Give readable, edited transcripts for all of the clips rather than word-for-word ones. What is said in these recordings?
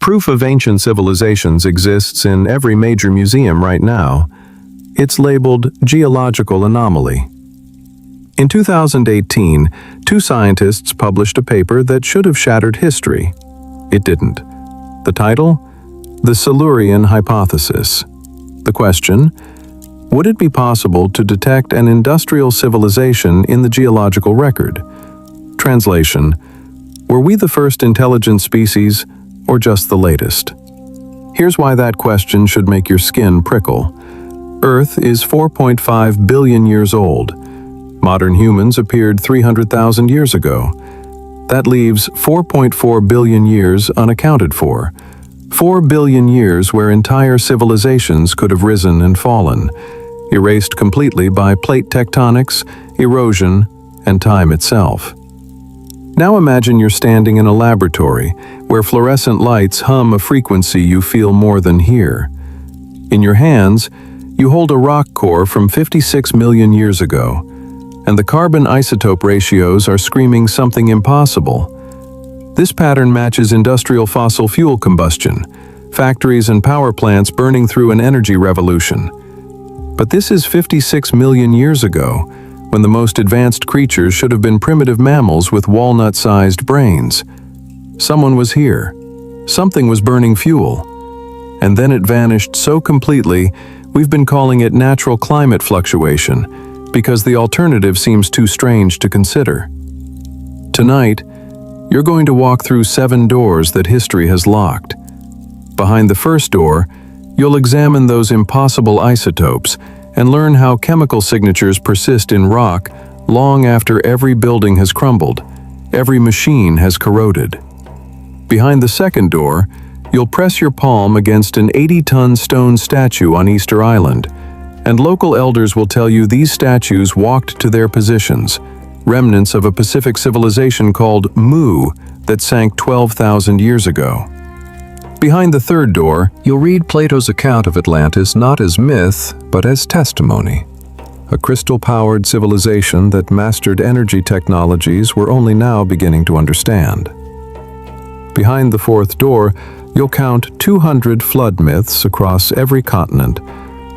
Proof of ancient civilizations exists in every major museum right now. It's labeled geological anomaly. In 2018, two scientists published a paper that should have shattered history. It didn't. The title? The Saluran hypothesis. The question: would it be possible to detect an industrial civilization in the geological record? Translation: were we the first intelligent species, or just the latest? Here's why that question should make your skin prickle. Earth is 4.5 billion years old. Modern humans appeared 300,000 years ago. That leaves 4.4 billion years unaccounted for. 4 billion years where entire civilizations could have risen and fallen, erased completely by plate tectonics, erosion, and time itself. Now imagine you're standing in a laboratory where fluorescent lights hum a frequency you feel more than hear. In your hands, you hold a rock core from 56 million years ago, and the carbon isotope ratios are screaming something impossible. This pattern matches industrial fossil fuel combustion, factories and power plants burning through an energy revolution. But this is 56 million years ago, when the most advanced creatures should have been primitive mammals with walnut-sized brains. Someone was here. Something was burning fuel. And then it vanished so completely, we've been calling it natural climate fluctuation, because the alternative seems too strange to consider. Tonight, you're going to walk through 7 doors that history has locked. Behind the first door, you'll examine those impossible isotopes and learn how chemical signatures persist in rock long after every building has crumbled, every machine has corroded. Behind the second door, you'll press your palm against an 80-ton stone statue on Easter Island, and local elders will tell you these statues walked to their positions, remnants of a Pacific civilization called Mu that sank 12,000 years ago. Behind the third door, you'll read Plato's account of Atlantis not as myth, but as testimony. A crystal-powered civilization that mastered energy technologies we're only now beginning to understand. Behind the fourth door, you'll count 200 flood myths across every continent,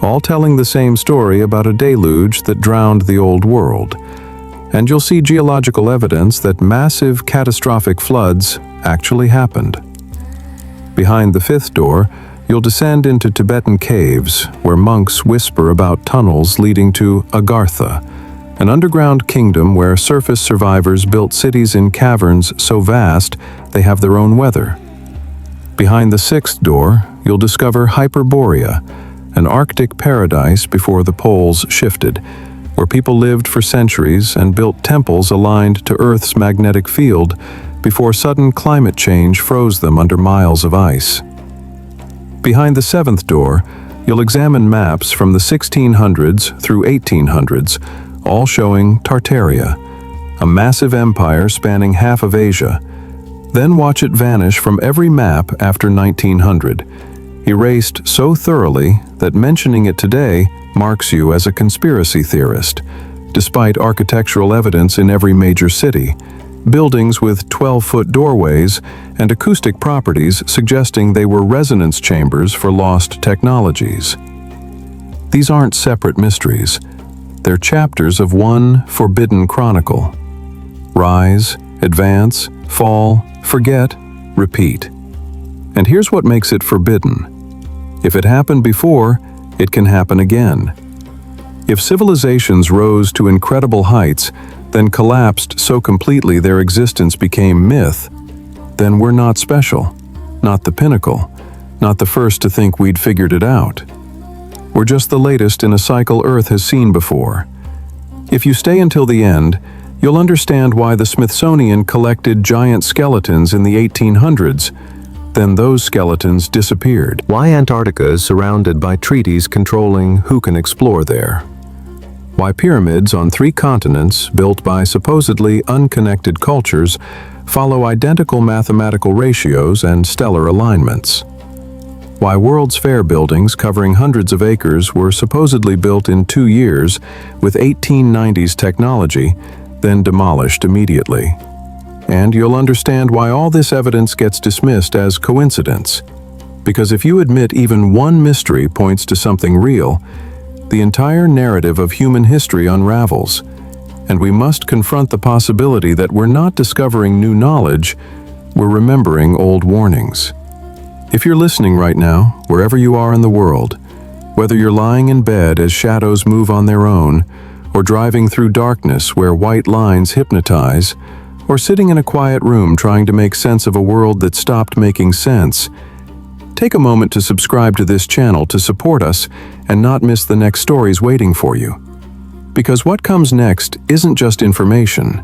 all telling the same story about a deluge that drowned the old world. And you'll see geological evidence that massive catastrophic floods actually happened. Behind the fifth door, you'll descend into Tibetan caves where monks whisper about tunnels leading to Agartha, an underground kingdom where surface survivors built cities in caverns so vast they have their own weather. Behind the sixth door, you'll discover Hyperborea, an Arctic paradise before the poles shifted, where people lived for centuries and built temples aligned to Earth's magnetic field before sudden climate change froze them under miles of ice. Behind the seventh door, you'll examine maps from the 1600s through 1800s, all showing Tartaria, a massive empire spanning half of Asia. Then watch it vanish from every map after 1900, erased so thoroughly that mentioning it today marks you as a conspiracy theorist, despite architectural evidence in every major city, buildings with 12-foot doorways and acoustic properties suggesting they were resonance chambers for lost technologies. These aren't separate mysteries. They're chapters of one forbidden chronicle. Rise, advance, fall, forget, repeat. And here's what makes it forbidden. If it happened before, it can happen again. If civilizations rose to incredible heights, then collapsed so completely their existence became myth, then we're not special, not the pinnacle, not the first to think we'd figured it out. We're just the latest in a cycle Earth has seen before. If you stay until the end, you'll understand why the Smithsonian collected giant skeletons in the 1800s. Then those skeletons disappeared. Why Antarctica is surrounded by treaties controlling who can explore there. Why pyramids on 3 continents, built by supposedly unconnected cultures, follow identical mathematical ratios and stellar alignments. Why World's Fair buildings covering hundreds of acres were supposedly built in 2 years with 1890s technology, then demolished immediately. and you'll understand why all this evidence gets dismissed as coincidence. Because if you admit even one mystery points to something real, the entire narrative of human history unravels, and we must confront the possibility that we're not discovering new knowledge, we're remembering old warnings. If you're listening right now, wherever you are in the world, whether you're lying in bed as shadows move on their own, or driving through darkness where white lines hypnotize, or sitting in a quiet room trying to make sense of a world that stopped making sense, take a moment to subscribe to this channel to support us and not miss the next stories waiting for you. Because what comes next isn't just information,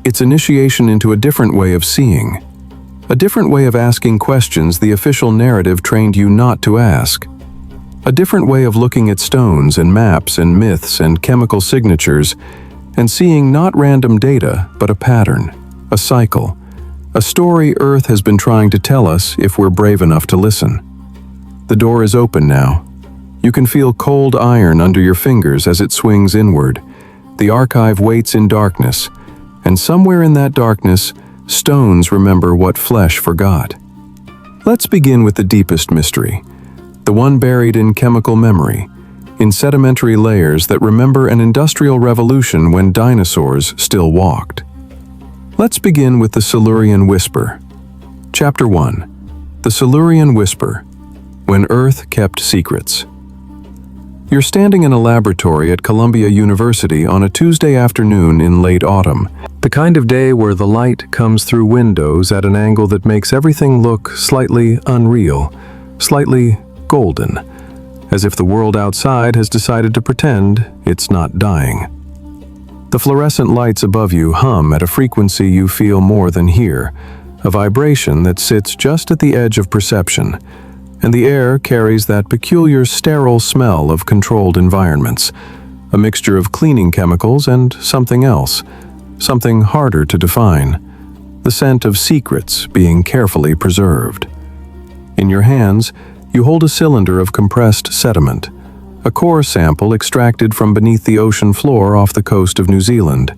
it's initiation into a different way of seeing, a different way of asking questions the official narrative trained you not to ask, a different way of looking at stones and maps and myths and chemical signatures and seeing not random data but a pattern, a cycle, a story Earth has been trying to tell us if we're brave enough to listen. The door is open now. You can feel cold iron under your fingers as it swings inward. The archive waits in darkness, and somewhere in that darkness, stones remember what flesh forgot. Let's begin with the deepest mystery, the one buried in chemical memory, in sedimentary layers that remember an industrial revolution when dinosaurs still walked. Let's begin with the Silurian Whisper. Chapter 1. The Silurian Whisper, When Earth Kept Secrets. You're standing in a laboratory at Columbia University on a Tuesday afternoon in late autumn, the kind of day where the light comes through windows at an angle that makes everything look slightly unreal, slightly golden, as if the world outside has decided to pretend it's not dying. The fluorescent lights above you hum at a frequency you feel more than hear, a vibration that sits just at the edge of perception, and the air carries that peculiar sterile smell of controlled environments, a mixture of cleaning chemicals and something else, something harder to define, the scent of secrets being carefully preserved. In your hands, you hold a cylinder of compressed sediment, a core sample extracted from beneath the ocean floor off the coast of New Zealand,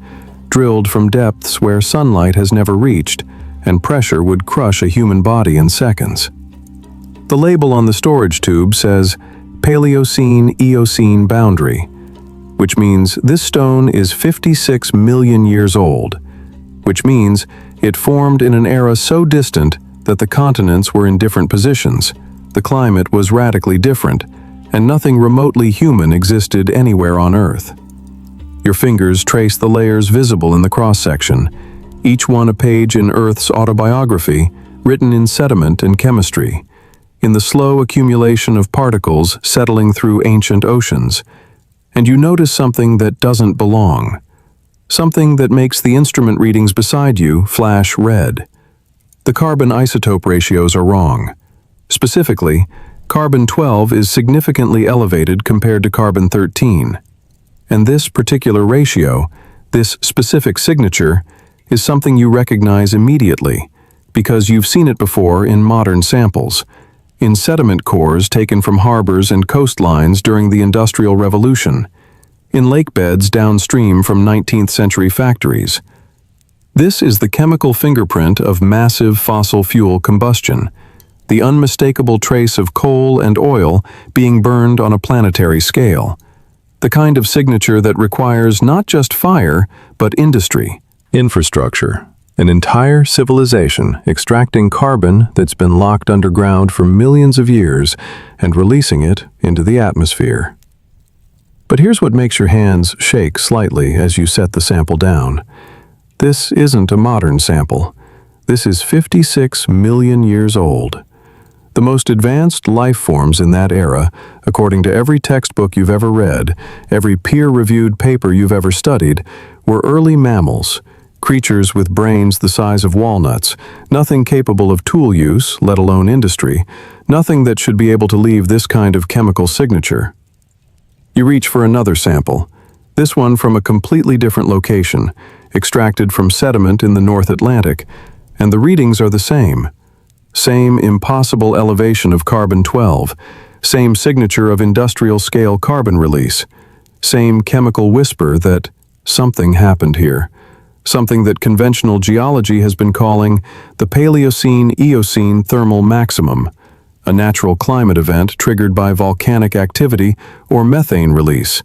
drilled from depths where sunlight has never reached and pressure would crush a human body in seconds. The label on the storage tube says Paleocene-Eocene boundary, which means this stone is 56 million years old, which means it formed in an era so distant that the continents were in different positions, the climate was radically different, and nothing remotely human existed anywhere on Earth. Your fingers trace the layers visible in the cross-section, each one a page in Earth's autobiography, written in sediment and chemistry, in the slow accumulation of particles settling through ancient oceans. And you notice something that doesn't belong, something that makes the instrument readings beside you flash red. The carbon isotope ratios are wrong. Specifically, carbon-12 is significantly elevated compared to carbon-13. And this particular ratio, this specific signature, is something you recognize immediately because you've seen it before in modern samples, in sediment cores taken from harbors and coastlines during the Industrial Revolution, in lake beds downstream from 19th century factories. This is the chemical fingerprint of massive fossil fuel combustion, the unmistakable trace of coal and oil being burned on a planetary scale, the kind of signature that requires not just fire, but industry, infrastructure, an entire civilization extracting carbon that's been locked underground for millions of years and releasing it into the atmosphere. But here's what makes your hands shake slightly as you set the sample down. This isn't a modern sample. This is 56 million years old. The most advanced life forms in that era, according to every textbook you've ever read, every peer-reviewed paper you've ever studied, were early mammals, creatures with brains the size of walnuts, nothing capable of tool use, let alone industry, nothing that should be able to leave this kind of chemical signature. You reach for another sample, this one from a completely different location, extracted from sediment in the North Atlantic, and the readings are the same. Same impossible elevation of carbon-12, same signature of industrial-scale carbon release, same chemical whisper that something happened here, something that conventional geology has been calling the Paleocene-Eocene thermal maximum, a natural climate event triggered by volcanic activity or methane release,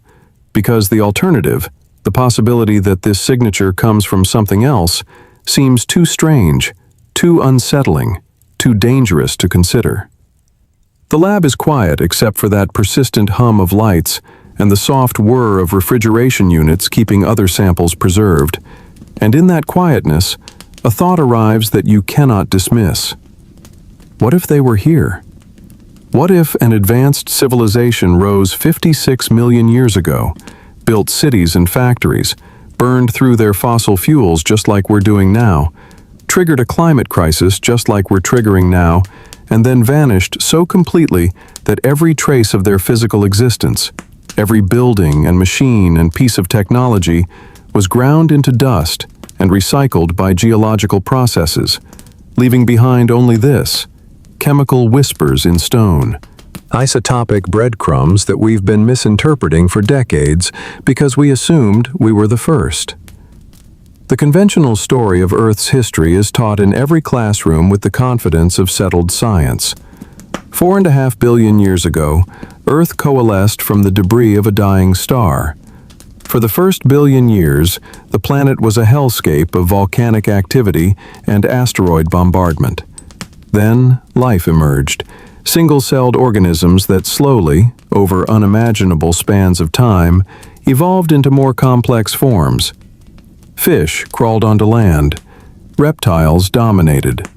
because the alternative, the possibility that this signature comes from something else, seems too strange, too unsettling, too dangerous to consider. The lab is quiet except for that persistent hum of lights and the soft whir of refrigeration units keeping other samples preserved. And in that quietness, a thought arrives that you cannot dismiss. What if they were here? What if an advanced civilization rose 56 million years ago, built cities and factories, burned through their fossil fuels just like we're doing now, triggered a climate crisis just like we're triggering now, and then vanished so completely that every trace of their physical existence, every building and machine and piece of technology, was ground into dust and recycled by geological processes, leaving behind only this: chemical whispers in stone. Isotopic breadcrumbs that we've been misinterpreting for decades because we assumed we were the first. The conventional story of Earth's history is taught in every classroom with the confidence of settled science. 4.5 billion years ago, Earth coalesced from the debris of a dying star. For the first billion years, the planet was a hellscape of volcanic activity and asteroid bombardment. Then, life emerged, single-celled organisms that slowly, over unimaginable spans of time, evolved into more complex forms. Fish crawled onto land. Reptiles dominated.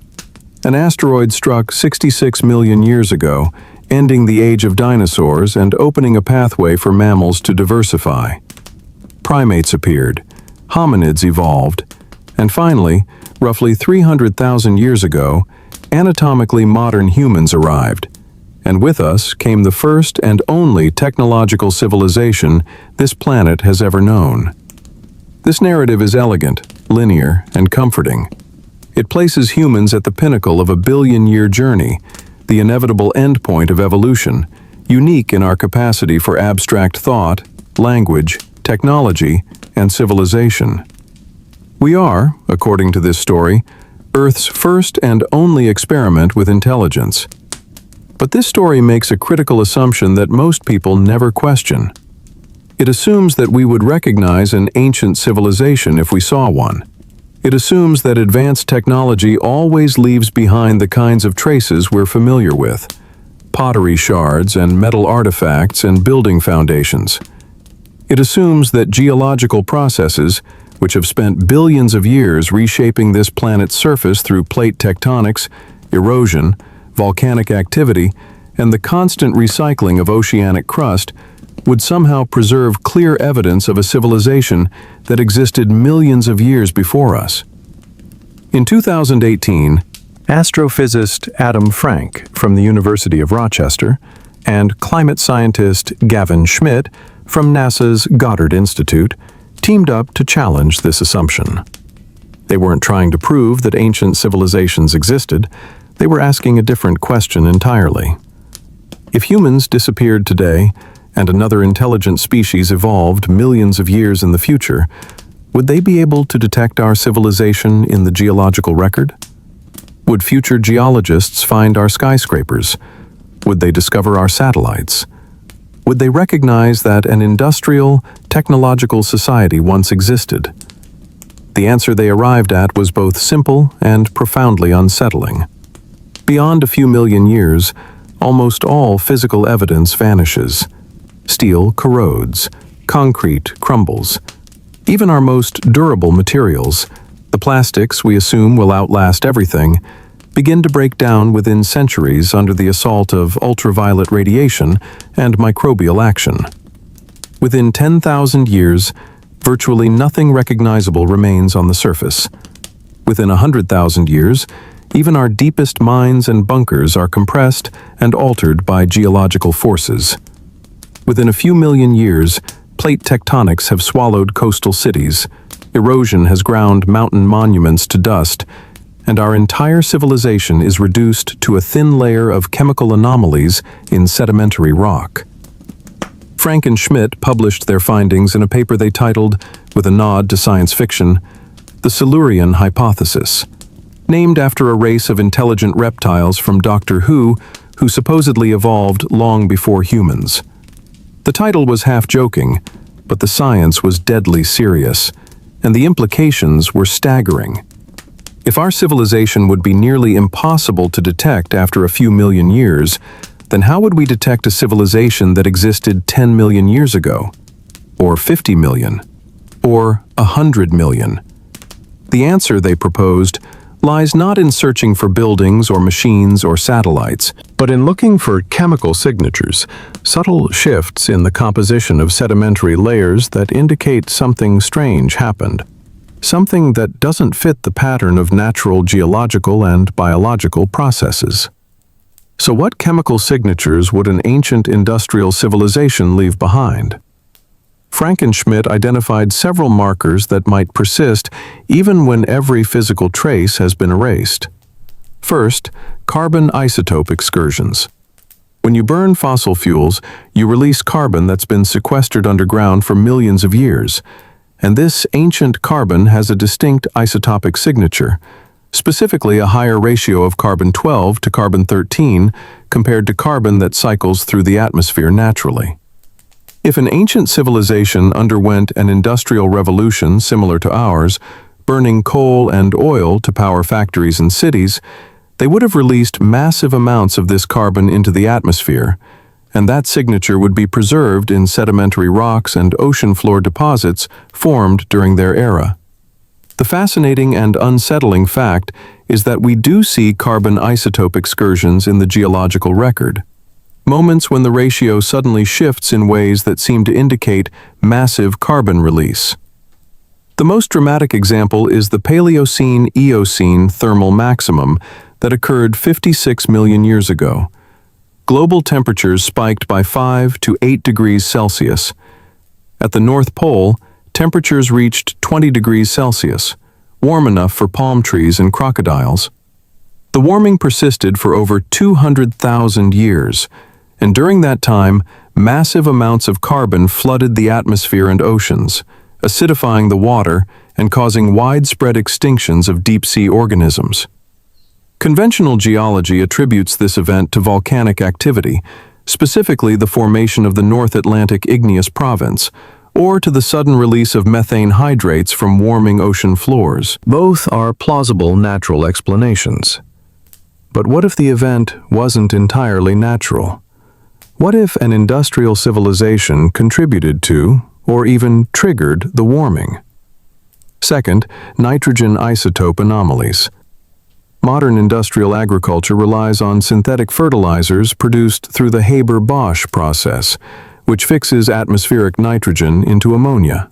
An asteroid struck 66 million years ago, ending the age of dinosaurs and opening a pathway for mammals to diversify. Primates appeared. Hominids evolved. And finally, roughly 300,000 years ago, anatomically modern humans arrived. And with us came the first and only technological civilization this planet has ever known. This narrative is elegant, linear, and comforting. It places humans at the pinnacle of a billion-year journey, the inevitable endpoint of evolution, unique in our capacity for abstract thought, language, technology, and civilization. We are, according to this story, Earth's first and only experiment with intelligence. But this story makes a critical assumption that most people never question. It assumes that we would recognize an ancient civilization if we saw one. It assumes that advanced technology always leaves behind the kinds of traces we're familiar with: pottery shards and metal artifacts and building foundations. It assumes that geological processes, which have spent billions of years reshaping this planet's surface through plate tectonics, erosion, volcanic activity, and the constant recycling of oceanic crust, would somehow preserve clear evidence of a civilization that existed millions of years before us. In 2018, astrophysicist Adam Frank from the University of Rochester and climate scientist Gavin Schmidt from NASA's Goddard Institute teamed up to challenge this assumption. They weren't trying to prove that ancient civilizations existed. They were asking a different question entirely. If humans disappeared today, and another intelligent species evolved millions of years in the future, would they be able to detect our civilization in the geological record? Would future geologists find our skyscrapers? Would they discover our satellites? Would they recognize that an industrial, technological society once existed? The answer they arrived at was both simple and profoundly unsettling. Beyond a few million years, almost all physical evidence vanishes. Steel corrodes, concrete crumbles. Even our most durable materials, the plastics we assume will outlast everything, begin to break down within centuries under the assault of ultraviolet radiation and microbial action. Within 10,000 years, virtually nothing recognizable remains on the surface. Within 100,000 years, even our deepest mines and bunkers are compressed and altered by geological forces. Within a few million years, plate tectonics have swallowed coastal cities, erosion has ground mountain monuments to dust, and our entire civilization is reduced to a thin layer of chemical anomalies in sedimentary rock. Frank and Schmidt published their findings in a paper they titled, with a nod to science fiction, the Saluran hypothesis, named after a race of intelligent reptiles from Doctor Who supposedly evolved long before humans. The title was half-joking, but the science was deadly serious, and the implications were staggering. If our civilization would be nearly impossible to detect after a few million years, then how would we detect a civilization that existed 10 million years ago? Or 50 million? Or 100 million? The answer, they proposed, lies not in searching for buildings or machines or satellites, but in looking for chemical signatures, subtle shifts in the composition of sedimentary layers that indicate something strange happened. Something that doesn't fit the pattern of natural geological and biological processes. So what chemical signatures would an ancient industrial civilization leave behind? Frankenschmidt identified several markers that might persist even when every physical trace has been erased. First, carbon isotope excursions. When you burn fossil fuels, you release carbon that's been sequestered underground for millions of years, and this ancient carbon has a distinct isotopic signature, specifically a higher ratio of carbon-12 to carbon-13 compared to carbon that cycles through the atmosphere naturally. If an ancient civilization underwent an industrial revolution similar to ours, burning coal and oil to power factories and cities, they would have released massive amounts of this carbon into the atmosphere, and that signature would be preserved in sedimentary rocks and ocean floor deposits formed during their era. The fascinating and unsettling fact is that we do see carbon isotope excursions in the geological record. Moments when the ratio suddenly shifts in ways that seem to indicate massive carbon release. The most dramatic example is the Paleocene-Eocene thermal maximum that occurred 56 million years ago. Global temperatures spiked by 5 to 8 degrees Celsius. At the North Pole, temperatures reached 20 degrees Celsius, warm enough for palm trees and crocodiles. The warming persisted for over 200,000 years, and during that time, massive amounts of carbon flooded the atmosphere and oceans, acidifying the water and causing widespread extinctions of deep-sea organisms. Conventional geology attributes this event to volcanic activity, specifically the formation of the North Atlantic igneous province, or to the sudden release of methane hydrates from warming ocean floors. Both are plausible natural explanations. But what if the event wasn't entirely natural? What if an industrial civilization contributed to, or even triggered, the warming? Second, nitrogen isotope anomalies. Modern industrial agriculture relies on synthetic fertilizers produced through the Haber-Bosch process, which fixes atmospheric nitrogen into ammonia.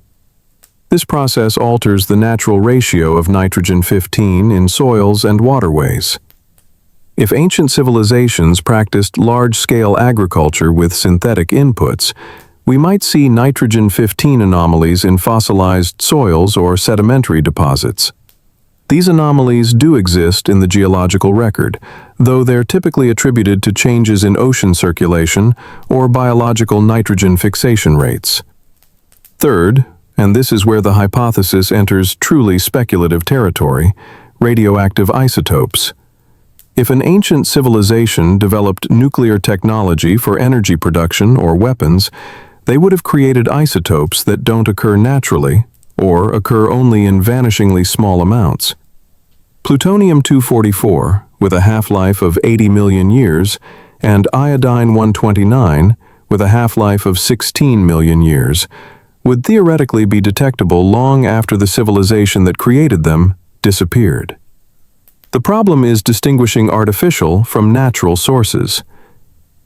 This process alters the natural ratio of nitrogen-15 in soils and waterways. If ancient civilizations practiced large-scale agriculture with synthetic inputs, we might see nitrogen-15 anomalies in fossilized soils or sedimentary deposits. These anomalies do exist in the geological record, though they're typically attributed to changes in ocean circulation or biological nitrogen fixation rates. Third, and this is where the hypothesis enters truly speculative territory, radioactive isotopes. If an ancient civilization developed nuclear technology for energy production or weapons, they would have created isotopes that don't occur naturally or occur only in vanishingly small amounts. Plutonium-244, with a half-life of 80 million years, and iodine-129, with a half-life of 16 million years, would theoretically be detectable long after the civilization that created them disappeared. The problem is distinguishing artificial from natural sources.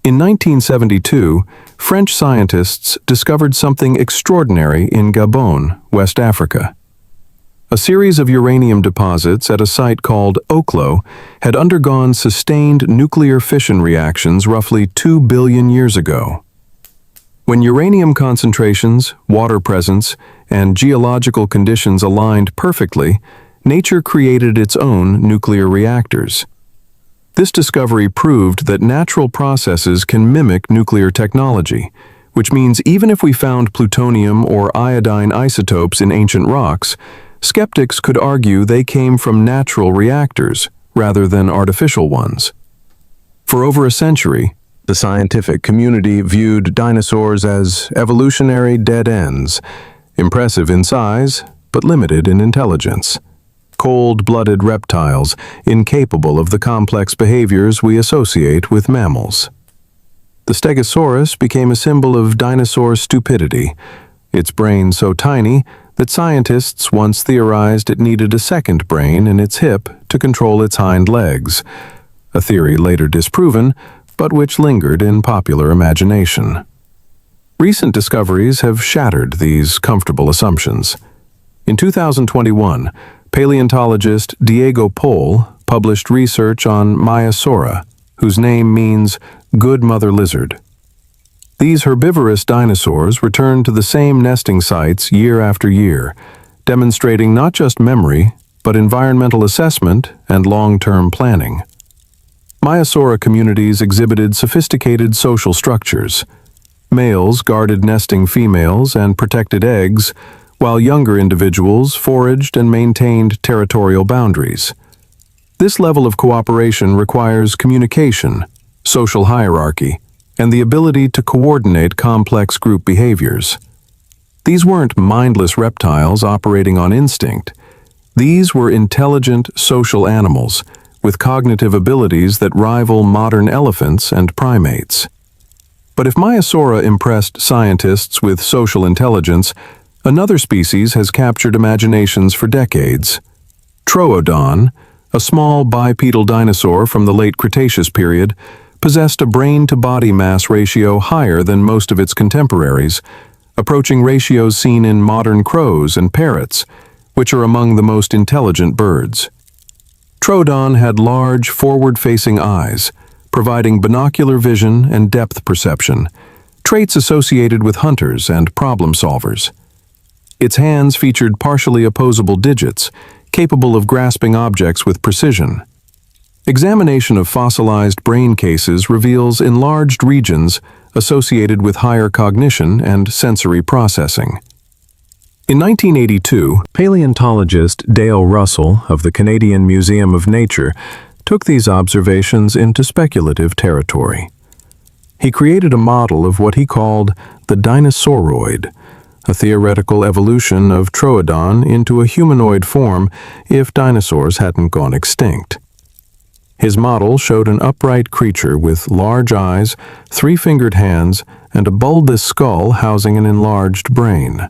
In 1972, French scientists discovered something extraordinary in Gabon, West Africa. A series of uranium deposits at a site called Oklo had undergone sustained nuclear fission reactions roughly 2 billion years ago. When uranium concentrations, water presence, and geological conditions aligned perfectly, nature created its own nuclear reactors. This discovery proved that natural processes can mimic nuclear technology, which means even if we found plutonium or iodine isotopes in ancient rocks, skeptics could argue they came from natural reactors rather than artificial ones. For over a century, the scientific community viewed dinosaurs as evolutionary dead ends, impressive in size but limited in intelligence. Cold-blooded reptiles, incapable of the complex behaviors we associate with mammals. The Stegosaurus became a symbol of dinosaur stupidity, its brain so tiny that scientists once theorized it needed a second brain in its hip to control its hind legs, a theory later disproven, but which lingered in popular imagination. Recent discoveries have shattered these comfortable assumptions. In 2021, paleontologist Diego Pol published research on Maiasaura, whose name means good mother lizard. These herbivorous dinosaurs return to the same nesting sites year after year, demonstrating not just memory, but environmental assessment and long-term planning. Maiasaura communities exhibited sophisticated social structures. Males guarded nesting females and protected eggs, while younger individuals foraged and maintained territorial boundaries. This level of cooperation requires communication, social hierarchy, and the ability to coordinate complex group behaviors. These weren't mindless reptiles operating on instinct. These were intelligent social animals with cognitive abilities that rival modern elephants and primates. But if Maiasaura impressed scientists with social intelligence, another species has captured imaginations for decades. Troodon, a small bipedal dinosaur from the late Cretaceous period, possessed a brain-to-body mass ratio higher than most of its contemporaries, approaching ratios seen in modern crows and parrots, which are among the most intelligent birds. Troodon had large, forward-facing eyes, providing binocular vision and depth perception, traits associated with hunters and problem solvers. Its hands featured partially opposable digits, capable of grasping objects with precision. Examination of fossilized brain cases reveals enlarged regions associated with higher cognition and sensory processing. In 1982, paleontologist Dale Russell of the Canadian Museum of Nature took these observations into speculative territory. He created a model of what he called the Dinosauroid, a theoretical evolution of Troodon into a humanoid form if dinosaurs hadn't gone extinct. His model showed an upright creature with large eyes, three-fingered hands, and a bulbous skull housing an enlarged brain.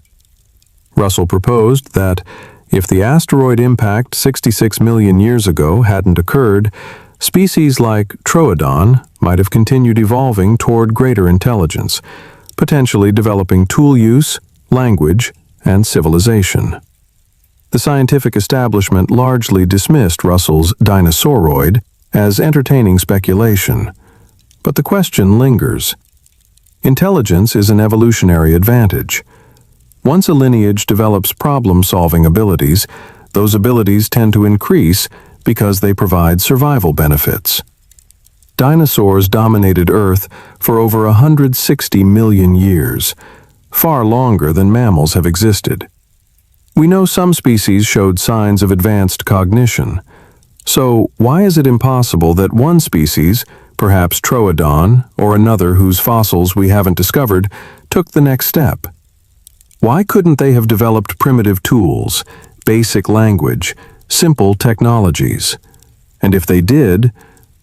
Russell proposed that, if the asteroid impact 66 million years ago hadn't occurred, species like Troodon might have continued evolving toward greater intelligence, potentially developing tool use, language, and civilization. The scientific establishment largely dismissed Russell's Dinosauroid as entertaining speculation, but the question lingers. Intelligence is an evolutionary advantage. Once a lineage develops problem-solving abilities, those abilities tend to increase because they provide survival benefits. Dinosaurs dominated Earth for over 160 million years, far longer than mammals have existed. We know some species showed signs of advanced cognition. So why is it impossible that one species, perhaps Troodon, or another whose fossils we haven't discovered, took the next step? Why couldn't they have developed primitive tools, basic language, simple technologies? And if they did,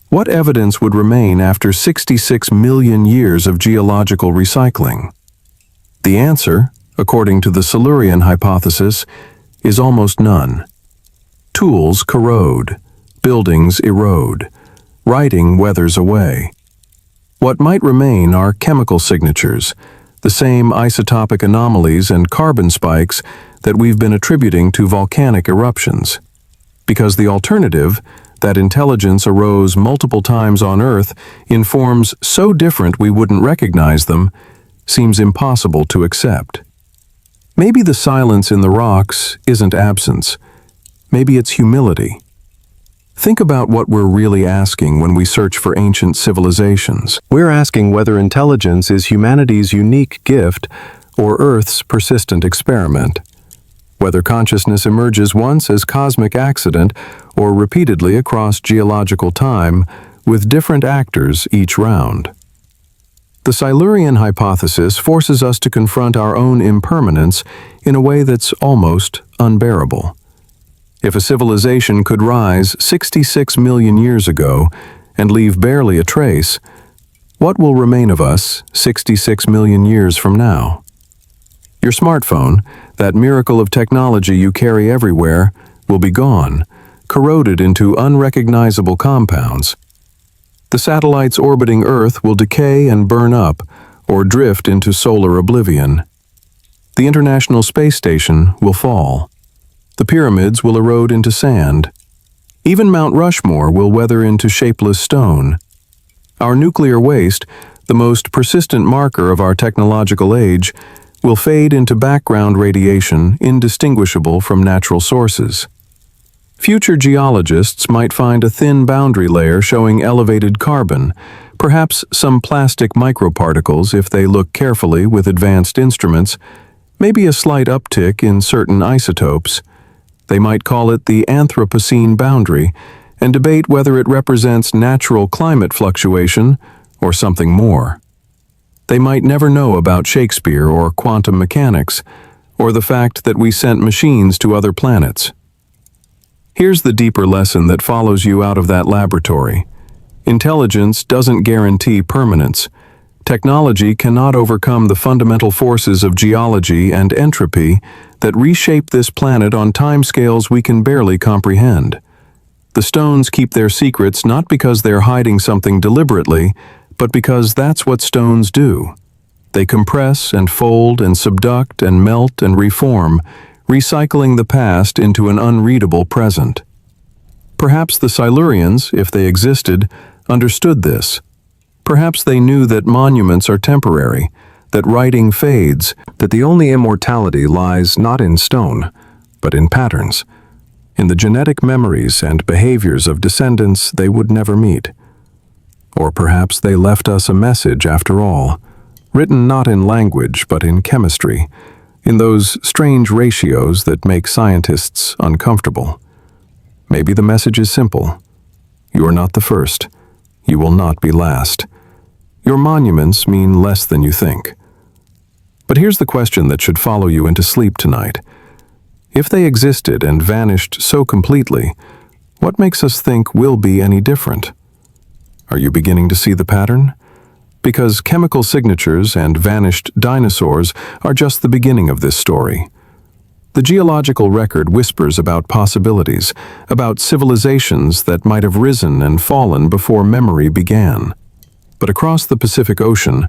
what evidence would remain after 66 million years of geological recycling? The answer, according to the Saluran hypothesis, is almost none. Tools corrode, buildings erode, writing weathers away. What might remain are chemical signatures, the same isotopic anomalies and carbon spikes that we've been attributing to volcanic eruptions. Because the alternative, that intelligence arose multiple times on Earth in forms so different we wouldn't recognize them, seems impossible to accept. Maybe the silence in the rocks isn't absence. Maybe it's humility. Think about what we're really asking when we search for ancient civilizations. We're asking whether intelligence is humanity's unique gift or Earth's persistent experiment. whether consciousness emerges once as cosmic accident or repeatedly across geological time with different actors each round. The Silurian hypothesis forces us to confront our own impermanence in a way that's almost unbearable. If a civilization could rise 66 million years ago and leave barely a trace, what will remain of us 66 million years from now? Your smartphone, that miracle of technology you carry everywhere, will be gone, corroded into unrecognizable compounds. The satellites orbiting Earth will decay and burn up, or drift into solar oblivion. The International Space Station will fall. The pyramids will erode into sand. Even Mount Rushmore will weather into shapeless stone. Our nuclear waste, the most persistent marker of our technological age, will fade into background radiation indistinguishable from natural sources. Future geologists might find a thin boundary layer showing elevated carbon, perhaps some plastic microparticles if they look carefully with advanced instruments, maybe a slight uptick in certain isotopes. They might call it the Anthropocene boundary and debate whether it represents natural climate fluctuation or something more. They might never know about Shakespeare or quantum mechanics, or the fact that we sent machines to other planets. Here's the deeper lesson that follows you out of that laboratory. Intelligence doesn't guarantee permanence. Technology cannot overcome the fundamental forces of geology and entropy that reshape this planet on timescales we can barely comprehend. The stones keep their secrets not because they're hiding something deliberately, but because that's what stones do. They compress and fold and subduct and melt and reform, recycling the past into an unreadable present. Perhaps the Silurians, if they existed, understood this. Perhaps they knew that monuments are temporary, that writing fades, that the only immortality lies not in stone, but in patterns, in the genetic memories and behaviors of descendants they would never meet. Or perhaps they left us a message after all, written not in language but in chemistry, in those strange ratios that make scientists uncomfortable. Maybe the message is simple. You are not the first. You will not be last. Your monuments mean less than you think. But here's the question that should follow you into sleep tonight. If they existed and vanished so completely, what makes us think we'll be any different? Are you beginning to see the pattern? Because chemical signatures and vanished dinosaurs are just the beginning of this story. The geological record whispers about possibilities, about civilizations that might have risen and fallen before memory began. But across the Pacific Ocean,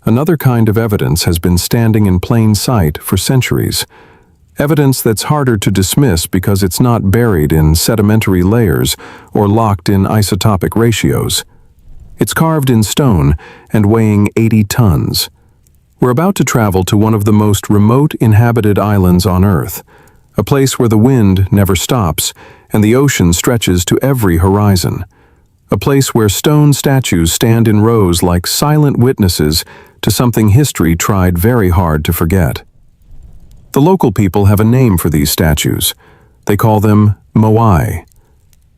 another kind of evidence has been standing in plain sight for centuries. Evidence that's harder to dismiss because it's not buried in sedimentary layers or locked in isotopic ratios. It's carved in stone and weighing 80 tons. We're about to travel to one of the most remote inhabited islands on Earth, a place where the wind never stops and the ocean stretches to every horizon, a place where stone statues stand in rows like silent witnesses to something history tried very hard to forget. The local people have a name for these statues. They call them Moai.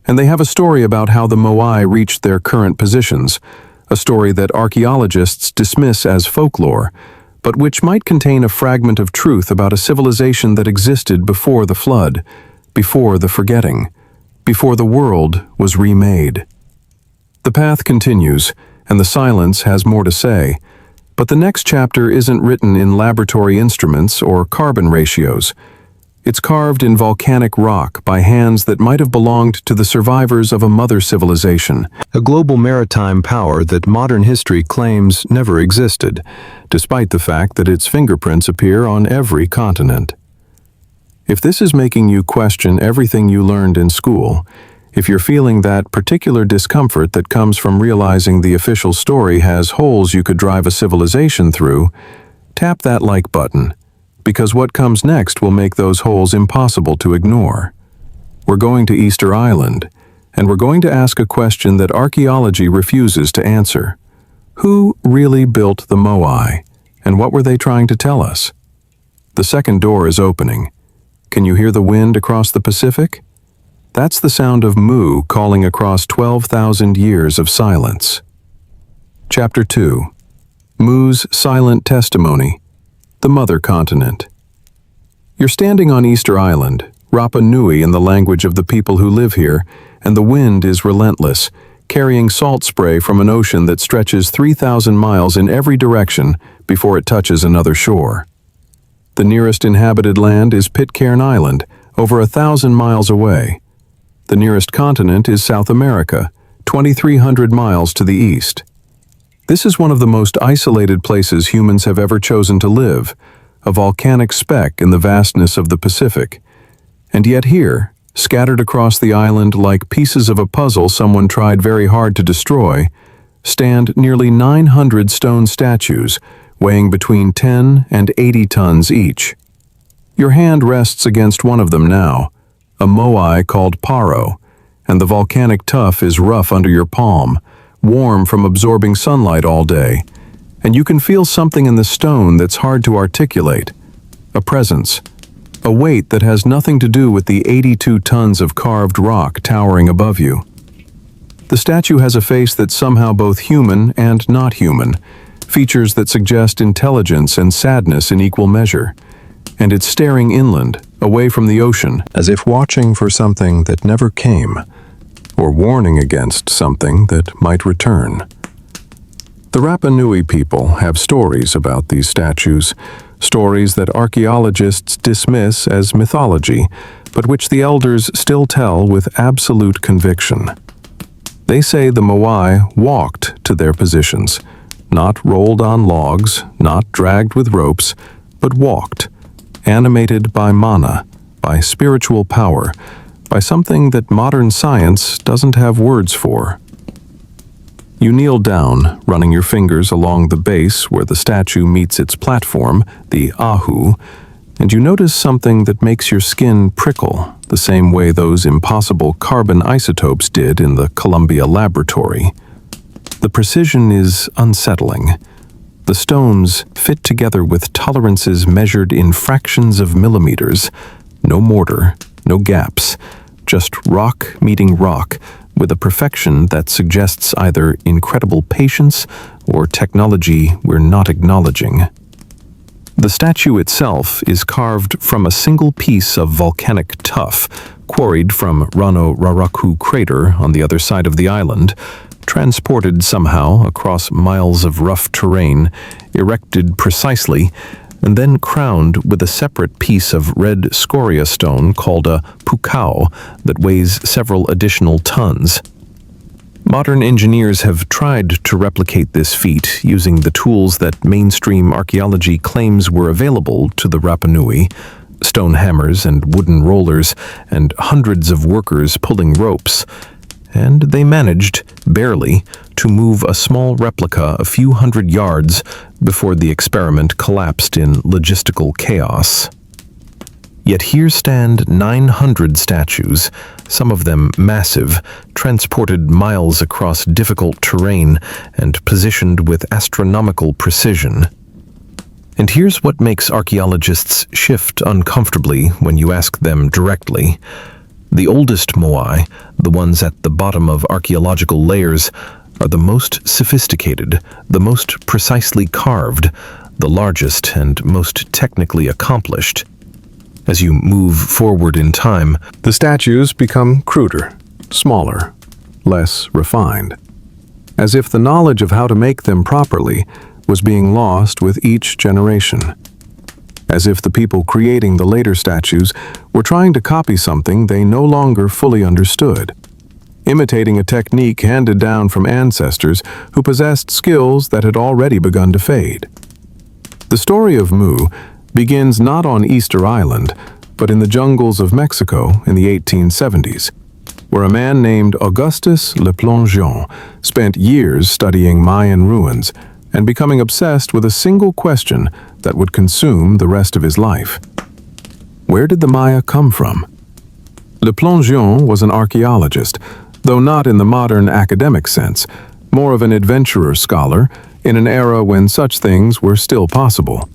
And they have a story about how the Moai reached their current positions, a story that archaeologists dismiss as folklore, but which might contain a fragment of truth about a civilization that existed before the flood, before the forgetting, before the world was remade. The path continues, and the silence has more to say, but the next chapter isn't written in laboratory instruments or carbon ratios. It's carved in volcanic rock by hands that might have belonged to the survivors of a mother civilization, a global maritime power that modern history claims never existed, despite the fact that its fingerprints appear on every continent. If this is making you question everything you learned in school, if you're feeling that particular discomfort that comes from realizing the official story has holes you could drive a civilization through, tap that like button, because what comes next will make those holes impossible to ignore. We're going to Easter Island, and we're going to ask a question that archaeology refuses to answer. Who really built the Moai, and what were they trying to tell us? The second door is opening. Can you hear the wind across the Pacific? That's the sound of Mu calling across 12,000 years of silence. Chapter 2. Mu's Silent Testimony. The Mother Continent. You're standing on Easter Island, Rapanui in the language of the people who live here, and the wind is relentless, carrying salt spray from an ocean that stretches 3,000 miles in every direction before it touches another shore. The nearest inhabited land is Pitcairn Island, over 1,000 miles away. The nearest continent is South America, 2,300 miles to the east. This is one of the most isolated places humans have ever chosen to live, a volcanic speck in the vastness of the Pacific. And yet here, scattered across the island like pieces of a puzzle someone tried very hard to destroy, stand nearly 900 stone statues, weighing between 10 and 80 tons each. Your hand rests against one of them now, a Moai called Paro, and the volcanic tuff is rough under your palm, warm from absorbing sunlight all day, and you can feel something in the stone that's hard to articulate, a presence, a weight that has nothing to do with the 82 tons of carved rock towering above you. The statue has a face that's somehow both human and not human, features that suggest intelligence and sadness in equal measure, and it's staring inland, away from the ocean, as if watching for something that never came, or warning against something that might return. The Rapanui people have stories about these statues, stories that archaeologists dismiss as mythology, but which the elders still tell with absolute conviction. They say the Moai walked to their positions, not rolled on logs, not dragged with ropes, but walked, animated by mana, by spiritual power, by something that modern science doesn't have words for. You kneel down, running your fingers along the base where the statue meets its platform, the ahu, and you notice something that makes your skin prickle, the same way those impossible carbon isotopes did in the Columbia laboratory. The precision is unsettling. The stones fit together with tolerances measured in fractions of millimeters. No mortar, no gaps, just rock meeting rock, with a perfection that suggests either incredible patience or technology we're not acknowledging. The statue itself is carved from a single piece of volcanic tuff, quarried from Rano Raraku crater on the other side of the island, transported somehow across miles of rough terrain, erected precisely, and then crowned with a separate piece of red scoria stone called a pukao that weighs several additional tons. Modern engineers have tried to replicate this feat using the tools that mainstream archaeology claims were available to the Rapanui, stone hammers and wooden rollers, and hundreds of workers pulling ropes. And they managed, barely, to move a small replica a few hundred yards before the experiment collapsed in logistical chaos. Yet here stand 900 statues, some of them massive, transported miles across difficult terrain and positioned with astronomical precision. And here's what makes archaeologists shift uncomfortably when you ask them directly. The oldest Moai, the ones at the bottom of archaeological layers, are the most sophisticated, the most precisely carved, the largest and most technically accomplished. As you move forward in time, the statues become cruder, smaller, less refined, as if the knowledge of how to make them properly was being lost with each generation. As if the people creating the later statues were trying to copy something they no longer fully understood, imitating a technique handed down from ancestors who possessed skills that had already begun to fade. The story of Mu begins not on Easter Island, but in the jungles of Mexico in the 1870s, where a man named Augustus Le Plongeon spent years studying Mayan ruins and becoming obsessed with a single question that would consume the rest of his life. Where did the Maya come from? Le Plongeon was an archaeologist, though not in the modern academic sense, more of an adventurer scholar in an era when such things were still possible.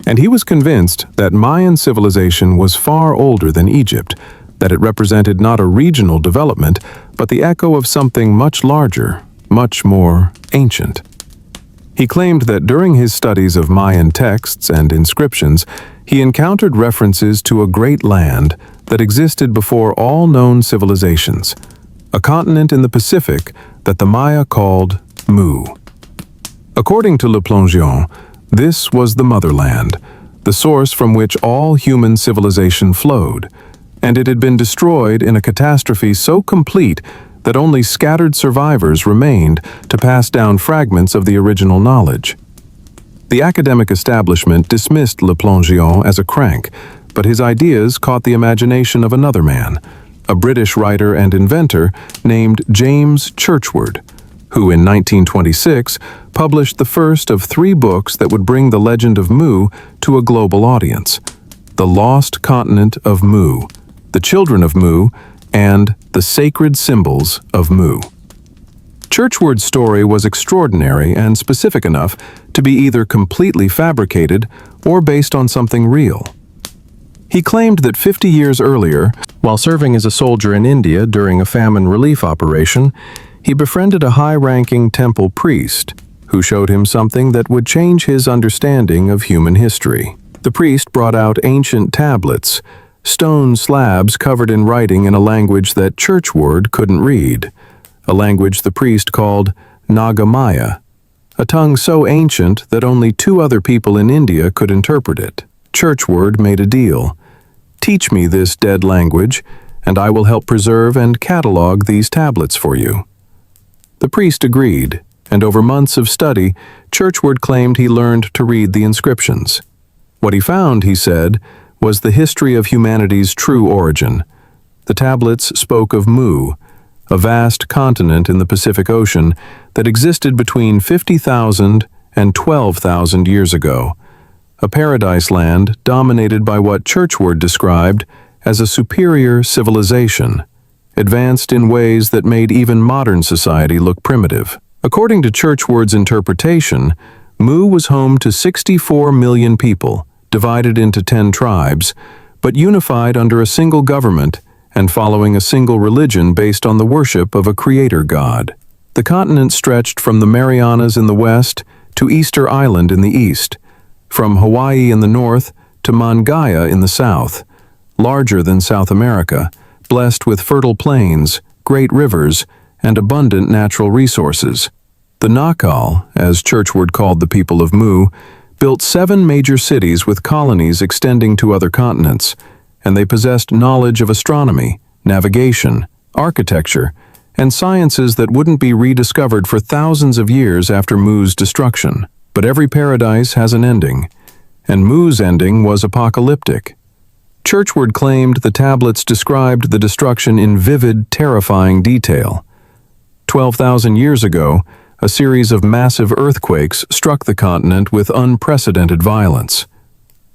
And he was convinced that Mayan civilization was far older than Egypt, that it represented not a regional development, but the echo of something much larger, much more ancient. He claimed that during his studies of Mayan texts and inscriptions, he encountered references to a great land that existed before all known civilizations, a continent in the Pacific that the Maya called Mu. According to Le Plongeon, this was the motherland, the source from which all human civilization flowed, and it had been destroyed in a catastrophe so complete that only scattered survivors remained to pass down fragments of the original knowledge. The academic establishment dismissed Le Plongeon as a crank, but his ideas caught the imagination of another man, a British writer and inventor named James Churchward, who in 1926 published the first of 3 books that would bring the legend of Mu to a global audience: The Lost Continent of Mu, The Children of Mu, and The Sacred Symbols of Mu. Churchward's story was extraordinary and specific enough to be either completely fabricated or based on something real. He claimed that 50 years earlier, while serving as a soldier in India during a famine relief operation, he befriended a high-ranking temple priest who showed him something that would change his understanding of human history. The priest brought out ancient tablets, stone slabs covered in writing in a language that Churchward couldn't read, a language the priest called Nagamaya, a tongue so ancient that only 2 other people in India could interpret it. Churchward made a deal. Teach me this dead language, and I will help preserve and catalog these tablets for you. The priest agreed, and over months of study, Churchward claimed he learned to read the inscriptions. What he found, he said, was the history of humanity's true origin. The tablets spoke of Mu, a vast continent in the Pacific Ocean that existed between 50,000 and 12,000 years ago, a paradise land dominated by what Churchward described as a superior civilization, advanced in ways that made even modern society look primitive. According to Churchward's interpretation, Mu was home to 64 million people, divided into 10 tribes, but unified under a single government and following a single religion based on the worship of a creator god. The continent stretched from the Marianas in the west to Easter Island in the east, from Hawaii in the north to Mangaia in the south, larger than South America, blessed with fertile plains, great rivers, and abundant natural resources. The Nagal, as Churchward called the people of Mu, built 7 major cities with colonies extending to other continents, and they possessed knowledge of astronomy, navigation, architecture, and sciences that wouldn't be rediscovered for thousands of years after Mu's destruction. But every paradise has an ending, and Mu's ending was apocalyptic. Churchward claimed the tablets described the destruction in vivid, terrifying detail. 12,000 years ago, a series of massive earthquakes struck the continent with unprecedented violence.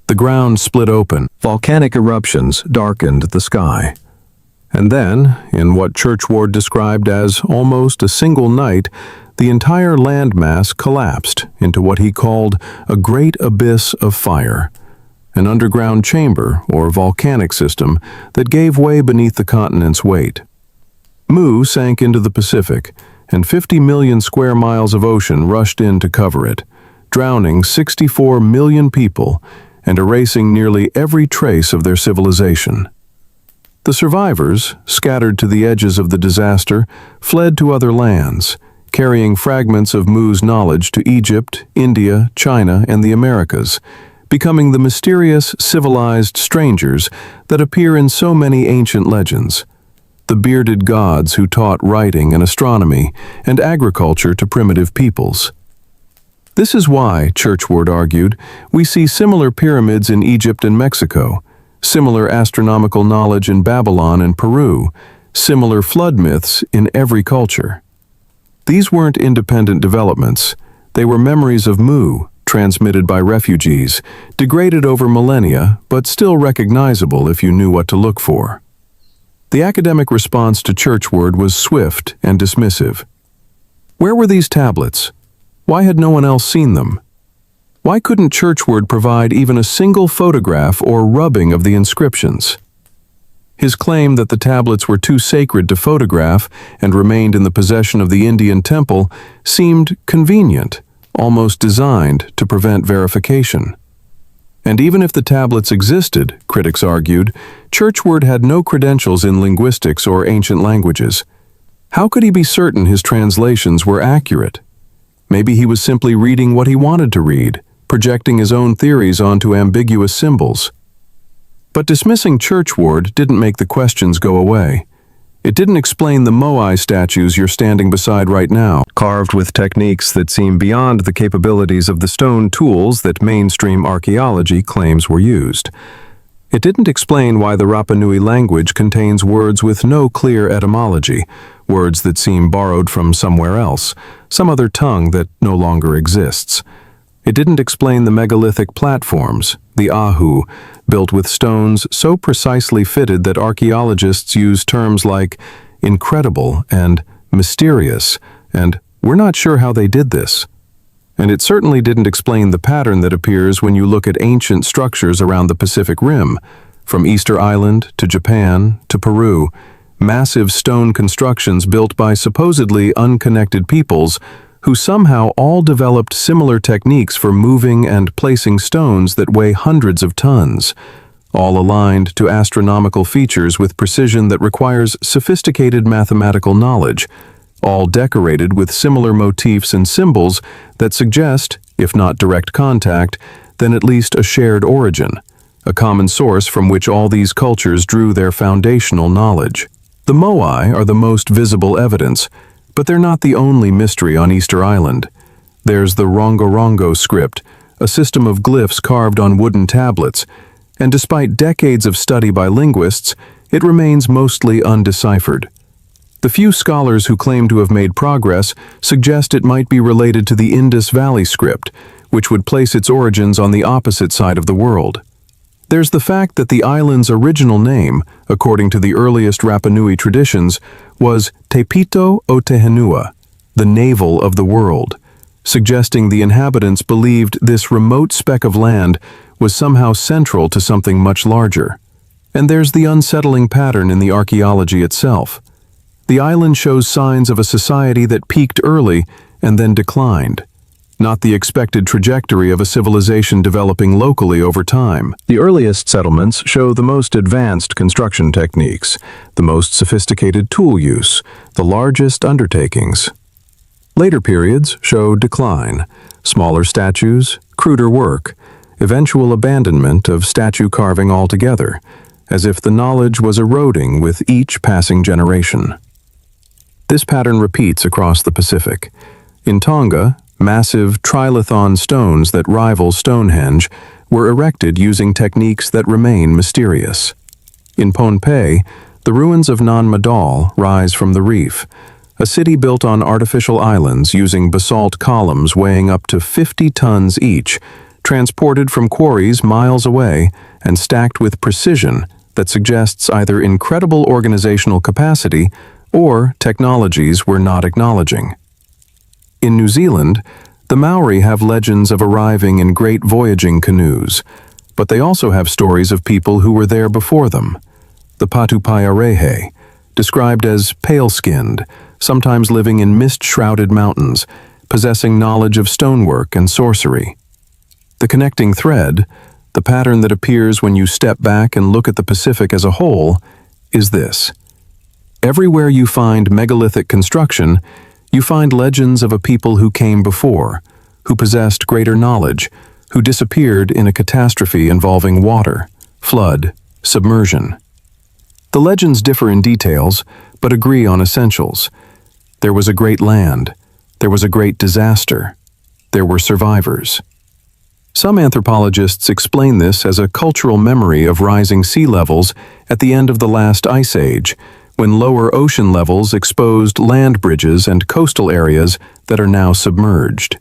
The ground split open, volcanic eruptions darkened the sky. And then, in what Churchward described as almost a single night, the entire landmass collapsed into what he called a great abyss of fire, an underground chamber or volcanic system that gave way beneath the continent's weight. Mu sank into the Pacific, and 50 million square miles of ocean rushed in to cover it, drowning 64 million people and erasing nearly every trace of their civilization. The survivors, scattered to the edges of the disaster, fled to other lands, carrying fragments of Mu's knowledge to Egypt, India, China, and the Americas, becoming the mysterious, civilized strangers that appear in so many ancient legends, the bearded gods who taught writing and astronomy and agriculture to primitive peoples. This is why, Churchward argued, we see similar pyramids in Egypt and Mexico, similar astronomical knowledge in Babylon and Peru, similar flood myths in every culture. These weren't independent developments. They were memories of Mu, transmitted by refugees, degraded over millennia, but still recognizable if you knew what to look for. The academic response to Churchward was swift and dismissive. Where were these tablets? Why had no one else seen them? Why couldn't Churchward provide even a single photograph or rubbing of the inscriptions? His claim that the tablets were too sacred to photograph and remained in the possession of the Indian temple seemed convenient, almost designed to prevent verification. And even if the tablets existed, critics argued, Churchward had no credentials in linguistics or ancient languages. How could he be certain his translations were accurate? Maybe he was simply reading what he wanted to read, projecting his own theories onto ambiguous symbols. But dismissing Churchward didn't make the questions go away. It didn't explain the Moai statues you're standing beside right now, carved with techniques that seem beyond the capabilities of the stone tools that mainstream archaeology claims were used. It didn't explain why the Rapanui language contains words with no clear etymology, words that seem borrowed from somewhere else, some other tongue that no longer exists. It didn't explain the megalithic platforms, the ahu, built with stones so precisely fitted that archaeologists use terms like incredible and mysterious, and we're not sure how they did this. And it certainly didn't explain the pattern that appears when you look at ancient structures around the Pacific Rim, from Easter Island to Japan to Peru, massive stone constructions built by supposedly unconnected peoples who somehow all developed similar techniques for moving and placing stones that weigh hundreds of tons, all aligned to astronomical features with precision that requires sophisticated mathematical knowledge, all decorated with similar motifs and symbols that suggest, if not direct contact, then at least a shared origin, a common source from which all these cultures drew their foundational knowledge. The Moai are the most visible evidence, but they're not the only mystery on Easter Island. There's the Rongorongo script, a system of glyphs carved on wooden tablets, and despite decades of study by linguists, it remains mostly undeciphered. The few scholars who claim to have made progress suggest it might be related to the Indus Valley script, which would place its origins on the opposite side of the world. There's the fact that the island's original name, according to the earliest Rapanui traditions, was Tepito o Tehenua, the navel of the world, suggesting the inhabitants believed this remote speck of land was somehow central to something much larger. And there's the unsettling pattern in the archaeology itself. The island shows signs of a society that peaked early and then declined, not the expected trajectory of a civilization developing locally over time. The earliest settlements show the most advanced construction techniques, the most sophisticated tool use, the largest undertakings. Later periods show decline, smaller statues, cruder work, eventual abandonment of statue carving altogether, as if the knowledge was eroding with each passing generation. This pattern repeats across the Pacific. In Tonga, massive trilithon stones that rival Stonehenge were erected using techniques that remain mysterious. In Pohnpei, the ruins of Nan Madol rise from the reef, a city built on artificial islands using basalt columns weighing up to 50 tons each, transported from quarries miles away and stacked with precision that suggests either incredible organizational capacity or technologies we're not acknowledging. In New Zealand, the Maori have legends of arriving in great voyaging canoes, but they also have stories of people who were there before them. The Patupaiarehe, described as pale-skinned, sometimes living in mist-shrouded mountains, possessing knowledge of stonework and sorcery. The connecting thread, the pattern that appears when you step back and look at the Pacific as a whole, is this. Everywhere you find megalithic construction, you find legends of a people who came before, who possessed greater knowledge, who disappeared in a catastrophe involving water, flood, submersion. The legends differ in details, but agree on essentials. There was a great land. There was a great disaster. There were survivors. Some anthropologists explain this as a cultural memory of rising sea levels at the end of the last ice age, when lower ocean levels exposed land bridges and coastal areas that are now submerged.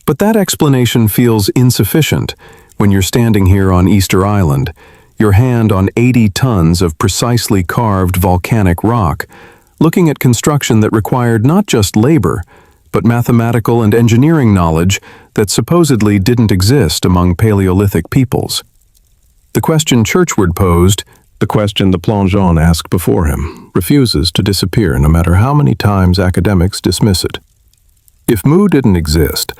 But that explanation feels insufficient when you're standing here on Easter Island, your hand on 80 tons of precisely carved volcanic rock, looking at construction that required not just labor, but mathematical and engineering knowledge that supposedly didn't exist among Paleolithic peoples. The question Churchward posed, the question the plongeon asked before him, refuses to disappear no matter how many times academics dismiss it. If Mu didn't exist,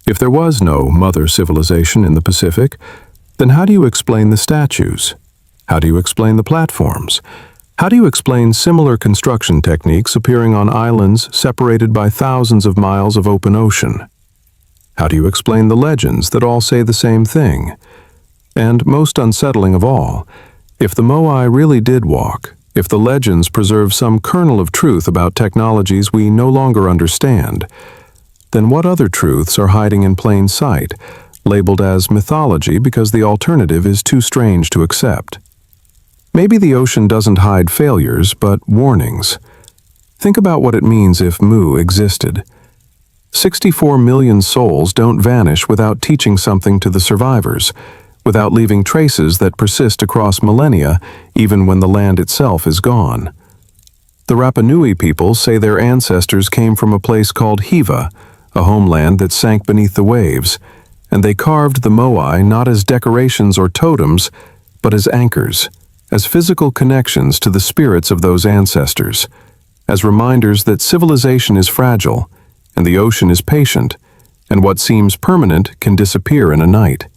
if there was no mother civilization in the Pacific, then how do you explain the statues? How do you explain the platforms? How do you explain similar construction techniques appearing on islands separated by thousands of miles of open ocean? How do you explain the legends that all say the same thing? And most unsettling of all, if the Moai really did walk, if the legends preserve some kernel of truth about technologies we no longer understand, then what other truths are hiding in plain sight, labeled as mythology because the alternative is too strange to accept? Maybe the ocean doesn't hide failures, but warnings. Think about what it means if Mu existed. 64 million souls don't vanish without teaching something to the survivors, without leaving traces that persist across millennia, even when the land itself is gone. The Rapanui people say their ancestors came from a place called Hiva, a homeland that sank beneath the waves, and they carved the Moai not as decorations or totems, but as anchors, as physical connections to the spirits of those ancestors, as reminders that civilization is fragile, and the ocean is patient, and what seems permanent can disappear in a night.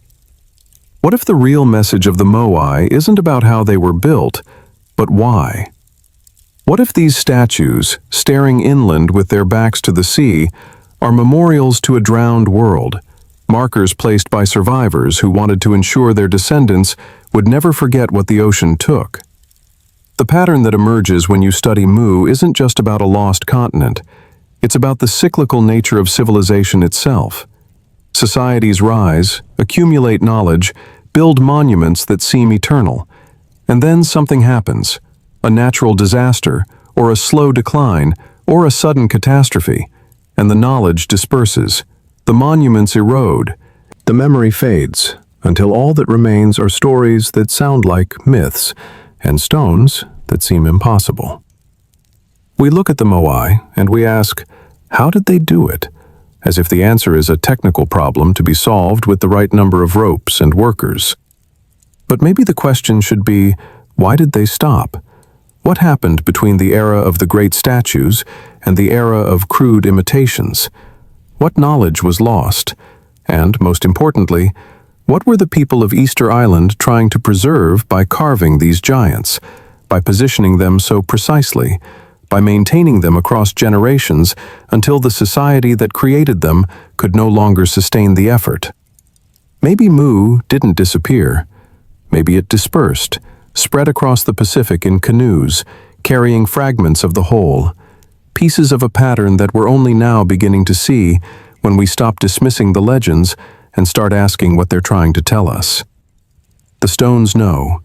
What if the real message of the Moai isn't about how they were built, but why? What if these statues, staring inland with their backs to the sea, are memorials to a drowned world, markers placed by survivors who wanted to ensure their descendants would never forget what the ocean took? The pattern that emerges when you study Mu isn't just about a lost continent. It's about the cyclical nature of civilization itself. Societies rise, accumulate knowledge, build monuments that seem eternal. And then something happens, a natural disaster, or a slow decline, or a sudden catastrophe, and the knowledge disperses. The monuments erode. The memory fades, until all that remains are stories that sound like myths, and stones that seem impossible. We look at the Moai, and we ask, how did they do it? As if the answer is a technical problem to be solved with the right number of ropes and workers. But maybe the question should be, why did they stop? What happened between the era of the great statues and the era of crude imitations? What knowledge was lost? And, most importantly, what were the people of Easter Island trying to preserve by carving these giants, by positioning them so precisely, by maintaining them across generations until the society that created them could no longer sustain the effort? Maybe Mu didn't disappear. Maybe it dispersed, spread across the Pacific in canoes, carrying fragments of the whole, pieces of a pattern that we're only now beginning to see when we stop dismissing the legends and start asking what they're trying to tell us. The stones know.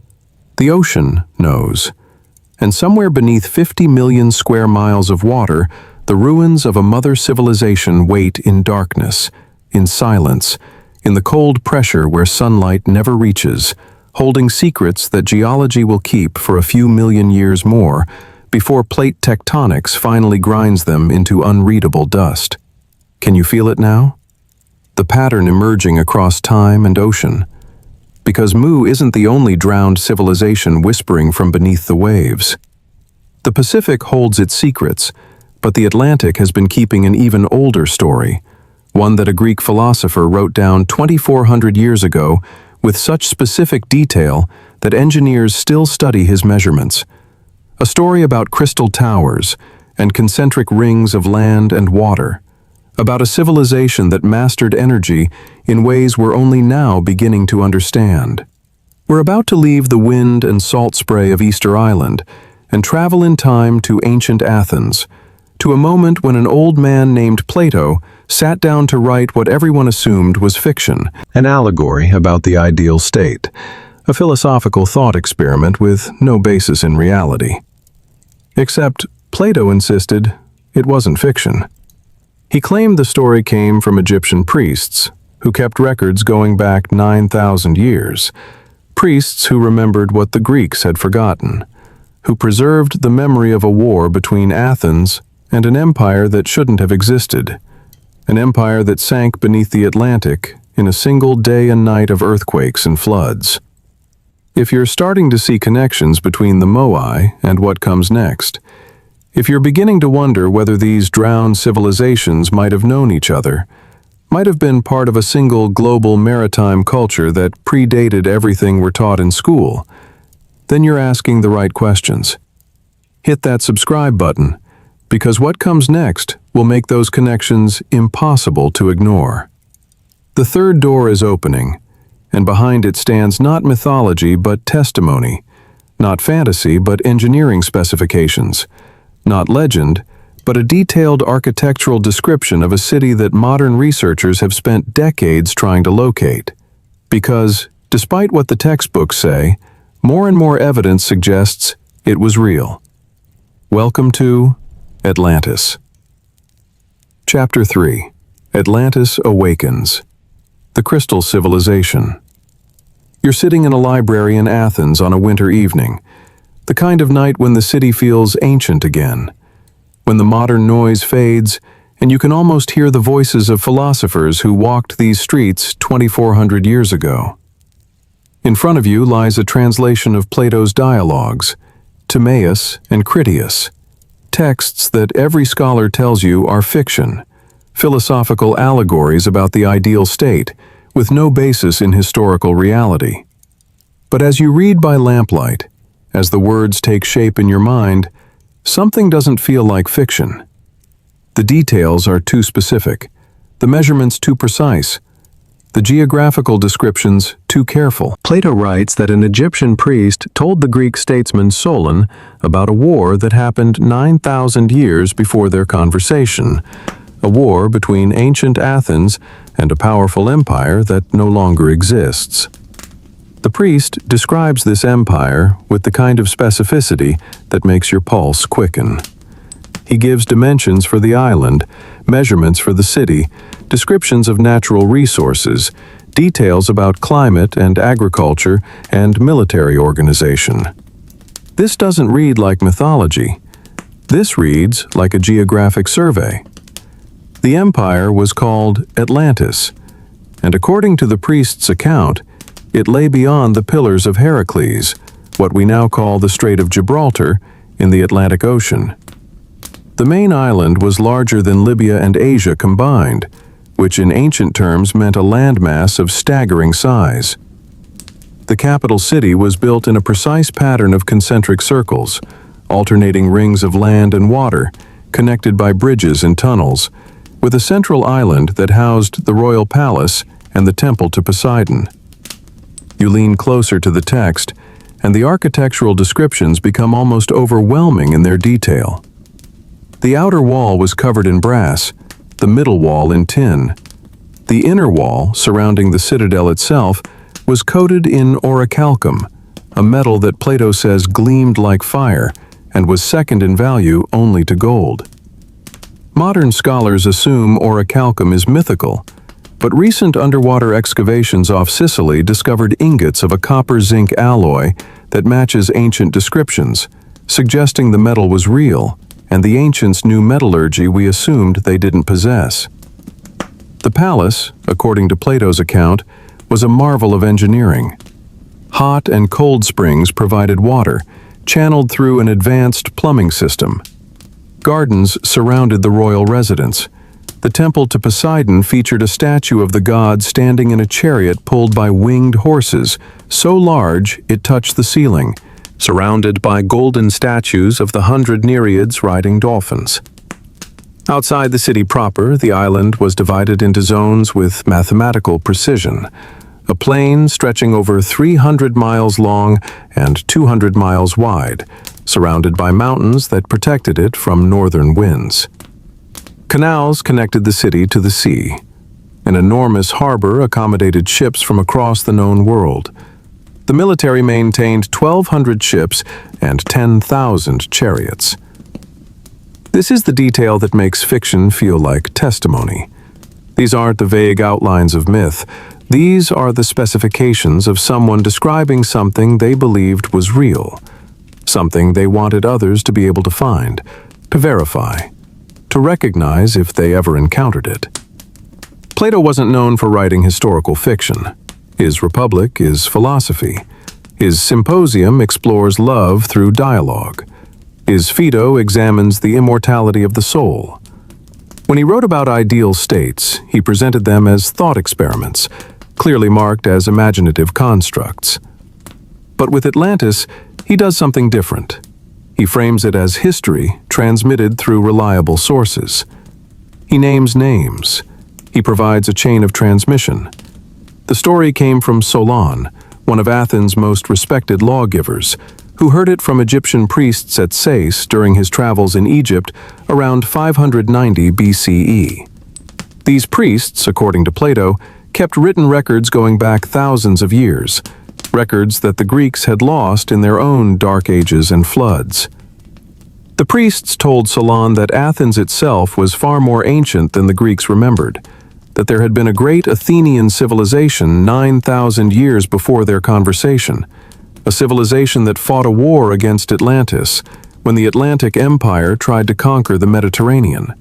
The ocean knows. And somewhere beneath 50 million square miles of water, the ruins of a mother civilization wait in darkness, in silence, in the cold pressure where sunlight never reaches, holding secrets that geology will keep for a few million years more before plate tectonics finally grinds them into unreadable dust. Can you feel it now? The pattern emerging across time and ocean. Because Mu isn't the only drowned civilization whispering from beneath the waves. The Pacific holds its secrets, but the Atlantic has been keeping an even older story, one that a Greek philosopher wrote down 2,400 years ago with such specific detail that engineers still study his measurements. A story about crystal towers and concentric rings of land and water, about a civilization that mastered energy in ways we're only now beginning to understand. We're about to leave the wind and salt spray of Easter Island and travel in time to ancient Athens, to a moment when an old man named Plato sat down to write what everyone assumed was fiction, an allegory about the ideal state, a philosophical thought experiment with no basis in reality. Except Plato insisted it wasn't fiction. He claimed the story came from Egyptian priests, who kept records going back 9,000 years, priests who remembered what the Greeks had forgotten, who preserved the memory of a war between Athens and an empire that shouldn't have existed. an empire that sank beneath the Atlantic in a single day and night of earthquakes and floods. If you're starting to see connections between the Moai and what comes next, if you're beginning to wonder whether these drowned civilizations might have known each other, might have been part of a single global maritime culture that predated everything we're taught in school, then you're asking the right questions. Hit that subscribe button, because what comes next will make those connections impossible to ignore. The third door is opening, and behind it stands not mythology but testimony, not fantasy but engineering specifications, not legend, but a detailed architectural description of a city that modern researchers have spent decades trying to locate. Because, despite what the textbooks say, more and more evidence suggests it was real. Welcome to Atlantis. Chapter 3. Atlantis Awakens. The Crystal Civilization. You're sitting in a library in Athens on a winter evening, the kind of night when the city feels ancient again, when the modern noise fades and you can almost hear the voices of philosophers who walked these streets 2,400 years ago. In front of you lies a translation of Plato's dialogues, Timaeus and Critias, texts that every scholar tells you are fiction, philosophical allegories about the ideal state, with no basis in historical reality. But as you read by lamplight, as the words take shape in your mind, something doesn't feel like fiction. The details are too specific, the measurements too precise, the geographical descriptions too careful. Plato writes that an Egyptian priest told the Greek statesman Solon about a war that happened 9,000 years before their conversation, a war between ancient Athens and a powerful empire that no longer exists. The priest describes this empire with the kind of specificity that makes your pulse quicken. He gives dimensions for the island, measurements for the city, descriptions of natural resources, details about climate and agriculture and military organization. This doesn't read like mythology. This reads like a geographic survey. The empire was called Atlantis, and according to the priest's account, it lay beyond the Pillars of Heracles, what we now call the Strait of Gibraltar, in the Atlantic Ocean. The main island was larger than Libya and Asia combined, which in ancient terms meant a landmass of staggering size. The capital city was built in a precise pattern of concentric circles, alternating rings of land and water, connected by bridges and tunnels, with a central island that housed the royal palace and the temple to Poseidon. You lean closer to the text, and the architectural descriptions become almost overwhelming in their detail. The outer wall was covered in brass, the middle wall in tin. The inner wall, surrounding the citadel itself, was coated in orichalcum, a metal that Plato says gleamed like fire and was second in value only to gold. Modern scholars assume orichalcum is mythical, but recent underwater excavations off Sicily discovered ingots of a copper-zinc alloy that matches ancient descriptions, suggesting the metal was real, and the ancients knew metallurgy we assumed they didn't possess. The palace, according to Plato's account, was a marvel of engineering. Hot and cold springs provided water, channeled through an advanced plumbing system. Gardens surrounded the royal residence. The temple to Poseidon featured a statue of the god standing in a chariot pulled by winged horses, so large it touched the ceiling, surrounded by golden statues of the 100 Nereids riding dolphins. Outside the city proper, the island was divided into zones with mathematical precision, a plain stretching over 300 miles long and 200 miles wide, surrounded by mountains that protected it from northern winds. Canals connected the city to the sea. An enormous harbor accommodated ships from across the known world. The military maintained 1,200 ships and 10,000 chariots. This is the detail that makes fiction feel like testimony. These aren't the vague outlines of myth. These are the specifications of someone describing something they believed was real, something they wanted others to be able to find, to verify, to recognize if they ever encountered it. Plato wasn't known for writing historical fiction. His Republic is philosophy. His Symposium explores love through dialogue. His Phaedo examines the immortality of the soul. When he wrote about ideal states, he presented them as thought experiments, clearly marked as imaginative constructs. But with Atlantis, he does something different. He frames it as history transmitted through reliable sources. He names names. He provides a chain of transmission. The story came from Solon, one of Athens' most respected lawgivers, who heard it from Egyptian priests at Cayce during his travels in Egypt around 590 BCE. These priests, according to Plato, kept written records going back thousands of years, records that the Greeks had lost in their own dark ages and floods. The priests told Solon that Athens itself was far more ancient than the Greeks remembered, that there had been a great Athenian civilization 9,000 years before their conversation, a civilization that fought a war against Atlantis when the Atlantic Empire tried to conquer the Mediterranean.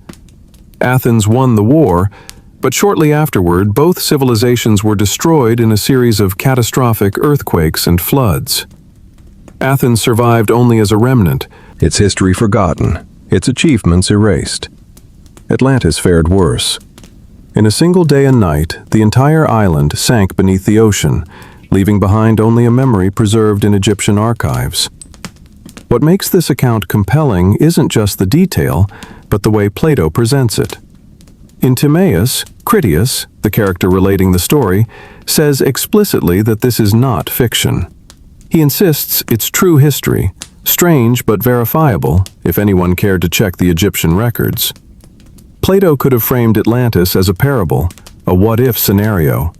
Athens won the war, but shortly afterward both civilizations were destroyed in a series of catastrophic earthquakes and floods. Athens survived only as a remnant, its history forgotten, its achievements erased. Atlantis fared worse. In a single day and night, the entire island sank beneath the ocean, leaving behind only a memory preserved in Egyptian archives. What makes this account compelling isn't just the detail, but the way Plato presents it. In Timaeus, Critias, the character relating the story, says explicitly that this is not fiction. He insists it's true history, strange but verifiable if anyone cared to check the Egyptian records. Plato could have framed Atlantis as a parable, a what-if scenario,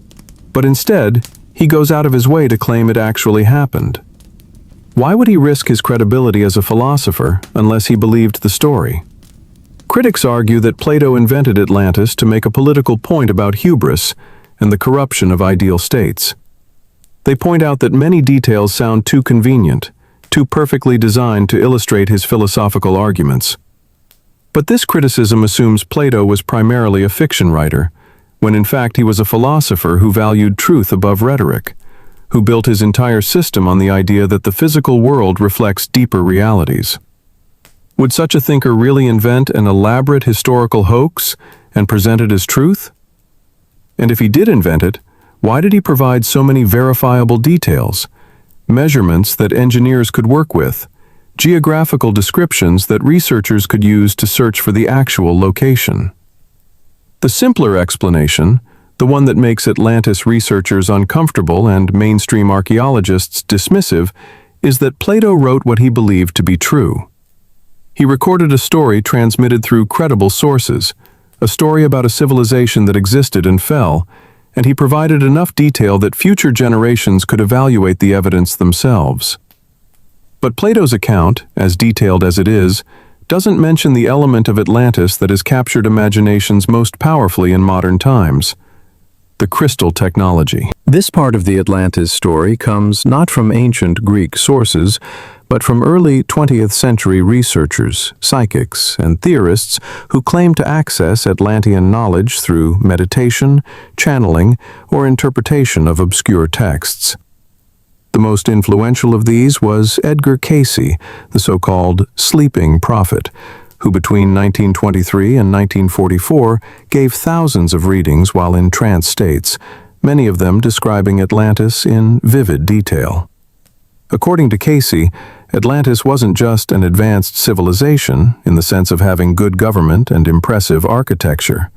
but instead, he goes out of his way to claim it actually happened. Why would he risk his credibility as a philosopher unless he believed the story? Critics argue that Plato invented Atlantis to make a political point about hubris and the corruption of ideal states. They point out that many details sound too convenient, too perfectly designed to illustrate his philosophical arguments. But this criticism assumes Plato was primarily a fiction writer, when in fact he was a philosopher who valued truth above rhetoric, who built his entire system on the idea that the physical world reflects deeper realities. Would such a thinker really invent an elaborate historical hoax and present it as truth? And if he did invent it, why did he provide so many verifiable details, measurements that engineers could work with, geographical descriptions that researchers could use to search for the actual location? The simpler explanation, the one that makes Atlantis researchers uncomfortable and mainstream archaeologists dismissive, is that Plato wrote what he believed to be true. He recorded a story transmitted through credible sources, a story about a civilization that existed and fell, and he provided enough detail that future generations could evaluate the evidence themselves. But Plato's account, as detailed as it is, doesn't mention the element of Atlantis that has captured imaginations most powerfully in modern times: the crystal technology. This part of the Atlantis story comes not from ancient Greek sources, but from early 20th century researchers, psychics, and theorists who claim to access Atlantean knowledge through meditation, channeling, or interpretation of obscure texts. The most influential of these was Edgar Cayce, the so-called sleeping prophet, who between 1923 and 1944 gave thousands of readings while in trance states, many of them describing Atlantis in vivid detail. According to Cayce, Atlantis wasn't just an advanced civilization in the sense of having good government and impressive architecture.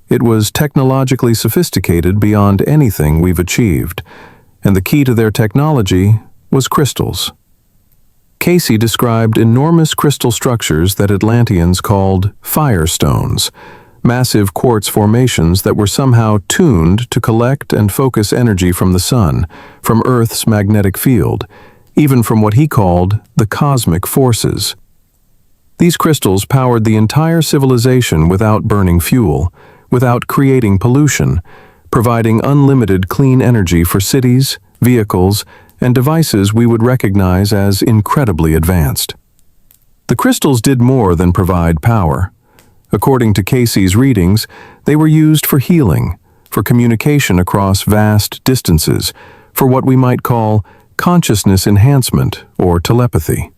It was technologically sophisticated beyond anything we've achieved, and the key to their technology was crystals. Cayce described enormous crystal structures that Atlanteans called firestones, massive quartz formations that were somehow tuned to collect and focus energy from the sun, from Earth's magnetic field, even from what he called the cosmic forces. These crystals powered the entire civilization without burning fuel, without creating pollution, providing unlimited clean energy for cities, vehicles, and devices we would recognize as incredibly advanced. The crystals did more than provide power. According to Cayce's readings, they were used for healing, for communication across vast distances, for what we might call consciousness enhancement or telepathy.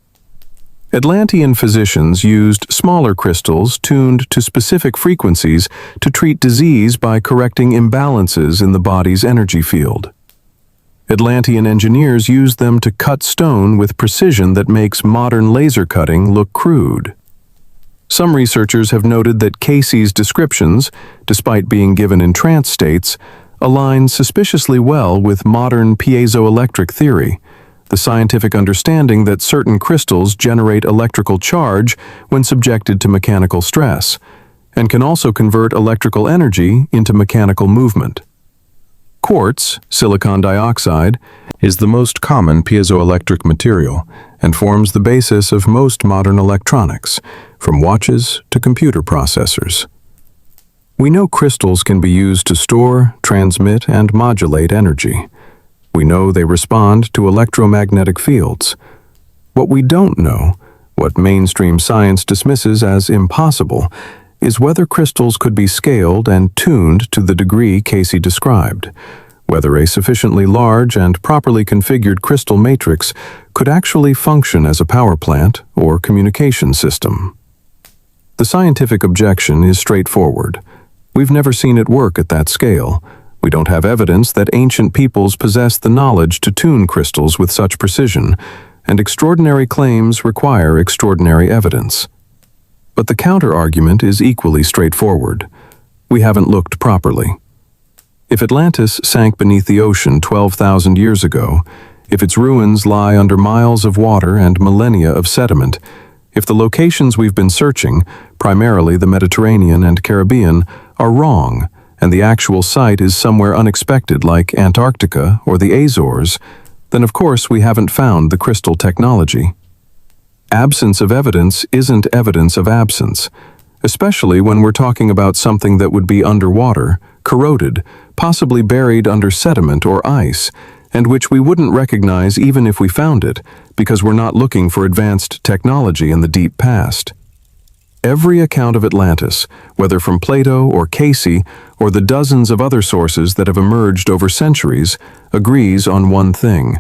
Atlantean physicians used smaller crystals tuned to specific frequencies to treat disease by correcting imbalances in the body's energy field. Atlantean engineers used them to cut stone with precision that makes modern laser cutting look crude. Some researchers have noted that Cayce's descriptions, despite being given in trance states, align suspiciously well with modern piezoelectric theory, the scientific understanding that certain crystals generate electrical charge when subjected to mechanical stress, and can also convert electrical energy into mechanical movement. Quartz, silicon dioxide, is the most common piezoelectric material and forms the basis of most modern electronics, from watches to computer processors. We know crystals can be used to store, transmit, and modulate energy. We know they respond to electromagnetic fields. What we don't know, what mainstream science dismisses as impossible, is whether crystals could be scaled and tuned to the degree Cayce described, whether a sufficiently large and properly configured crystal matrix could actually function as a power plant or communication system. The scientific objection is straightforward. We've never seen it work at that scale. We don't have evidence that ancient peoples possessed the knowledge to tune crystals with such precision, and extraordinary claims require extraordinary evidence. But the counter-argument is equally straightforward. We haven't looked properly. If Atlantis sank beneath the ocean 12,000 years ago, if its ruins lie under miles of water and millennia of sediment, if the locations we've been searching, primarily the Mediterranean and Caribbean, are wrong, and the actual site is somewhere unexpected like Antarctica or the Azores, then of course we haven't found the crystal technology. Absence of evidence isn't evidence of absence, especially when we're talking about something that would be underwater, corroded, possibly buried under sediment or ice, and which we wouldn't recognize even if we found it, because we're not looking for advanced technology in the deep past. Every account of Atlantis, whether from Plato or Cayce or the dozens of other sources that have emerged over centuries, agrees on one thing.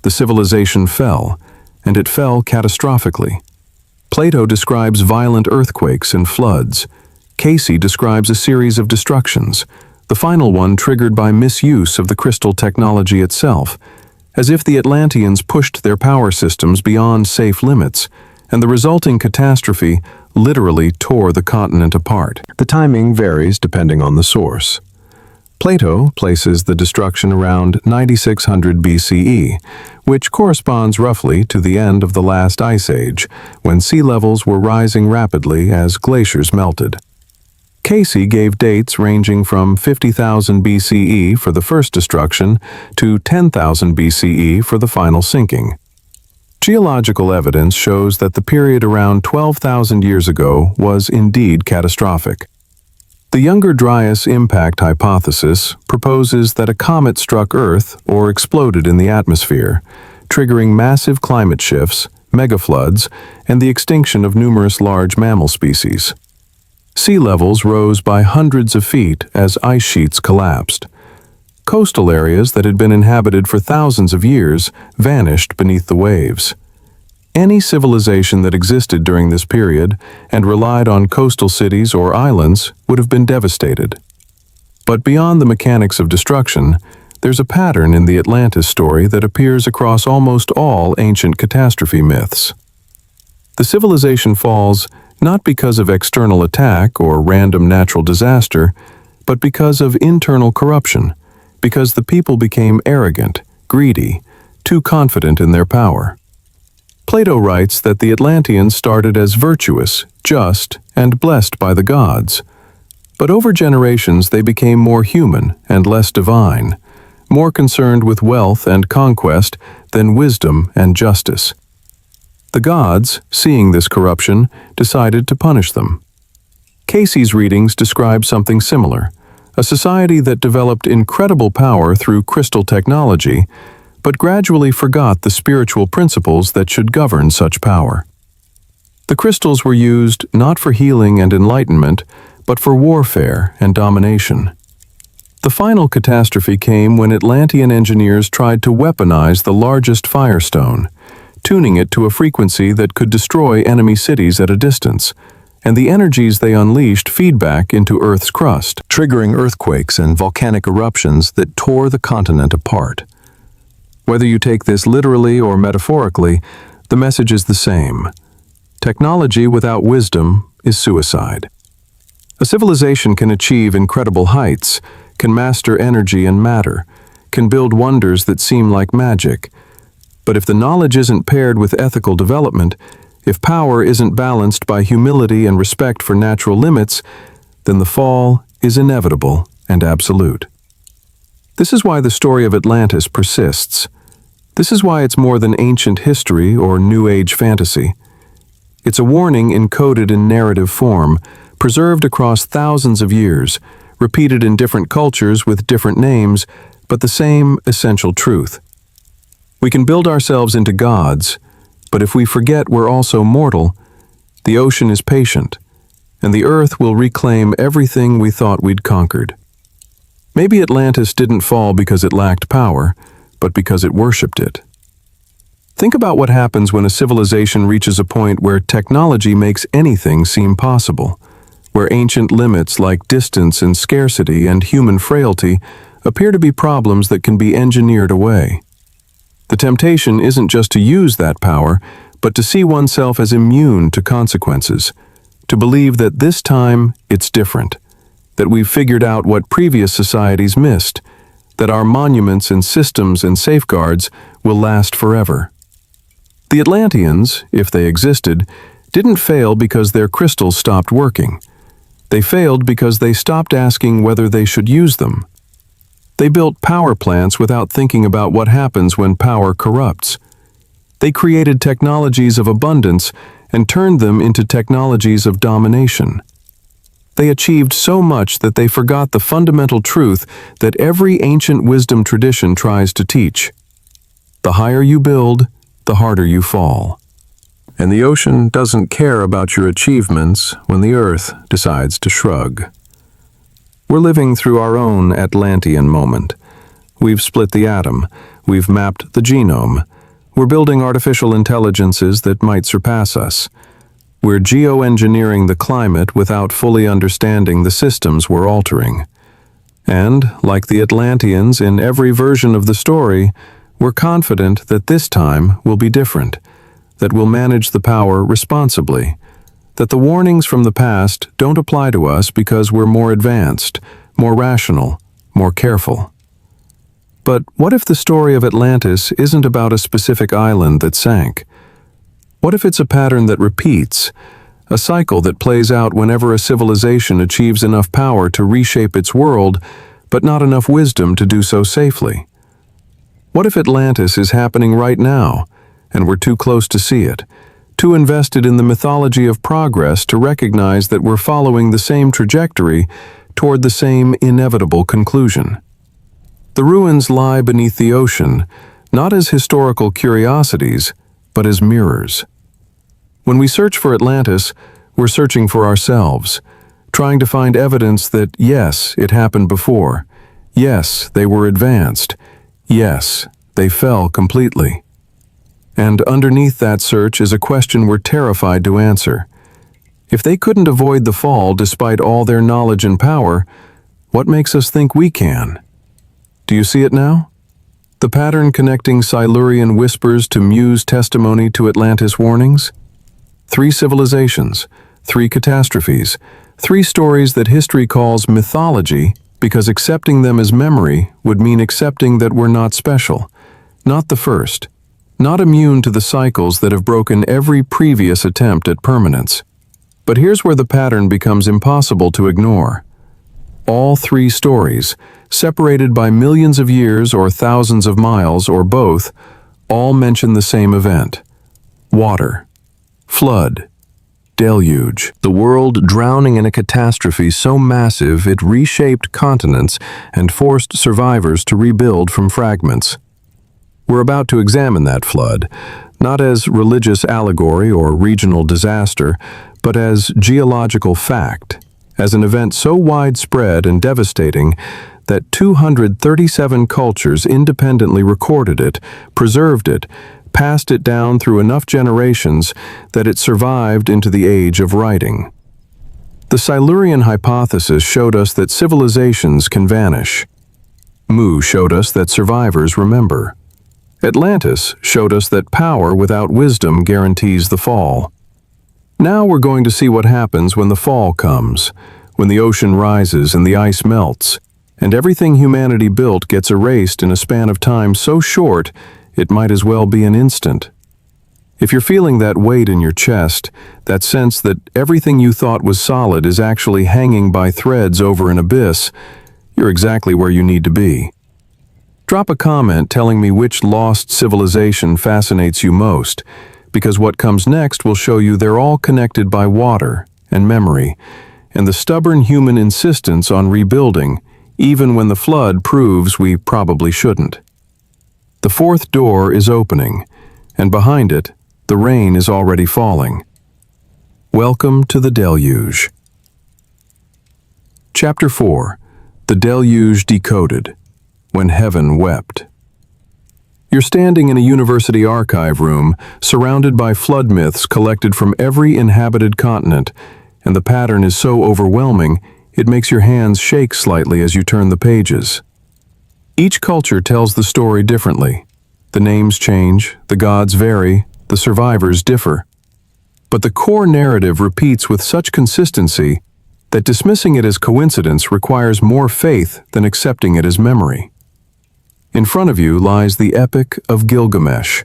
The civilization fell, and it fell catastrophically. Plato describes violent earthquakes and floods. Cayce describes a series of destructions, the final one triggered by misuse of the crystal technology itself, as if the Atlanteans pushed their power systems beyond safe limits, and the resulting catastrophe literally tore the continent apart. The timing varies depending on the source. Plato places the destruction around 9600 BCE, which corresponds roughly to the end of the last ice age, when sea levels were rising rapidly as glaciers melted. Cayce gave dates ranging from 50,000 BCE for the first destruction to 10,000 BCE for the final sinking. Geological evidence shows that the period around 12,000 years ago was indeed catastrophic. The Younger Dryas impact hypothesis proposes that a comet struck Earth or exploded in the atmosphere, triggering massive climate shifts, megafloods, and the extinction of numerous large mammal species. Sea levels rose by hundreds of feet as ice sheets collapsed. Coastal areas that had been inhabited for thousands of years vanished beneath the waves. Any civilization that existed during this period and relied on coastal cities or islands would have been devastated. But beyond the mechanics of destruction, there's a pattern in the Atlantis story that appears across almost all ancient catastrophe myths. The civilization falls not because of external attack or random natural disaster, but because of internal corruption, because the people became arrogant, greedy, too confident in their power. Plato writes that the Atlanteans started as virtuous, just, and blessed by the gods. But over generations they became more human and less divine, more concerned with wealth and conquest than wisdom and justice. The gods, seeing this corruption, decided to punish them. Cayce's readings describe something similar, a society that developed incredible power through crystal technology, but gradually forgot the spiritual principles that should govern such power. The crystals were used not for healing and enlightenment, but for warfare and domination. The final catastrophe came when Atlantean engineers tried to weaponize the largest firestone, tuning it to a frequency that could destroy enemy cities at a distance, and the energies they unleashed feed back into Earth's crust, triggering earthquakes and volcanic eruptions that tore the continent apart. Whether you take this literally or metaphorically, the message is the same. Technology without wisdom is suicide. A civilization can achieve incredible heights, can master energy and matter, can build wonders that seem like magic. But if the knowledge isn't paired with ethical development, if power isn't balanced by humility and respect for natural limits, then the fall is inevitable and absolute. This is why the story of Atlantis persists. This is why it's more than ancient history or New Age fantasy. It's a warning encoded in narrative form, preserved across thousands of years, repeated in different cultures with different names, but the same essential truth. We can build ourselves into gods, but if we forget we're also mortal, the ocean is patient, and the earth will reclaim everything we thought we'd conquered. Maybe Atlantis didn't fall because it lacked power, but because it worshipped it. Think about what happens when a civilization reaches a point where technology makes anything seem possible, where ancient limits like distance and scarcity and human frailty appear to be problems that can be engineered away. The temptation isn't just to use that power, but to see oneself as immune to consequences, to believe that this time it's different, that we've figured out what previous societies missed, that our monuments and systems and safeguards will last forever. The Atlanteans, if they existed, didn't fail because their crystals stopped working. They failed because they stopped asking whether they should use them. They built power plants without thinking about what happens when power corrupts. They created technologies of abundance and turned them into technologies of domination. They achieved so much that they forgot the fundamental truth that every ancient wisdom tradition tries to teach. The higher you build, the harder you fall. And the ocean doesn't care about your achievements when the earth decides to shrug. We're living through our own Atlantean moment. We've split the atom. We've mapped the genome. We're building artificial intelligences that might surpass us. We're geoengineering the climate without fully understanding the systems we're altering. And, like the Atlanteans in every version of the story, we're confident that this time will be different, that we'll manage the power responsibly, that the warnings from the past don't apply to us because we're more advanced, more rational, more careful. But what if the story of Atlantis isn't about a specific island that sank? What if it's a pattern that repeats, a cycle that plays out whenever a civilization achieves enough power to reshape its world, but not enough wisdom to do so safely? What if Atlantis is happening right now, and we're too close to see it, too invested in the mythology of progress to recognize that we're following the same trajectory toward the same inevitable conclusion? The ruins lie beneath the ocean, not as historical curiosities, but as mirrors. When we search for Atlantis, we're searching for ourselves, trying to find evidence that, yes, it happened before. Yes, they were advanced. Yes, they fell completely. And underneath that search is a question we're terrified to answer. If they couldn't avoid the fall despite all their knowledge and power, what makes us think we can? Do you see it now? The pattern connecting Silurian whispers to Muse testimony to Atlantis warnings? 3 civilizations, 3 catastrophes, 3 stories that history calls mythology because accepting them as memory would mean accepting that we're not special, not the first, not immune to the cycles that have broken every previous attempt at permanence. But here's where the pattern becomes impossible to ignore. All 3 stories, separated by millions of years or thousands of miles or both, all mention the same event: water, flood, deluge. The world drowning in a catastrophe so massive it reshaped continents and forced survivors to rebuild from fragments. We're about to examine that flood, not as religious allegory or regional disaster, but as geological fact, as an event so widespread and devastating that 237 cultures independently recorded it, preserved it, passed it down through enough generations that it survived into the age of writing. The Silurian hypothesis showed us that civilizations can vanish. Mu showed us that survivors remember. Atlantis showed us that power without wisdom guarantees the fall. Now we're going to see what happens when the fall comes, when the ocean rises and the ice melts, and everything humanity built gets erased in a span of time so short it might as well be an instant. If you're feeling that weight in your chest, that sense that everything you thought was solid is actually hanging by threads over an abyss, you're exactly where you need to be. Drop a comment telling me which lost civilization fascinates you most, because what comes next will show you they're all connected by water and memory, and the stubborn human insistence on rebuilding, even when the flood proves we probably shouldn't. The fourth door is opening, and behind it, the rain is already falling. Welcome to the Deluge. Chapter 4. The Deluge Decoded. When Heaven Wept. You're standing in a university archive room, surrounded by flood myths collected from every inhabited continent, and the pattern is so overwhelming, it makes your hands shake slightly as you turn the pages. Each culture tells the story differently. The names change, the gods vary, the survivors differ. But the core narrative repeats with such consistency that dismissing it as coincidence requires more faith than accepting it as memory. In front of you lies the Epic of Gilgamesh,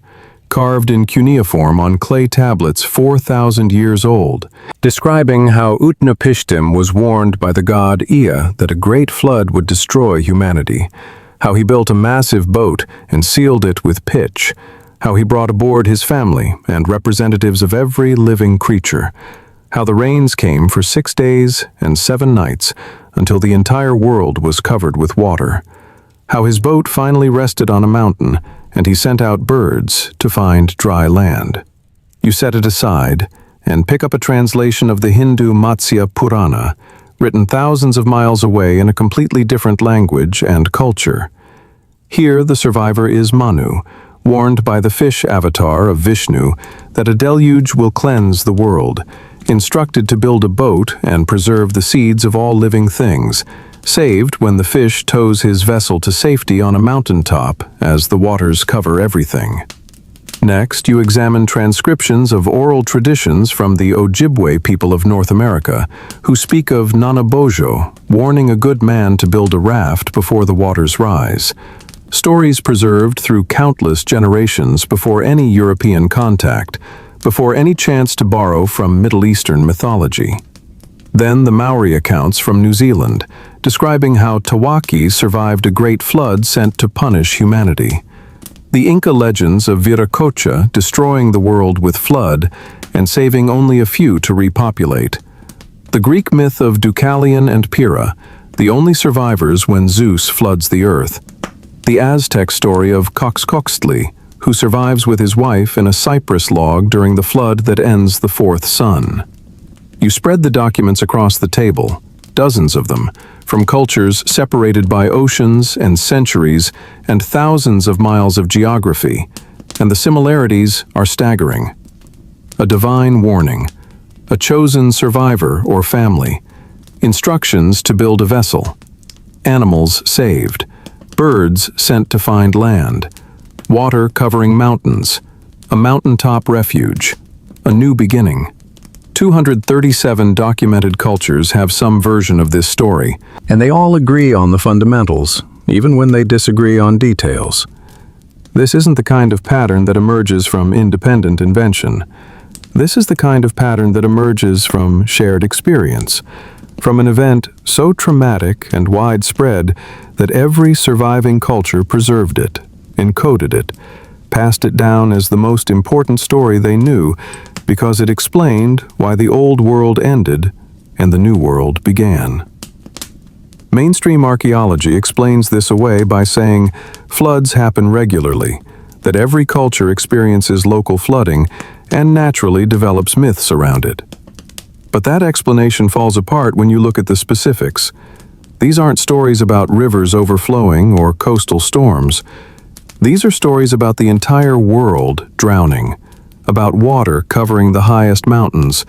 carved in cuneiform on clay tablets 4,000 years old, describing how Utnapishtim was warned by the god Ea that a great flood would destroy humanity, how he built a massive boat and sealed it with pitch, how he brought aboard his family and representatives of every living creature, how the rains came for 6 days and 7 nights until the entire world was covered with water, how his boat finally rested on a mountain and he sent out birds to find dry land. You set it aside and pick up a translation of the Hindu Matsya Purana, written thousands of miles away in a completely different language and culture. Here the survivor is Manu, warned by the fish avatar of Vishnu that a deluge will cleanse the world, instructed to build a boat and preserve the seeds of all living things, saved when the fish tows his vessel to safety on a mountaintop as the waters cover everything. Next, you examine transcriptions of oral traditions from the Ojibwe people of North America, who speak of Nanabojo, warning a good man to build a raft before the waters rise. Stories preserved through countless generations before any European contact, before any chance to borrow from Middle Eastern mythology. Then the Maori accounts from New Zealand, describing how Tawaki survived a great flood sent to punish humanity. The Inca legends of Viracocha destroying the world with flood and saving only a few to repopulate. The Greek myth of Deucalion and Pyrrha, the only survivors when Zeus floods the earth. The Aztec story of Coxcoxtli, who survives with his wife in a cypress log during the flood that ends the fourth sun. You spread the documents across the table, dozens of them, from cultures separated by oceans and centuries and thousands of miles of geography, and the similarities are staggering. A divine warning, a chosen survivor or family, instructions to build a vessel, animals saved, birds sent to find land, water covering mountains, a mountaintop refuge, a new beginning. 237 documented cultures have some version of this story, and they all agree on the fundamentals, even when they disagree on details. This isn't the kind of pattern that emerges from independent invention. This is the kind of pattern that emerges from shared experience, from an event so traumatic and widespread that every surviving culture preserved it, encoded it, passed it down as the most important story they knew, because it explained why the old world ended and the new world began. Mainstream archaeology explains this away by saying floods happen regularly, that every culture experiences local flooding and naturally develops myths around it. But that explanation falls apart when you look at the specifics. These aren't stories about rivers overflowing or coastal storms. These are stories about the entire world drowning, about water covering the highest mountains,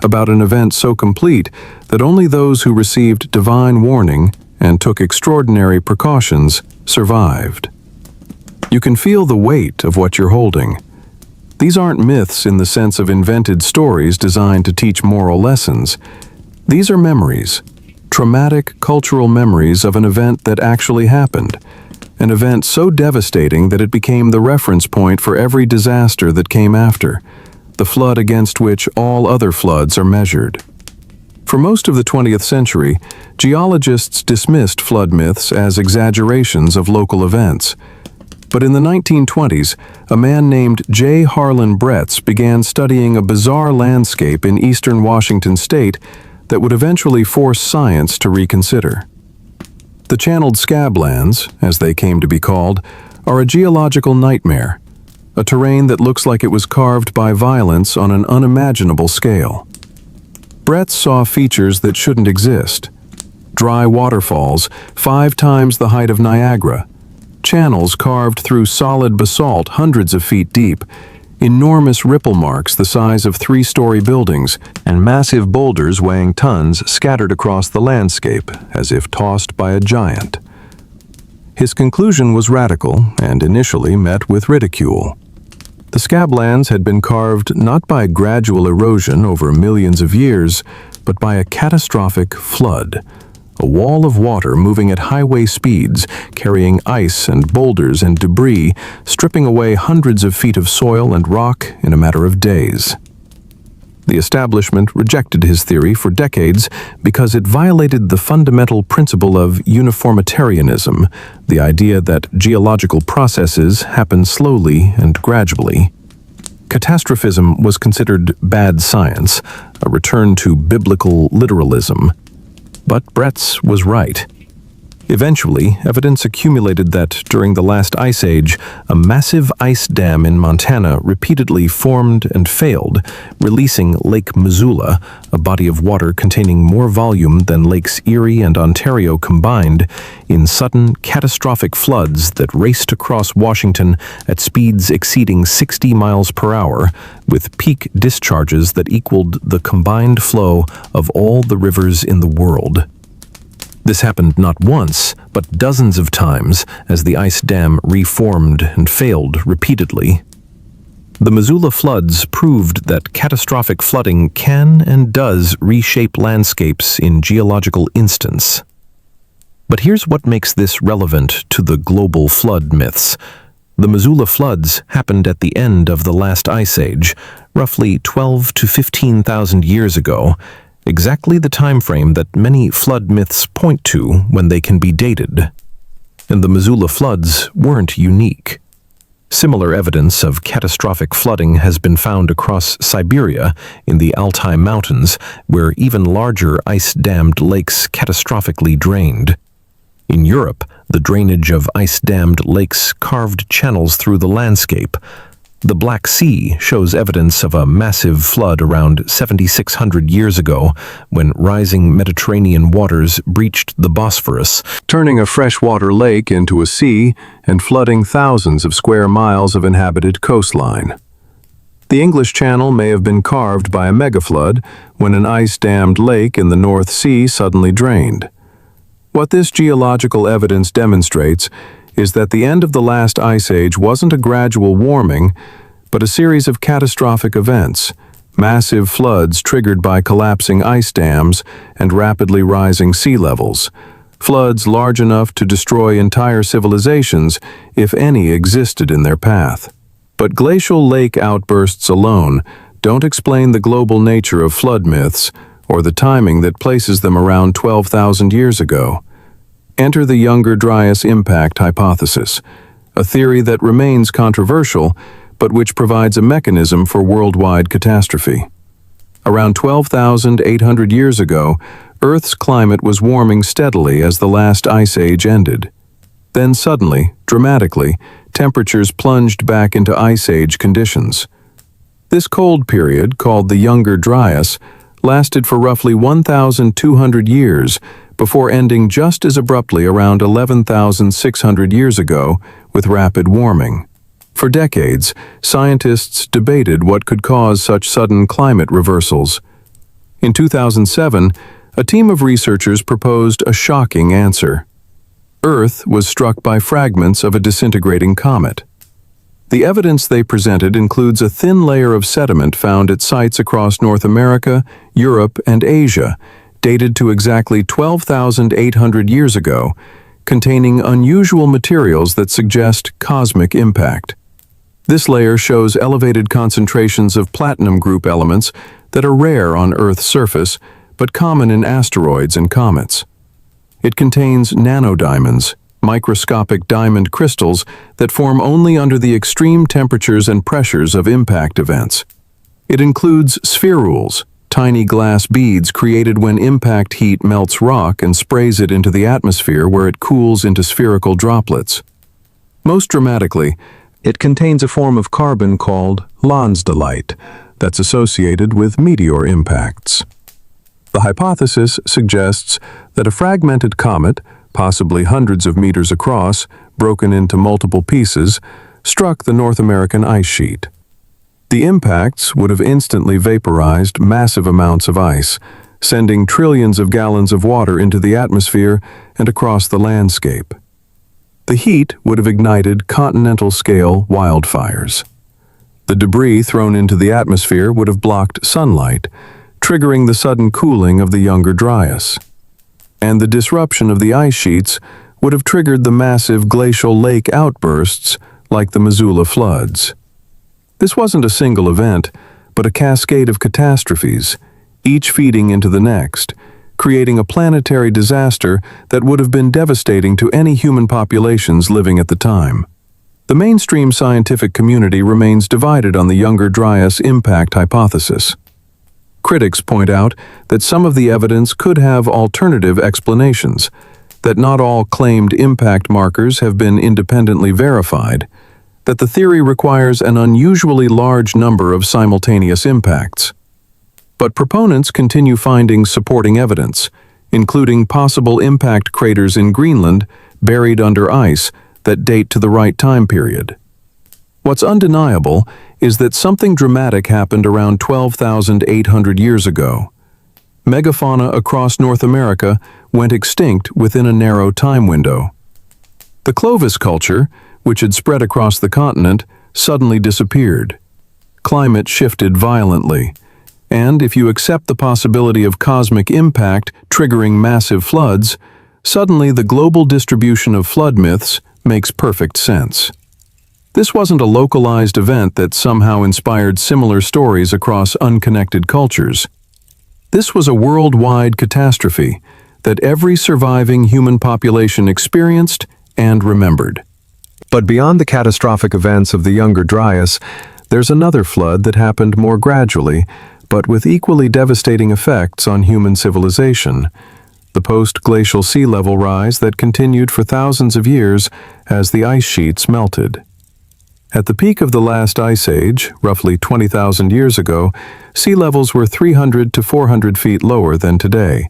about an event so complete that only those who received divine warning and took extraordinary precautions survived. You can feel the weight of what you're holding. These aren't myths in the sense of invented stories designed to teach moral lessons. These are memories, traumatic cultural memories of an event that actually happened, an event so devastating that it became the reference point for every disaster that came after, the flood against which all other floods are measured. For most of the 20th century, geologists dismissed flood myths as exaggerations of local events. But in the 1920s, a man named J. Harlen Bretz began studying a bizarre landscape in eastern Washington state that would eventually force science to reconsider. The channeled Scablands, as they came to be called, are a geological nightmare, a terrain that looks like it was carved by violence on an unimaginable scale. Bretz saw features that shouldn't exist. Dry waterfalls 5 times the height of Niagara, channels carved through solid basalt hundreds of feet deep, enormous ripple marks the size of 3-story buildings, and massive boulders weighing tons scattered across the landscape as if tossed by a giant. His conclusion was radical and initially met with ridicule. The Scablands had been carved not by gradual erosion over millions of years, but by a catastrophic flood. A wall of water moving at highway speeds, carrying ice and boulders and debris, stripping away hundreds of feet of soil and rock in a matter of days. The establishment rejected his theory for decades because it violated the fundamental principle of uniformitarianism, the idea that geological processes happen slowly and gradually. Catastrophism was considered bad science, a return to biblical literalism. But Bretz was right. Eventually, evidence accumulated that during the last ice age, a massive ice dam in Montana repeatedly formed and failed, releasing Lake Missoula, a body of water containing more volume than Lakes Erie and Ontario combined, in sudden, catastrophic floods that raced across Washington at speeds exceeding 60 miles per hour, with peak discharges that equaled the combined flow of all the rivers in the world. This happened not once, but dozens of times as the ice dam reformed and failed repeatedly. The Missoula floods proved that catastrophic flooding can and does reshape landscapes in geological instants. But here's what makes this relevant to the global flood myths. The Missoula floods happened at the end of the last ice age, roughly 12 to 15,000 years ago, exactly the time frame that many flood myths point to when they can be dated. And the Missoula floods weren't unique. Similar evidence of catastrophic flooding has been found across Siberia in the Altai Mountains, where even larger ice-dammed lakes catastrophically drained. In Europe, the drainage of ice-dammed lakes carved channels through the landscape. The Black Sea shows evidence of a massive flood around 7,600 years ago when rising Mediterranean waters breached the Bosphorus, turning a freshwater lake into a sea and flooding thousands of square miles of inhabited coastline. The English Channel may have been carved by a megaflood when an ice-dammed lake in the North Sea suddenly drained. What this geological evidence demonstrates is that the end of the last ice age wasn't a gradual warming, but a series of catastrophic events, massive floods triggered by collapsing ice dams and rapidly rising sea levels, floods large enough to destroy entire civilizations if any existed in their path. But glacial lake outbursts alone don't explain the global nature of flood myths or the timing that places them around 12,000 years ago. Enter the Younger Dryas impact hypothesis, a theory that remains controversial, but which provides a mechanism for worldwide catastrophe. Around 12,800 years ago, Earth's climate was warming steadily as the last ice age ended. Then suddenly, dramatically, temperatures plunged back into Ice Age conditions. This cold period, called the Younger Dryas, lasted for roughly 1,200 years before ending just as abruptly around 11,600 years ago with rapid warming. For decades, scientists debated what could cause such sudden climate reversals. In 2007, a team of researchers proposed a shocking answer. Earth was struck by fragments of a disintegrating comet. The evidence they presented includes a thin layer of sediment found at sites across North America, Europe, and Asia, dated to exactly 12,800 years ago, containing unusual materials that suggest cosmic impact. This layer shows elevated concentrations of platinum group elements that are rare on Earth's surface, but common in asteroids and comets. It contains nanodiamonds, microscopic diamond crystals that form only under the extreme temperatures and pressures of impact events. It includes spherules, tiny glass beads created when impact heat melts rock and sprays it into the atmosphere where it cools into spherical droplets. Most dramatically, it contains a form of carbon called Lansdowite that's associated with meteor impacts. The hypothesis suggests that a fragmented comet, possibly hundreds of meters across, broken into multiple pieces, struck the North American ice sheet. The impacts would have instantly vaporized massive amounts of ice, sending trillions of gallons of water into the atmosphere and across the landscape. The heat would have ignited continental-scale wildfires. The debris thrown into the atmosphere would have blocked sunlight, triggering the sudden cooling of the Younger Dryas. And the disruption of the ice sheets would have triggered the massive glacial lake outbursts like the Missoula floods. This wasn't a single event, but a cascade of catastrophes, each feeding into the next, creating a planetary disaster that would have been devastating to any human populations living at the time. The mainstream scientific community remains divided on the Younger Dryas impact hypothesis. Critics point out that some of the evidence could have alternative explanations, that not all claimed impact markers have been independently verified, that the theory requires an unusually large number of simultaneous impacts. But proponents continue finding supporting evidence, including possible impact craters in Greenland buried under ice that date to the right time period. What's undeniable is that something dramatic happened around 12,800 years ago. Megafauna across North America went extinct within a narrow time window. The Clovis culture, which had spread across the continent, suddenly disappeared. Climate shifted violently, and if you accept the possibility of cosmic impact triggering massive floods, suddenly the global distribution of flood myths makes perfect sense. This wasn't a localized event that somehow inspired similar stories across unconnected cultures. This was a worldwide catastrophe that every surviving human population experienced and remembered. But beyond the catastrophic events of the Younger Dryas, there's another flood that happened more gradually, but with equally devastating effects on human civilization: the post-glacial sea level rise that continued for thousands of years as the ice sheets melted. At the peak of the last ice age, roughly 20,000 years ago, sea levels were 300 to 400 feet lower than today.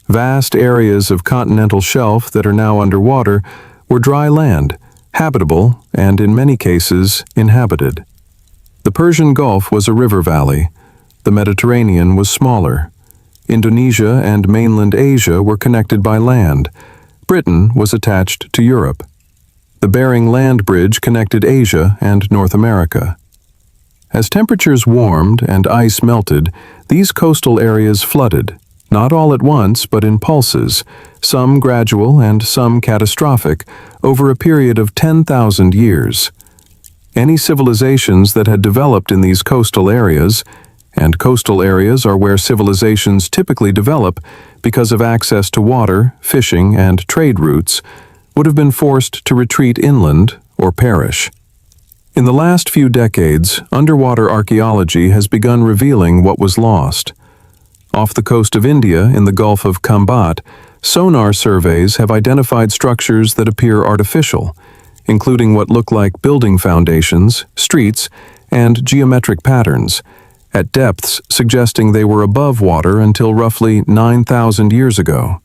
Vast areas of continental shelf that are now underwater were dry land, habitable and, in many cases, inhabited. The Persian Gulf was a river valley. The Mediterranean was smaller. Indonesia and mainland Asia were connected by land. Britain was attached to Europe. The Bering Land Bridge connected Asia and North America. As temperatures warmed and ice melted, these coastal areas flooded, not all at once but in pulses, some gradual and some catastrophic, over a period of 10,000 years. Any civilizations that had developed in these coastal areas, and coastal areas are where civilizations typically develop because of access to water, fishing, and trade routes, would have been forced to retreat inland or perish. In the last few decades, underwater archaeology has begun revealing what was lost. Off the coast of India, in the Gulf of Khambhat, sonar surveys have identified structures that appear artificial, including what look like building foundations, streets, and geometric patterns, at depths suggesting they were above water until roughly 9,000 years ago.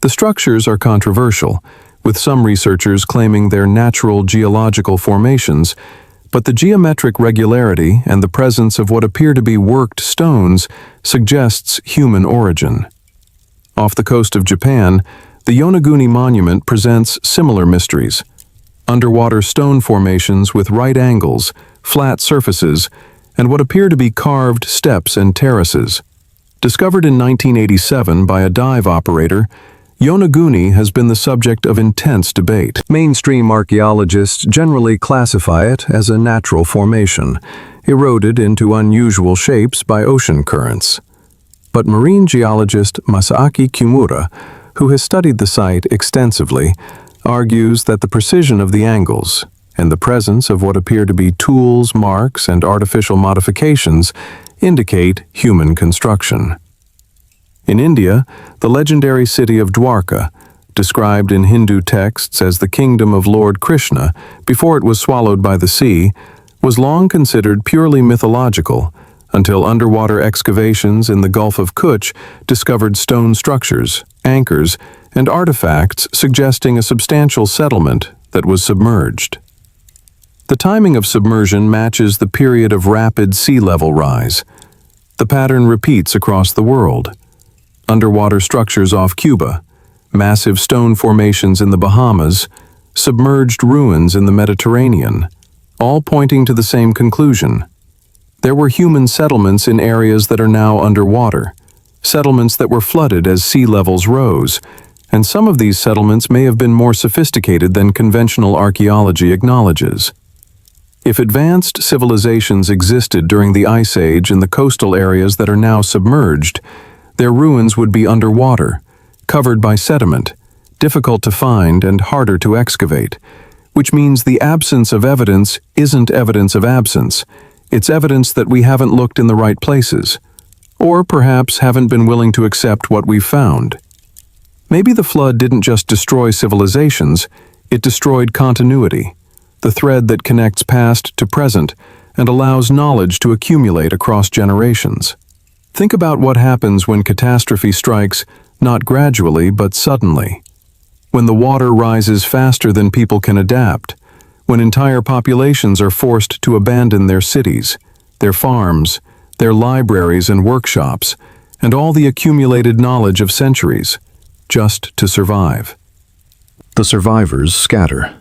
The structures are controversial, with some researchers claiming they're natural geological formations, but the geometric regularity and the presence of what appear to be worked stones suggests human origin. Off the coast of Japan, the Yonaguni Monument presents similar mysteries: underwater stone formations with right angles, flat surfaces, and what appear to be carved steps and terraces. Discovered in 1987 by a dive operator, Yonaguni has been the subject of intense debate. Mainstream archaeologists generally classify it as a natural formation, eroded into unusual shapes by ocean currents. But marine geologist Masaaki Kimura, who has studied the site extensively, argues that the precision of the angles and the presence of what appear to be tools, marks, and artificial modifications indicate human construction. In India, the legendary city of Dwarka, described in Hindu texts as the kingdom of Lord Krishna before it was swallowed by the sea, was long considered purely mythological until underwater excavations in the Gulf of Kutch discovered stone structures, anchors, and artifacts suggesting a substantial settlement that was submerged. The timing of submersion matches the period of rapid sea level rise. The pattern repeats across the world. Underwater structures off Cuba, massive stone formations in the Bahamas, submerged ruins in the Mediterranean, all pointing to the same conclusion. There were human settlements in areas that are now underwater, settlements that were flooded as sea levels rose, and some of these settlements may have been more sophisticated than conventional archaeology acknowledges. If advanced civilizations existed during the Ice Age in the coastal areas that are now submerged, their ruins would be underwater, covered by sediment, difficult to find and harder to excavate, which means the absence of evidence isn't evidence of absence. It's evidence that we haven't looked in the right places, or perhaps haven't been willing to accept what we've found. Maybe the flood didn't just destroy civilizations, it destroyed continuity, the thread that connects past to present and allows knowledge to accumulate across generations. Think about what happens when catastrophe strikes, not gradually but suddenly. When the water rises faster than people can adapt, when entire populations are forced to abandon their cities, their farms, their libraries and workshops, and all the accumulated knowledge of centuries, just to survive. The survivors scatter.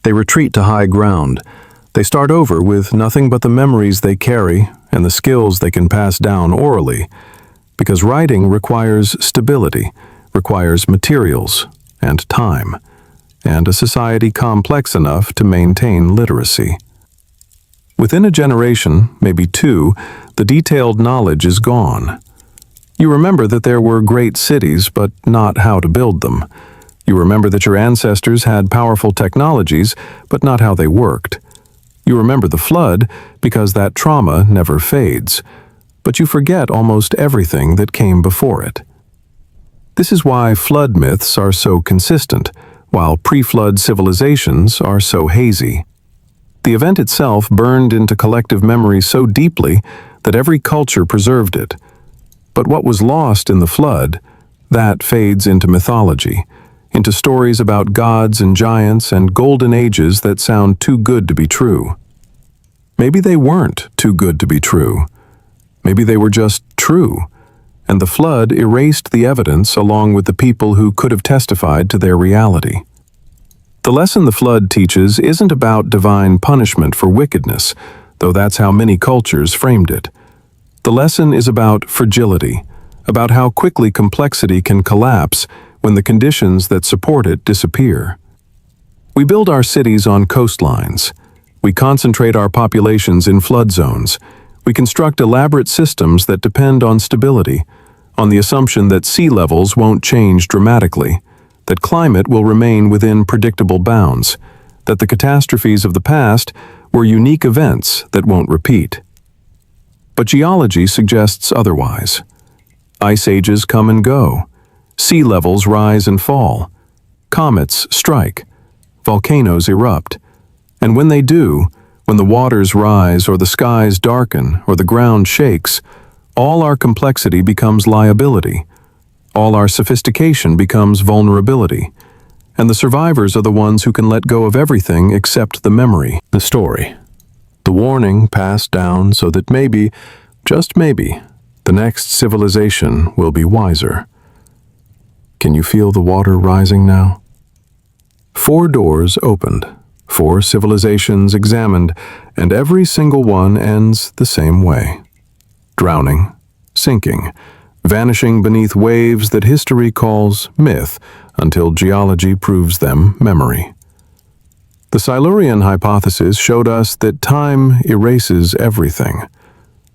They retreat to high ground. They start over with nothing but the memories they carry and the skills they can pass down orally, because writing requires stability, requires materials and time, and a society complex enough to maintain literacy. Within a generation, maybe two, the detailed knowledge is gone. You remember that there were great cities, but not how to build them. You remember that your ancestors had powerful technologies, but not how they worked. You remember the flood because that trauma never fades, but you forget almost everything that came before it. This is why flood myths are so consistent, while pre-flood civilizations are so hazy. The event itself burned into collective memory so deeply that every culture preserved it. But what was lost in the flood, that fades into mythology, into stories about gods and giants and golden ages that sound too good to be true. Maybe they weren't too good to be true. Maybe they were just true, and the flood erased the evidence along with the people who could have testified to their reality. The lesson the flood teaches isn't about divine punishment for wickedness, though that's how many cultures framed it. The lesson is about fragility, about how quickly complexity can collapse when the conditions that support it disappear. We build our cities on coastlines. We concentrate our populations in flood zones. We construct elaborate systems that depend on stability, on the assumption that sea levels won't change dramatically, that climate will remain within predictable bounds, that the catastrophes of the past were unique events that won't repeat. But geology suggests otherwise. Ice ages come and go. Sea levels rise and fall. Comets strike. volcanoes erupt. And when they do, when the waters rise or the skies darken or the ground shakes, all our complexity becomes liability. All our sophistication becomes vulnerability. And the survivors are the ones who can let go of everything except the memory, the story. The warning passed down so that maybe, just maybe, the next civilization will be wiser. Can you feel the water rising now? 4 doors opened, 4 civilizations examined, and every single one ends the same way. Drowning, sinking, vanishing beneath waves that history calls myth until geology proves them memory. The Silurian hypothesis showed us that time erases everything.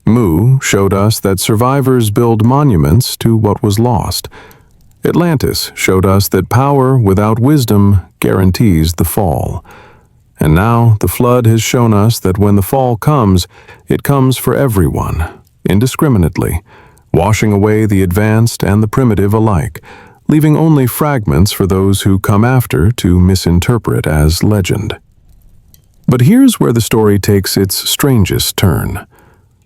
Mu showed us that survivors build monuments to what was lost. Atlantis showed us that power without wisdom guarantees the fall. And now the flood has shown us that when the fall comes, it comes for everyone, indiscriminately, washing away the advanced and the primitive alike, leaving only fragments for those who come after to misinterpret as legend. But here's where the story takes its strangest turn.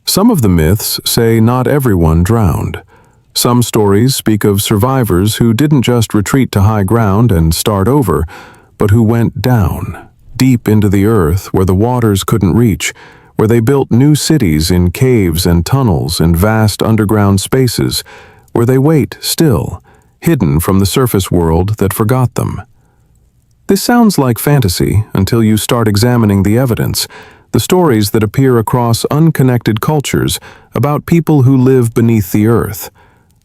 Some of the myths say not everyone drowned. Some stories speak of survivors who didn't just retreat to high ground and start over, but who went down, deep into the earth where the waters couldn't reach, where they built new cities in caves and tunnels and vast underground spaces, where they wait still, hidden from the surface world that forgot them. This sounds like fantasy until you start examining the evidence, the stories that appear across unconnected cultures about people who live beneath the earth.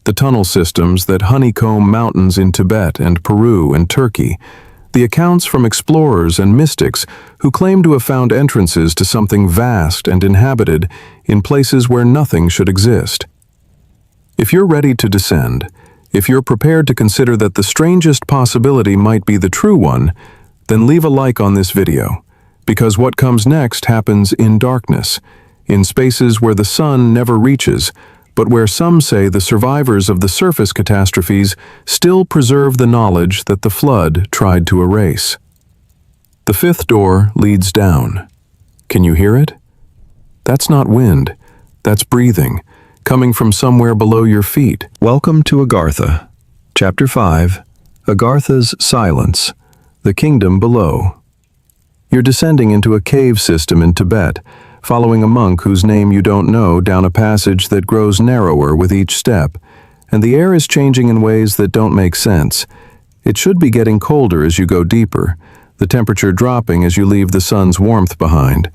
The tunnel systems that honeycomb mountains in Tibet and Peru and Turkey, the accounts from explorers and mystics who claim to have found entrances to something vast and inhabited in places where nothing should exist. If you're ready to descend, if you're prepared to consider that the strangest possibility might be the true one, then leave a like on this video, because what comes next happens in darkness, in spaces where the sun never reaches, but where some say the survivors of the surface catastrophes still preserve the knowledge that the flood tried to erase. The 5th door leads down. Can you hear it? That's not wind, that's breathing, coming from somewhere below your feet. Welcome to Agartha. Chapter 5, Agartha's Silence, the Kingdom Below. You're descending into a cave system in Tibet, following a monk whose name you don't know down a passage that grows narrower with each step, and the air is changing in ways that don't make sense. It should be getting colder as you go deeper, the temperature dropping as you leave the sun's warmth behind.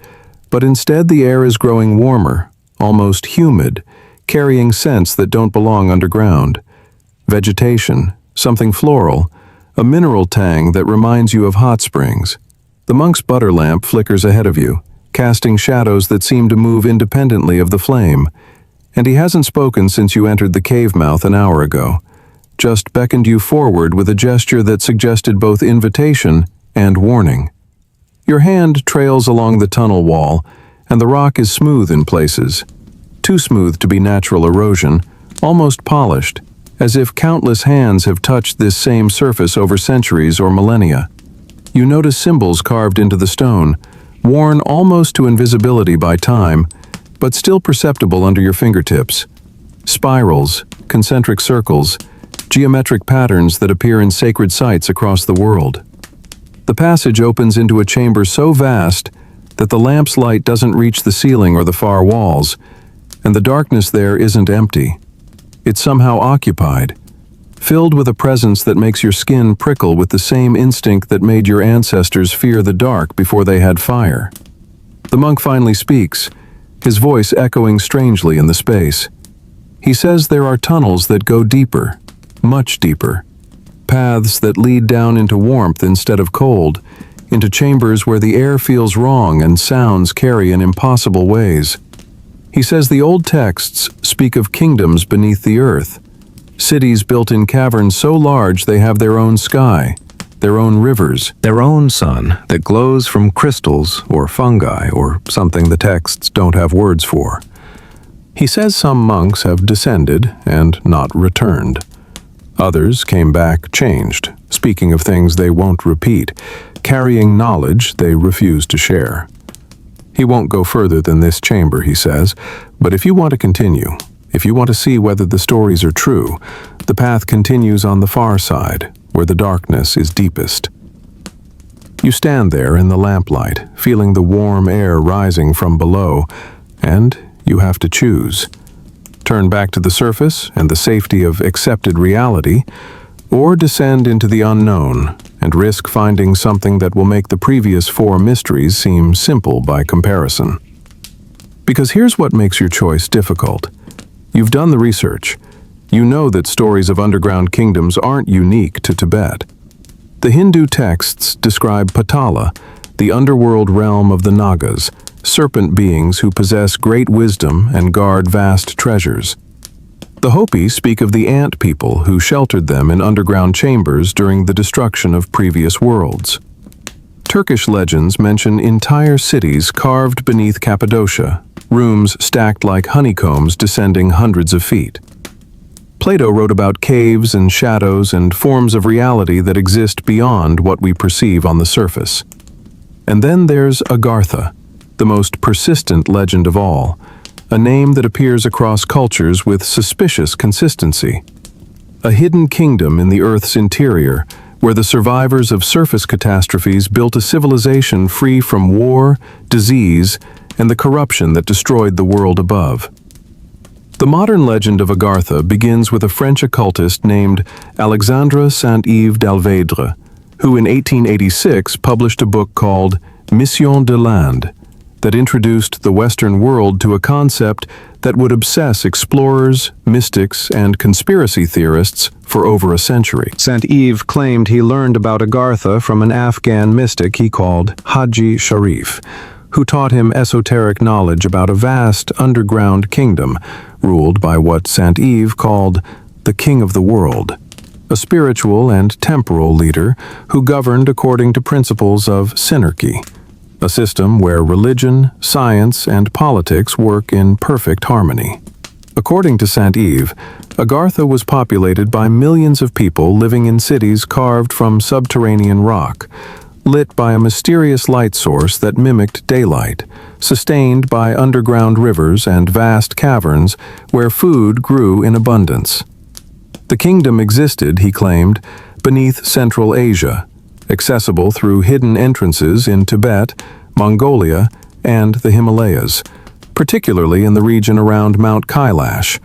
But instead the air is growing warmer, almost humid, carrying scents that don't belong underground. Vegetation, something floral, a mineral tang that reminds you of hot springs. The monk's butter lamp flickers ahead of you, casting shadows that seem to move independently of the flame. And he hasn't spoken since you entered the cave mouth an hour ago, just beckoned you forward with a gesture that suggested both invitation and warning. Your hand trails along the tunnel wall, and the rock is smooth in places. Too smooth to be natural erosion, almost polished, as if countless hands have touched this same surface over centuries or millennia. You notice symbols carved into the stone, worn almost to invisibility by time, but still perceptible under your fingertips. Spirals, concentric circles, geometric patterns that appear in sacred sites across the world. The passage opens into a chamber so vast that the lamp's light doesn't reach the ceiling or the far walls, and the darkness there isn't empty. It's somehow occupied, filled with a presence that makes your skin prickle with the same instinct that made your ancestors fear the dark before they had fire. The monk finally speaks, his voice echoing strangely in the space. He says there are tunnels that go deeper, much deeper, paths that lead down into warmth instead of cold, into chambers where the air feels wrong and sounds carry in impossible ways. He says the old texts speak of kingdoms beneath the earth, cities built in caverns so large they have their own sky, their own rivers, their own sun that glows from crystals or fungi or something the texts don't have words for. He says some monks have descended and not returned. Others came back changed, speaking of things they won't repeat, carrying knowledge they refuse to share. He won't go further than this chamber, he says, but if you want to continue, if you want to see whether the stories are true, the path continues on the far side, where the darkness is deepest. You stand there in the lamplight, feeling the warm air rising from below, and you have to choose. Turn back to the surface and the safety of accepted reality, or descend into the unknown and risk finding something that will make the previous 4 mysteries seem simple by comparison. Because here's what makes your choice difficult. You've done the research. You know that stories of underground kingdoms aren't unique to Tibet. The Hindu texts describe Patala, the underworld realm of the Nagas, serpent beings who possess great wisdom and guard vast treasures. The Hopi speak of the ant people who sheltered them in underground chambers during the destruction of previous worlds. Turkish legends mention entire cities carved beneath Cappadocia, rooms stacked like honeycombs descending hundreds of feet. Plato wrote about caves and shadows and forms of reality that exist beyond what we perceive on the surface. And then there's Agartha, the most persistent legend of all, a name that appears across cultures with suspicious consistency. A hidden kingdom in the Earth's interior, where the survivors of surface catastrophes built a civilization free from war, disease, and the corruption that destroyed the world above. The modern legend of Agartha begins with a French occultist named Alexandre Saint-Yves d'Alvedre, who in 1886 published a book called Mission de l'Inde, that introduced the Western world to a concept that would obsess explorers, mystics, and conspiracy theorists for over a century. Saint-Yves claimed he learned about Agartha from an Afghan mystic he called Haji Sharif, who taught him esoteric knowledge about a vast underground kingdom ruled by what Saint-Yves called the King of the World, a spiritual and temporal leader who governed according to principles of synarchy, a system where religion, science, and politics work in perfect harmony. According to Saint-Yves, Agartha was populated by millions of people living in cities carved from subterranean rock, lit by a mysterious light source that mimicked daylight, sustained by underground rivers and vast caverns where food grew in abundance. The kingdom existed, he claimed, beneath Central Asia, accessible through hidden entrances in Tibet, Mongolia, and the Himalayas, particularly in the region around Mount Kailash,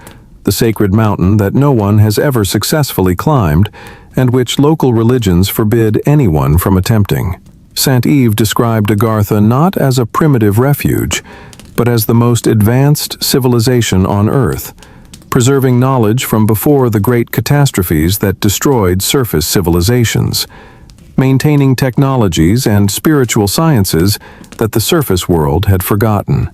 the sacred mountain that no one has ever successfully climbed and which local religions forbid anyone from attempting. Saint-Yves described Agartha not as a primitive refuge, but as the most advanced civilization on Earth, preserving knowledge from before the great catastrophes that destroyed surface civilizations, maintaining technologies and spiritual sciences that the surface world had forgotten.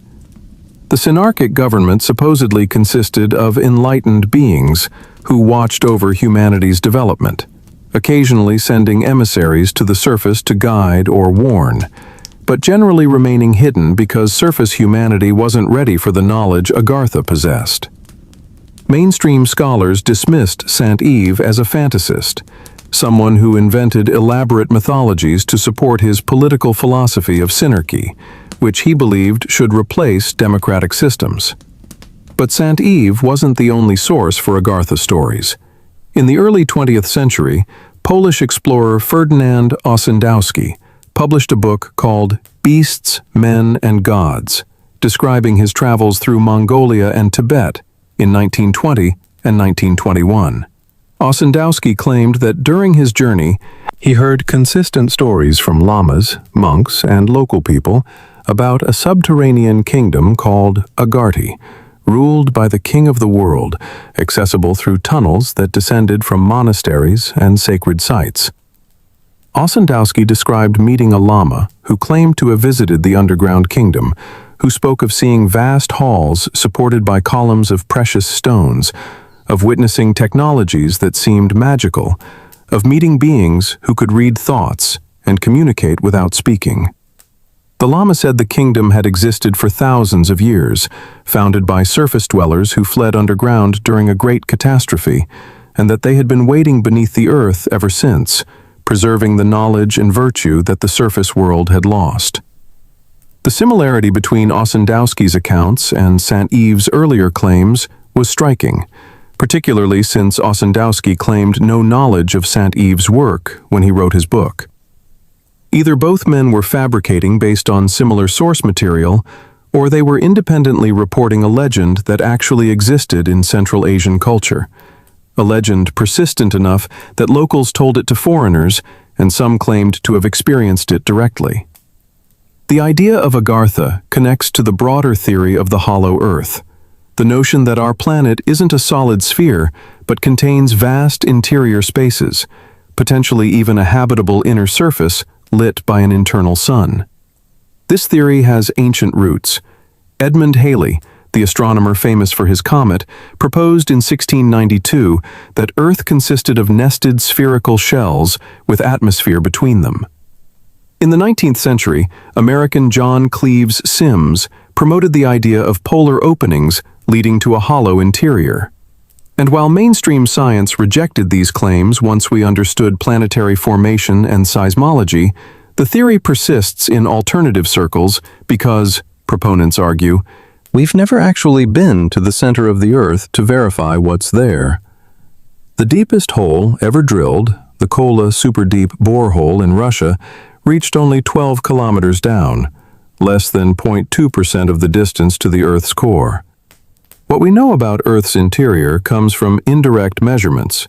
The synarchic government supposedly consisted of enlightened beings who watched over humanity's development, occasionally sending emissaries to the surface to guide or warn, but generally remaining hidden because surface humanity wasn't ready for the knowledge Agartha possessed. Mainstream scholars dismissed Saint-Yves as a fantasist, someone who invented elaborate mythologies to support his political philosophy of synarchy, which he believed should replace democratic systems. But Saint-Yves wasn't the only source for Agartha stories. In the early 20th century, Polish explorer Ferdynand Ossendowski published a book called Beasts, Men, and Gods, describing his travels through Mongolia and Tibet in 1920 and 1921. Ossendowski claimed that during his journey, he heard consistent stories from lamas, monks, and local people about a subterranean kingdom called Agarthi, ruled by the King of the World, accessible through tunnels that descended from monasteries and sacred sites. Ossendowski described meeting a lama who claimed to have visited the underground kingdom, who spoke of seeing vast halls supported by columns of precious stones, of witnessing technologies that seemed magical, of meeting beings who could read thoughts and communicate without speaking. The Lama said the kingdom had existed for thousands of years, founded by surface dwellers who fled underground during a great catastrophe, and that they had been waiting beneath the earth ever since, preserving the knowledge and virtue that the surface world had lost. The similarity between Ossendowski's accounts and St. Yves' earlier claims was striking, particularly since Ossendowski claimed no knowledge of St. Yves' work when he wrote his book. Either both men were fabricating based on similar source material, or they were independently reporting a legend that actually existed in Central Asian culture, a legend persistent enough that locals told it to foreigners, and some claimed to have experienced it directly. The idea of Agartha connects to the broader theory of the hollow Earth, the notion that our planet isn't a solid sphere, but contains vast interior spaces, potentially even a habitable inner surface lit by an internal sun. This theory has ancient roots. Edmund Halley, the astronomer famous for his comet, proposed in 1692 that Earth consisted of nested spherical shells with atmosphere between them. In the 19th century, American John Cleves Sims promoted the idea of polar openings leading to a hollow interior. And while mainstream science rejected these claims once we understood planetary formation and seismology, the theory persists in alternative circles because, proponents argue, we've never actually been to the center of the Earth to verify what's there. The deepest hole ever drilled, the Kola Super Deep borehole in Russia, reached only 12 kilometers down, less than 0.2% of the distance to the Earth's core. What we know about Earth's interior comes from indirect measurements,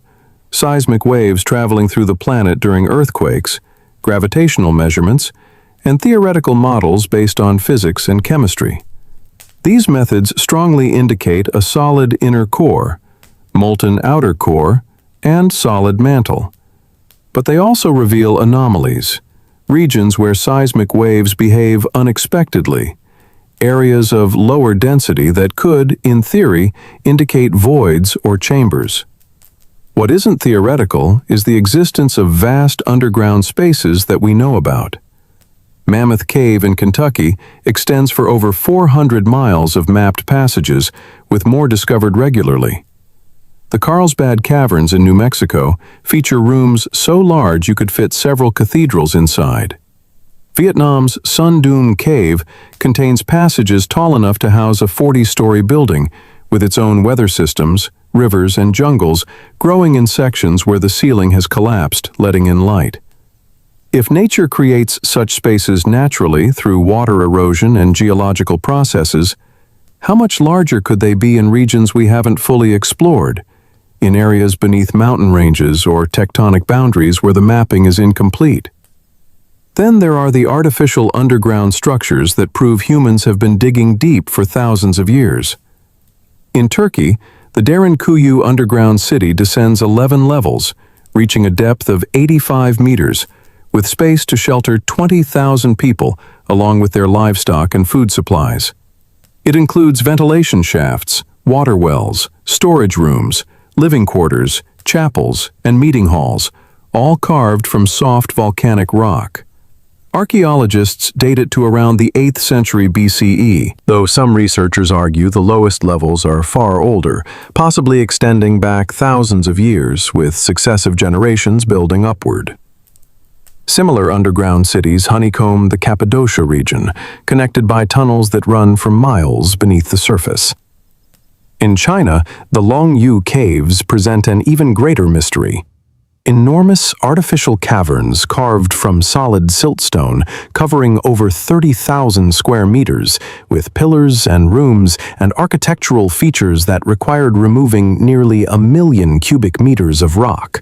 seismic waves traveling through the planet during earthquakes, gravitational measurements, and theoretical models based on physics and chemistry. These methods strongly indicate a solid inner core, molten outer core, and solid mantle. But they also reveal anomalies, regions where seismic waves behave unexpectedly, areas of lower density that could, in theory, indicate voids or chambers. What isn't theoretical is the existence of vast underground spaces that we know about. Mammoth Cave in Kentucky extends for over 400 miles of mapped passages, with more discovered regularly. The Carlsbad Caverns in New Mexico feature rooms so large you could fit several cathedrals inside. Vietnam's Sun Dun Cave contains passages tall enough to house a 40-story building, with its own weather systems, rivers, and jungles growing in sections where the ceiling has collapsed, letting in light. If nature creates such spaces naturally through water erosion and geological processes, how much larger could they be in regions we haven't fully explored, in areas beneath mountain ranges or tectonic boundaries where the mapping is incomplete? Then there are the artificial underground structures that prove humans have been digging deep for thousands of years. In Turkey, the Derinkuyu underground city descends 11 levels, reaching a depth of 85 meters, with space to shelter 20,000 people, along with their livestock and food supplies. It includes ventilation shafts, water wells, storage rooms, living quarters, chapels, and meeting halls, all carved from soft volcanic rock. Archaeologists date it to around the 8th century BCE, though some researchers argue the lowest levels are far older, possibly extending back thousands of years, with successive generations building upward. Similar underground cities honeycomb the Cappadocia region, connected by tunnels that run for miles beneath the surface. In China, the Longyu Caves present an even greater mystery. Enormous artificial caverns carved from solid siltstone covering over 30,000 square meters, with pillars and rooms and architectural features that required removing nearly 1 million cubic meters of rock.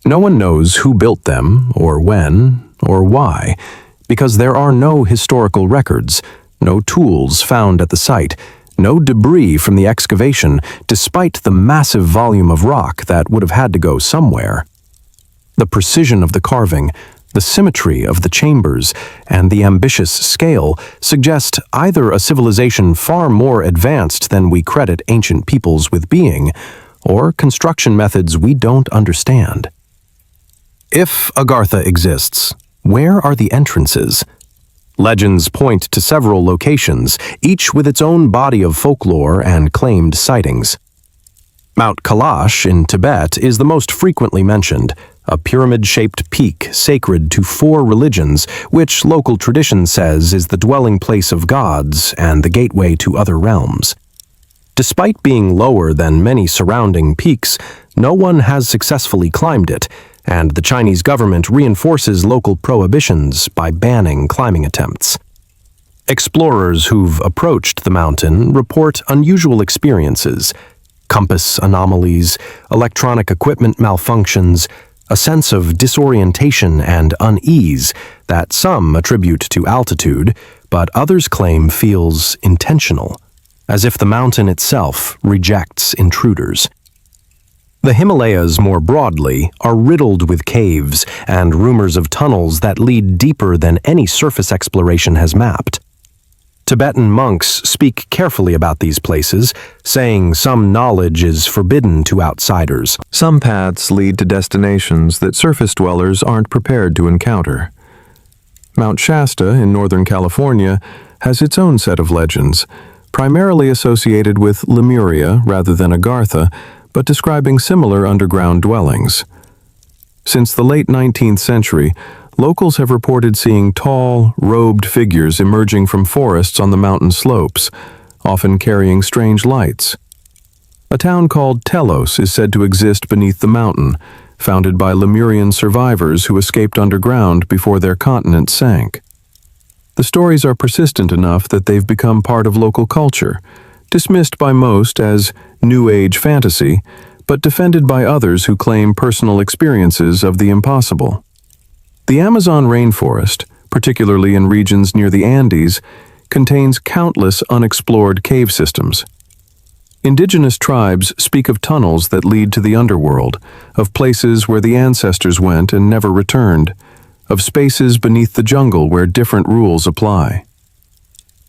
No one knows who built them, or when, or why, because there are no historical records, no tools found at the site, no debris from the excavation, despite the massive volume of rock that would have had to go somewhere. The precision of the carving, the symmetry of the chambers, and the ambitious scale suggest either a civilization far more advanced than we credit ancient peoples with being, or construction methods we don't understand. If Agartha exists, where are the entrances? Legends point to several locations, each with its own body of folklore and claimed sightings. Mount Kailash in Tibet is the most frequently mentioned, a pyramid-shaped peak sacred to 4 religions, which local tradition says is the dwelling place of gods and the gateway to other realms. Despite being lower than many surrounding peaks, no one has successfully climbed it, and the Chinese government reinforces local prohibitions by banning climbing attempts. Explorers who've approached the mountain report unusual experiences: compass anomalies, electronic equipment malfunctions, a sense of disorientation and unease that some attribute to altitude, but others claim feels intentional, as if the mountain itself rejects intruders. The Himalayas, more broadly, are riddled with caves and rumors of tunnels that lead deeper than any surface exploration has mapped. Tibetan monks speak carefully about these places, saying some knowledge is forbidden to outsiders. Some paths lead to destinations that surface dwellers aren't prepared to encounter. Mount Shasta in Northern California has its own set of legends, primarily associated with Lemuria rather than Agartha, but describing similar underground dwellings. Since the late 19th century, locals have reported seeing tall, robed figures emerging from forests on the mountain slopes, often carrying strange lights. A town called Telos is said to exist beneath the mountain, founded by Lemurian survivors who escaped underground before their continent sank. The stories are persistent enough that they've become part of local culture, dismissed by most as New Age fantasy, but defended by others who claim personal experiences of the impossible. The Amazon rainforest, particularly in regions near the Andes, contains countless unexplored cave systems. Indigenous tribes speak of tunnels that lead to the underworld, of places where the ancestors went and never returned, of spaces beneath the jungle where different rules apply.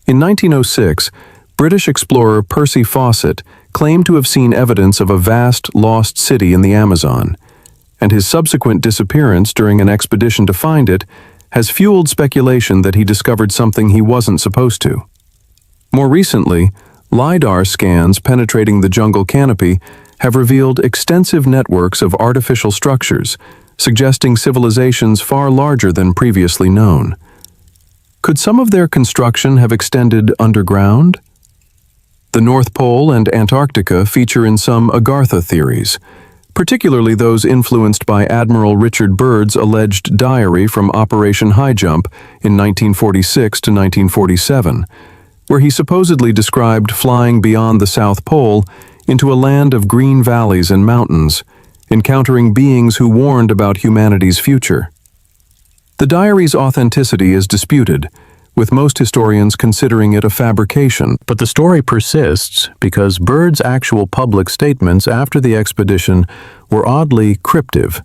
In 1906, British explorer Percy Fawcett claimed to have seen evidence of a vast lost city in the Amazon, and his subsequent disappearance during an expedition to find it has fueled speculation that he discovered something he wasn't supposed to. More recently, LiDAR scans penetrating the jungle canopy have revealed extensive networks of artificial structures, suggesting civilizations far larger than previously known. Could some of their construction have extended underground? The North Pole and Antarctica feature in some Agartha theories, particularly those influenced by Admiral Richard Byrd's alleged diary from Operation High Jump in 1946 to 1947, where he supposedly described flying beyond the South Pole into a land of green valleys and mountains, encountering beings who warned about humanity's future. The diary's authenticity is disputed, with most historians considering it a fabrication, but the story persists because Byrd's actual public statements after the expedition were oddly cryptic,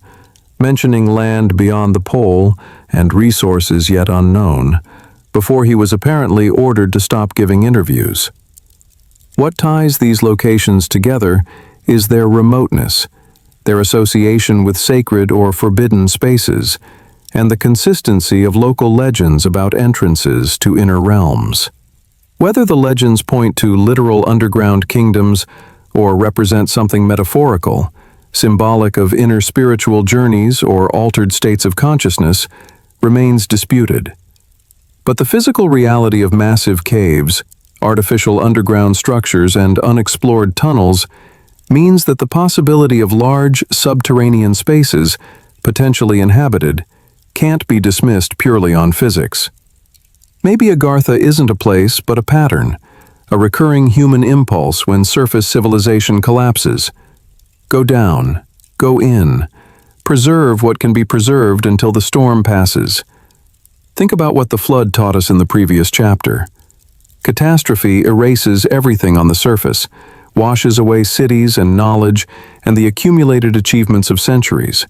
mentioning land beyond the pole and resources yet unknown, before he was apparently ordered to stop giving interviews. What ties these locations together is their remoteness, their association with sacred or forbidden spaces, and the consistency of local legends about entrances to inner realms. Whether the legends point to literal underground kingdoms or represent something metaphorical, symbolic of inner spiritual journeys or altered states of consciousness, remains disputed. But the physical reality of massive caves, artificial underground structures, and unexplored tunnels means that the possibility of large subterranean spaces, potentially inhabited, can't be dismissed purely on physics. Maybe Agartha isn't a place but a pattern, a recurring human impulse when surface civilization collapses. Go down, go in, preserve what can be preserved until the storm passes. Think about what the flood taught us in the previous chapter. Catastrophe erases everything on the surface, washes away cities and knowledge and the accumulated achievements of centuries.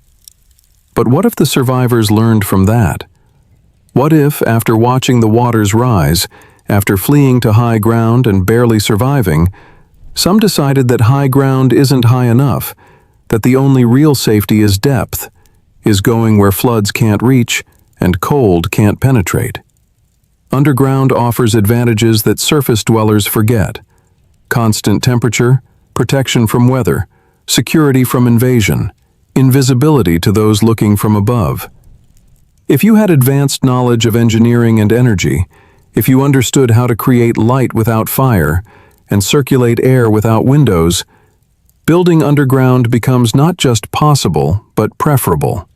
But what if the survivors learned from that? What if, after watching the waters rise, after fleeing to high ground and barely surviving, some decided that high ground isn't high enough, that the only real safety is depth, is going where floods can't reach and cold can't penetrate? Underground offers advantages that surface dwellers forget: constant temperature, protection from weather, security from invasion, invisibility to those looking from above. If you had advanced knowledge of engineering and energy, if you understood how to create light without fire and circulate air without windows, building underground becomes not just possible, but preferable,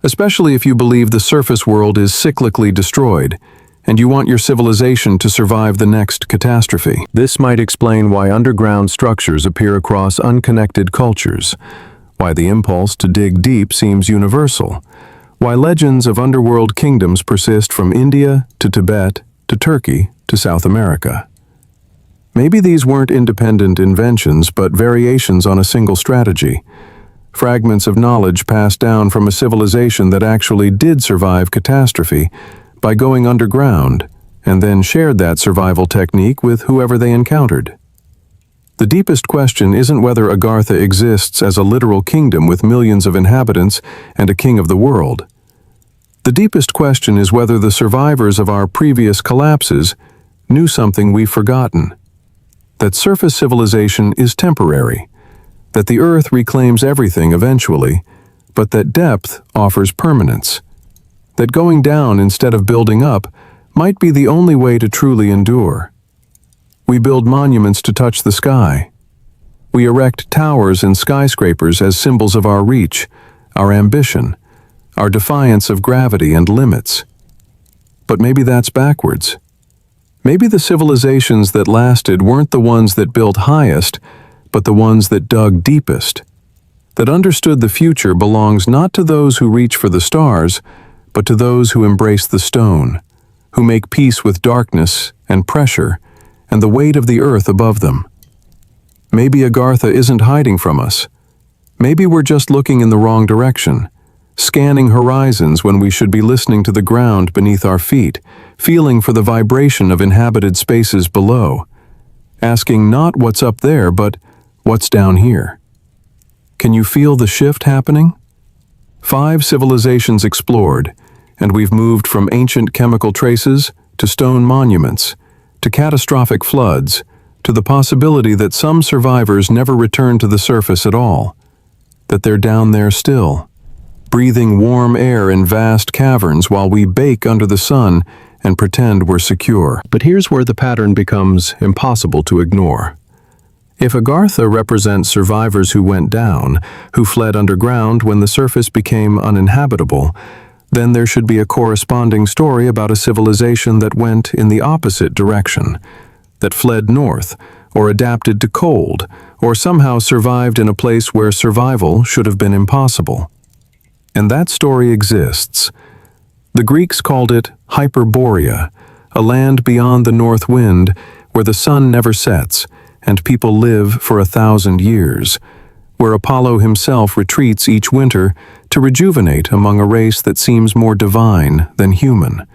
especially if you believe the surface world is cyclically destroyed and you want your civilization to survive the next catastrophe. This might explain why underground structures appear across unconnected cultures, why the impulse to dig deep seems universal, why legends of underworld kingdoms persist from India to Tibet to Turkey to South America. Maybe these weren't independent inventions, but variations on a single strategy, fragments of knowledge passed down from a civilization that actually did survive catastrophe by going underground and then shared that survival technique with whoever they encountered. The deepest question isn't whether Agartha exists as a literal kingdom with millions of inhabitants and a king of the world. The deepest question is whether the survivors of our previous collapses knew something we've forgotten. That surface civilization is temporary, that the earth reclaims everything eventually, but that depth offers permanence, that going down instead of building up might be the only way to truly endure. We build monuments to touch the sky. We erect towers and skyscrapers as symbols of our reach, our ambition, our defiance of gravity and limits. But maybe that's backwards. Maybe the civilizations that lasted weren't the ones that built highest, but the ones that dug deepest, that understood the future belongs not to those who reach for the stars, but to those who embrace the stone, who make peace with darkness and pressure and the weight of the earth above them. Maybe Agartha isn't hiding from us. Maybe we're just looking in the wrong direction, scanning horizons when we should be listening to the ground beneath our feet, feeling for the vibration of inhabited spaces below, asking not what's up there, but what's down here. Can you feel the shift happening? 5 civilizations explored, and we've moved from ancient chemical traces to stone monuments, to catastrophic floods, to the possibility that some survivors never return to the surface at all, that they're down there still, breathing warm air in vast caverns while we bake under the sun and pretend we're secure. But here's where the pattern becomes impossible to ignore. If Agartha represents survivors who went down, who fled underground when the surface became uninhabitable, then there should be a corresponding story about a civilization that went in the opposite direction, that fled north, or adapted to cold, or somehow survived in a place where survival should have been impossible. And that story exists. The Greeks called it Hyperborea, a land beyond the north wind where the sun never sets and people live for 1,000 years, where Apollo himself retreats each winter to rejuvenate among a race that seems more divine than human.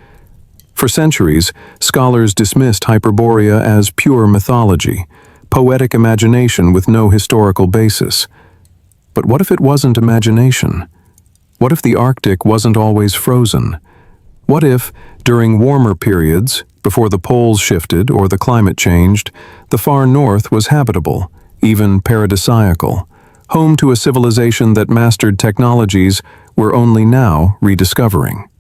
For centuries, scholars dismissed Hyperborea as pure mythology, poetic imagination with no historical basis. But what if it wasn't imagination? What if the Arctic wasn't always frozen? What if, during warmer periods, before the poles shifted or the climate changed, the far north was habitable, even paradisiacal, home to a civilization that mastered technologies we're only now rediscovering?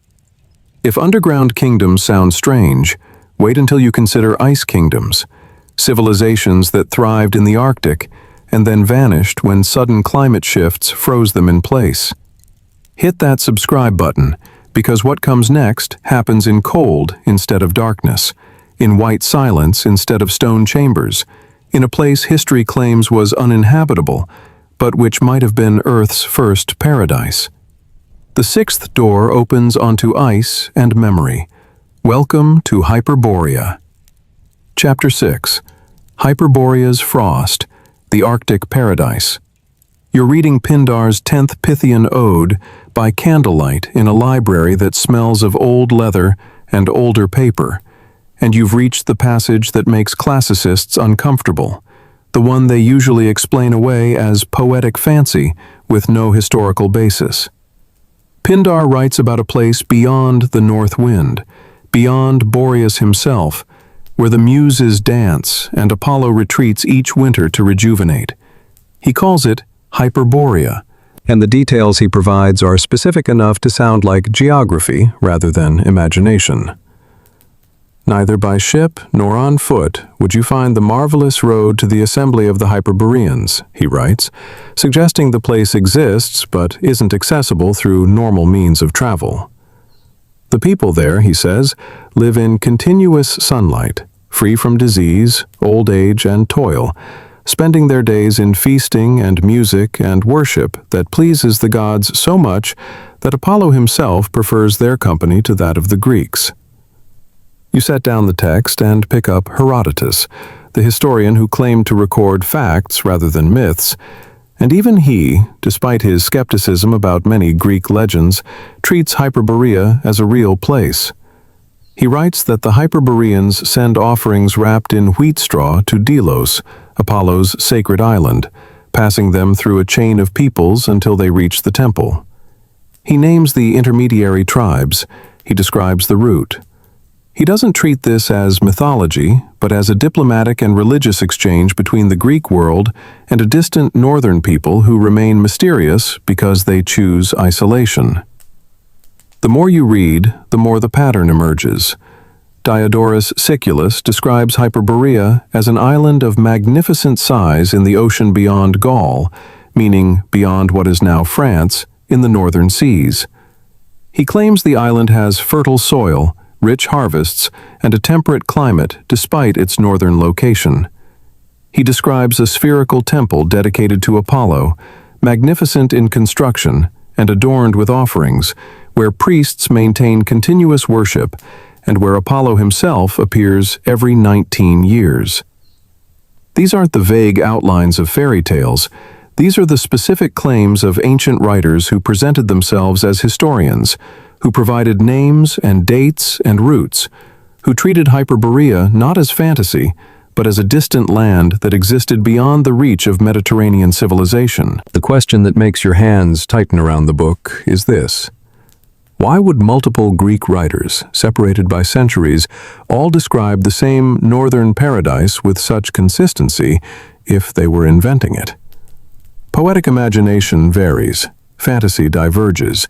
If underground kingdoms sound strange, wait until you consider ice kingdoms, civilizations that thrived in the Arctic and then vanished when sudden climate shifts froze them in place. Hit that subscribe button, because what comes next happens in cold instead of darkness, in white silence instead of stone chambers, in a place history claims was uninhabitable, but which might have been Earth's first paradise. The 6th door opens onto ice and memory. Welcome to Hyperborea. Chapter 6. Hyperborea's Frost, the Arctic Paradise. You're reading Pindar's 10th Pythian Ode by candlelight in a library that smells of old leather and older paper, and you've reached the passage that makes classicists uncomfortable, the one they usually explain away as poetic fancy with no historical basis. Pindar writes about a place beyond the north wind, beyond Boreas himself, where the muses dance and Apollo retreats each winter to rejuvenate. He calls it Hyperborea, and the details he provides are specific enough to sound like geography rather than imagination. Neither by ship nor on foot would you find the marvelous road to the assembly of the Hyperboreans, he writes, suggesting the place exists but isn't accessible through normal means of travel. The people there, he says, live in continuous sunlight, free from disease, old age, and toil, spending their days in feasting and music and worship that pleases the gods so much that Apollo himself prefers their company to that of the Greeks. You set down the text and pick up Herodotus, the historian who claimed to record facts rather than myths, and even he, despite his skepticism about many Greek legends, treats Hyperborea as a real place. He writes that the Hyperboreans send offerings wrapped in wheat straw to Delos, Apollo's sacred island, passing them through a chain of peoples until they reach the temple. He names the intermediary tribes. He describes the route. He doesn't treat this as mythology, but as a diplomatic and religious exchange between the Greek world and a distant northern people who remain mysterious because they choose isolation. The more you read, the more the pattern emerges. Diodorus Siculus describes Hyperborea as an island of magnificent size in the ocean beyond Gaul, meaning beyond what is now France, in the northern seas. He claims the island has fertile soil, rich harvests, and a temperate climate despite its northern location. He describes a spherical temple dedicated to Apollo, magnificent in construction and adorned with offerings, where priests maintain continuous worship and where Apollo himself appears every 19 years. These aren't the vague outlines of fairy tales. These are the specific claims of ancient writers who presented themselves as historians, who provided names and dates and routes, who treated Hyperborea not as fantasy, but as a distant land that existed beyond the reach of Mediterranean civilization. The question that makes your hands tighten around the book is this: why would multiple Greek writers, separated by centuries, all describe the same northern paradise with such consistency if they were inventing it? Poetic imagination varies, fantasy diverges,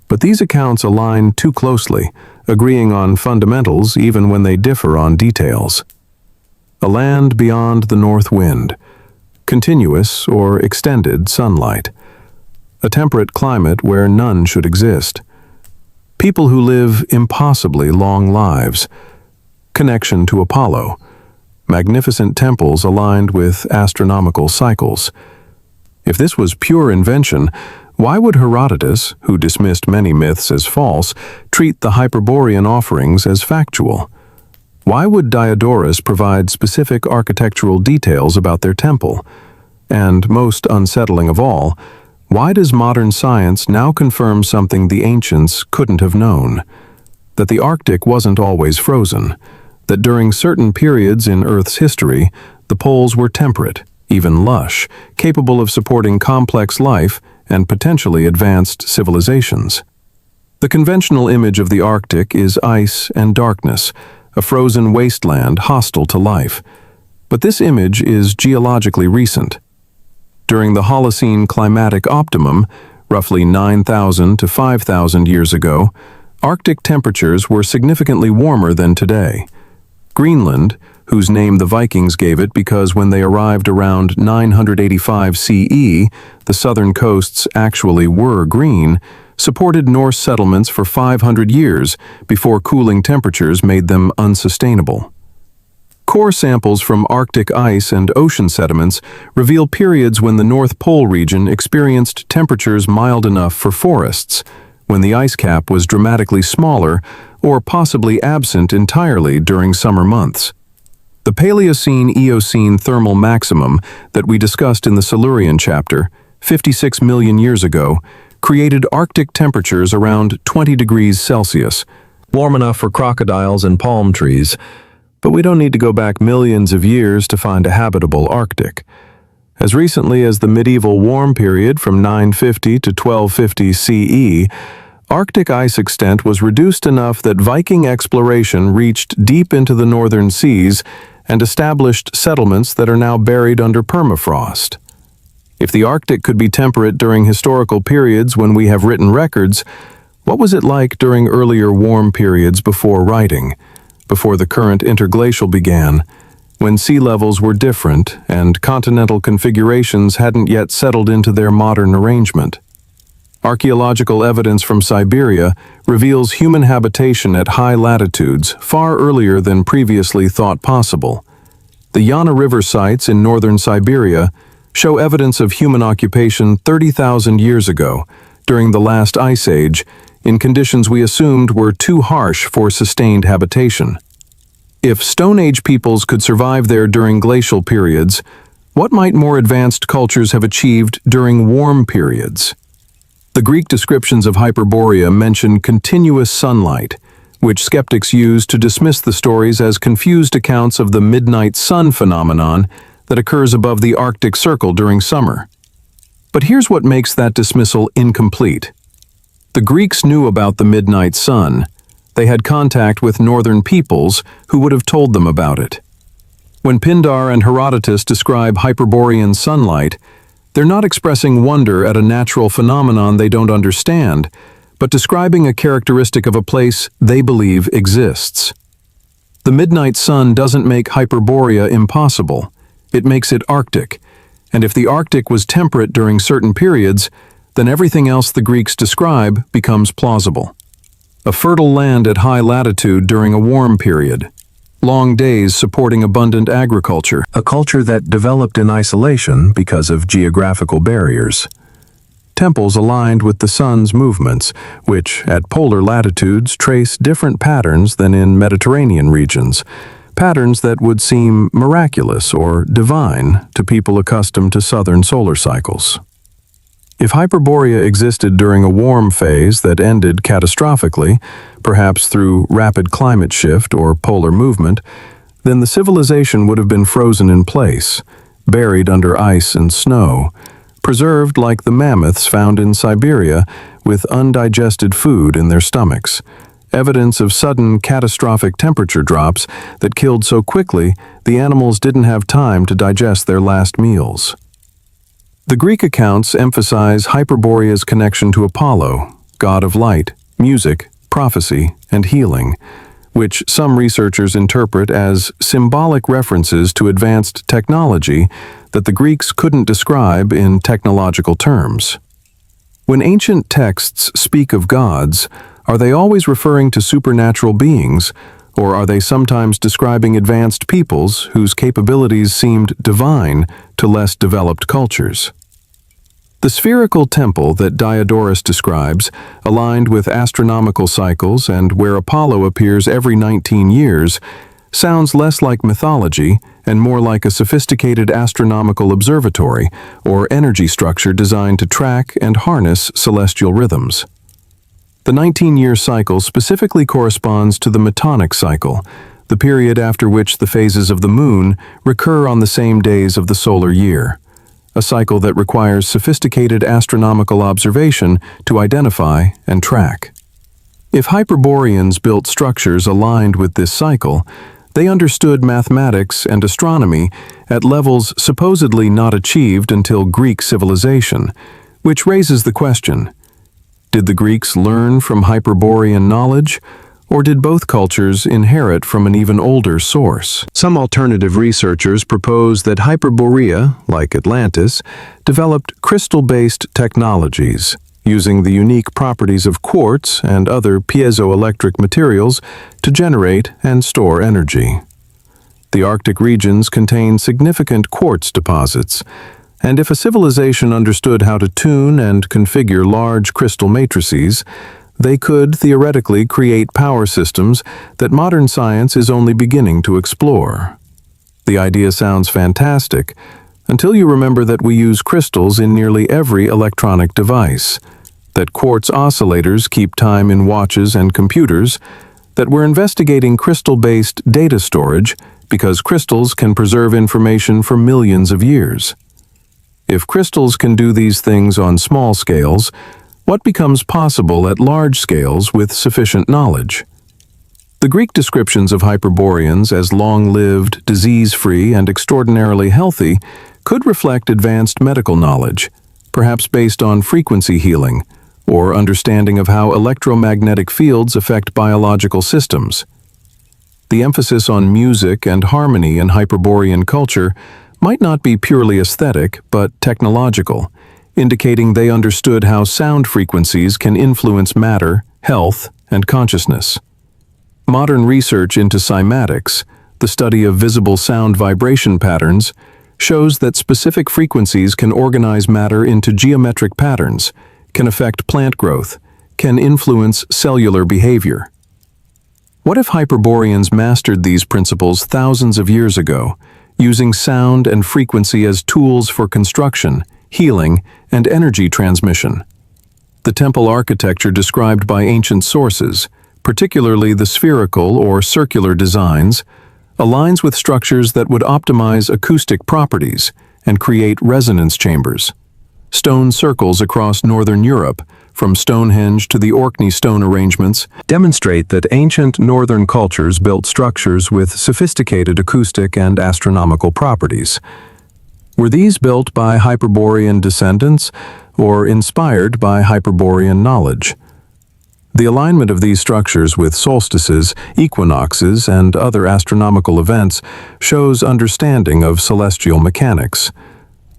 but these accounts align too closely, agreeing on fundamentals even when they differ on details. A land beyond the north wind, continuous or extended sunlight, a temperate climate where none should exist, people who live impossibly long lives, connection to Apollo, magnificent temples aligned with astronomical cycles. If this was pure invention, why would Herodotus, who dismissed many myths as false, treat the Hyperborean offerings as factual? Why would Diodorus provide specific architectural details about their temple? And, most unsettling of all, why does modern science now confirm something the ancients couldn't have known? That the Arctic wasn't always frozen, that during certain periods in Earth's history, the poles were temperate, even lush, capable of supporting complex life and potentially advanced civilizations. The conventional image of the Arctic is ice and darkness, a frozen wasteland hostile to life. But this image is geologically recent. During the Holocene climatic optimum, roughly 9,000 to 5,000 years ago, Arctic temperatures were significantly warmer than today. Greenland, whose name the Vikings gave it because when they arrived around 985 CE, the southern coasts actually were green, supported Norse settlements for 500 years before cooling temperatures made them unsustainable. Core samples from Arctic ice and ocean sediments reveal periods when the North Pole region experienced temperatures mild enough for forests, when the ice cap was dramatically smaller or possibly absent entirely during summer months. The Paleocene-Eocene thermal maximum that we discussed in the Saluran chapter, 56 million years ago, created Arctic temperatures around 20 degrees Celsius, warm enough for crocodiles and palm trees, but we don't need to go back millions of years to find a habitable Arctic. As recently as the medieval warm period from 950 to 1250 CE, Arctic ice extent was reduced enough that Viking exploration reached deep into the northern seas and established settlements that are now buried under permafrost. If the Arctic could be temperate during historical periods when we have written records, what was it like during earlier warm periods before writing, before the current interglacial began, when sea levels were different and continental configurations hadn't yet settled into their modern arrangement? Archaeological evidence from Siberia reveals human habitation at high latitudes far earlier than previously thought possible. The Yana River sites in northern Siberia show evidence of human occupation 30,000 years ago, during the last ice age, in conditions we assumed were too harsh for sustained habitation. If Stone Age peoples could survive there during glacial periods, what might more advanced cultures have achieved during warm periods? The Greek descriptions of Hyperborea mention continuous sunlight, which skeptics use to dismiss the stories as confused accounts of the midnight sun phenomenon that occurs above the Arctic Circle during summer. But here's what makes that dismissal incomplete. The Greeks knew about the midnight sun. They had contact with northern peoples who would have told them about it. When Pindar and Herodotus describe Hyperborean sunlight, they're not expressing wonder at a natural phenomenon they don't understand, but describing a characteristic of a place they believe exists. The midnight sun doesn't make Hyperborea impossible. It makes it Arctic, and if the Arctic was temperate during certain periods, then everything else the Greeks describe becomes plausible. A fertile land at high latitude during a warm period. Long days supporting abundant agriculture, a culture that developed in isolation because of geographical barriers. Temples aligned with the sun's movements, which at polar latitudes trace different patterns than in Mediterranean regions, patterns that would seem miraculous or divine to people accustomed to southern solar cycles. If Hyperborea existed during a warm phase that ended catastrophically, perhaps through rapid climate shift or polar movement, then the civilization would have been frozen in place, buried under ice and snow, preserved like the mammoths found in Siberia with undigested food in their stomachs, evidence of sudden catastrophic temperature drops that killed so quickly the animals didn't have time to digest their last meals. The Greek accounts emphasize Hyperborea's connection to Apollo, god of light, music, prophecy, and healing, which some researchers interpret as symbolic references to advanced technology that the Greeks couldn't describe in technological terms. When ancient texts speak of gods, are they always referring to supernatural beings, or are they sometimes describing advanced peoples whose capabilities seemed divine to less developed cultures? The spherical temple that Diodorus describes, aligned with astronomical cycles and where Apollo appears every 19 years, sounds less like mythology and more like a sophisticated astronomical observatory or energy structure designed to track and harness celestial rhythms. The 19-year cycle specifically corresponds to the Metonic cycle, the period after which the phases of the moon recur on the same days of the solar year, a cycle that requires sophisticated astronomical observation to identify and track. If Hyperboreans built structures aligned with this cycle, they understood mathematics and astronomy at levels supposedly not achieved until Greek civilization, which raises the question: did the Greeks learn from Hyperborean knowledge, or did both cultures inherit from an even older source? Some alternative researchers propose that Hyperborea, like Atlantis, developed crystal-based technologies, using the unique properties of quartz and other piezoelectric materials to generate and store energy. The Arctic regions contain significant quartz deposits, and if a civilization understood how to tune and configure large crystal matrices, they could theoretically create power systems that modern science is only beginning to explore. The idea sounds fantastic, until you remember that we use crystals in nearly every electronic device, that quartz oscillators keep time in watches and computers, that we're investigating crystal-based data storage because crystals can preserve information for millions of years. If crystals can do these things on small scales, what becomes possible at large scales with sufficient knowledge? The Greek descriptions of Hyperboreans as long-lived, disease-free, and extraordinarily healthy could reflect advanced medical knowledge, perhaps based on frequency healing, or understanding of how electromagnetic fields affect biological systems. The emphasis on music and harmony in Hyperborean culture might not be purely aesthetic, but technological, indicating they understood how sound frequencies can influence matter, health, and consciousness. Modern research into cymatics, the study of visible sound vibration patterns, shows that specific frequencies can organize matter into geometric patterns, can affect plant growth, can influence cellular behavior. What if Hyperboreans mastered these principles thousands of years ago, using sound and frequency as tools for construction, healing, and energy transmission? The temple architecture described by ancient sources, particularly the spherical or circular designs, aligns with structures that would optimize acoustic properties and create resonance chambers. Stone circles across northern Europe, from Stonehenge to the Orkney stone arrangements, demonstrate that ancient northern cultures built structures with sophisticated acoustic and astronomical properties. Were these built by Hyperborean descendants or inspired by Hyperborean knowledge? The alignment of these structures with solstices, equinoxes, and other astronomical events shows understanding of celestial mechanics.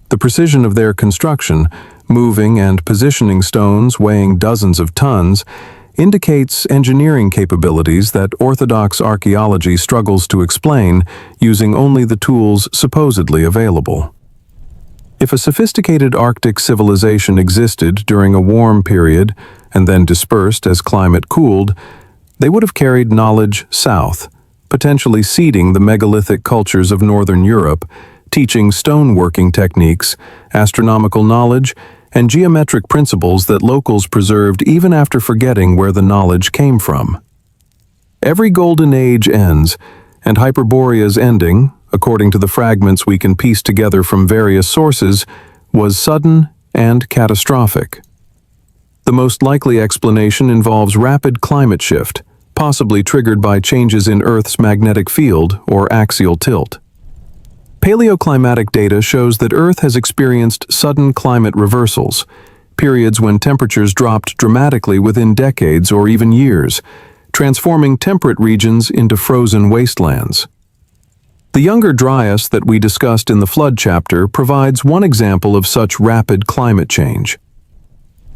The precision of their construction, moving and positioning stones weighing dozens of tons, indicates engineering capabilities that orthodox archaeology struggles to explain using only the tools supposedly available. If a sophisticated Arctic civilization existed during a warm period and then dispersed as climate cooled, they would have carried knowledge south, potentially seeding the megalithic cultures of northern Europe, teaching stoneworking techniques, astronomical knowledge, and geometric principles that locals preserved even after forgetting where the knowledge came from. Every golden age ends, and Hyperborea's ending, according to the fragments we can piece together from various sources, was sudden and catastrophic. The most likely explanation involves rapid climate shift, possibly triggered by changes in Earth's magnetic field or axial tilt. Paleoclimatic data shows that Earth has experienced sudden climate reversals, periods when temperatures dropped dramatically within decades or even years, transforming temperate regions into frozen wastelands. The Younger Dryas that we discussed in the flood chapter provides one example of such rapid climate change.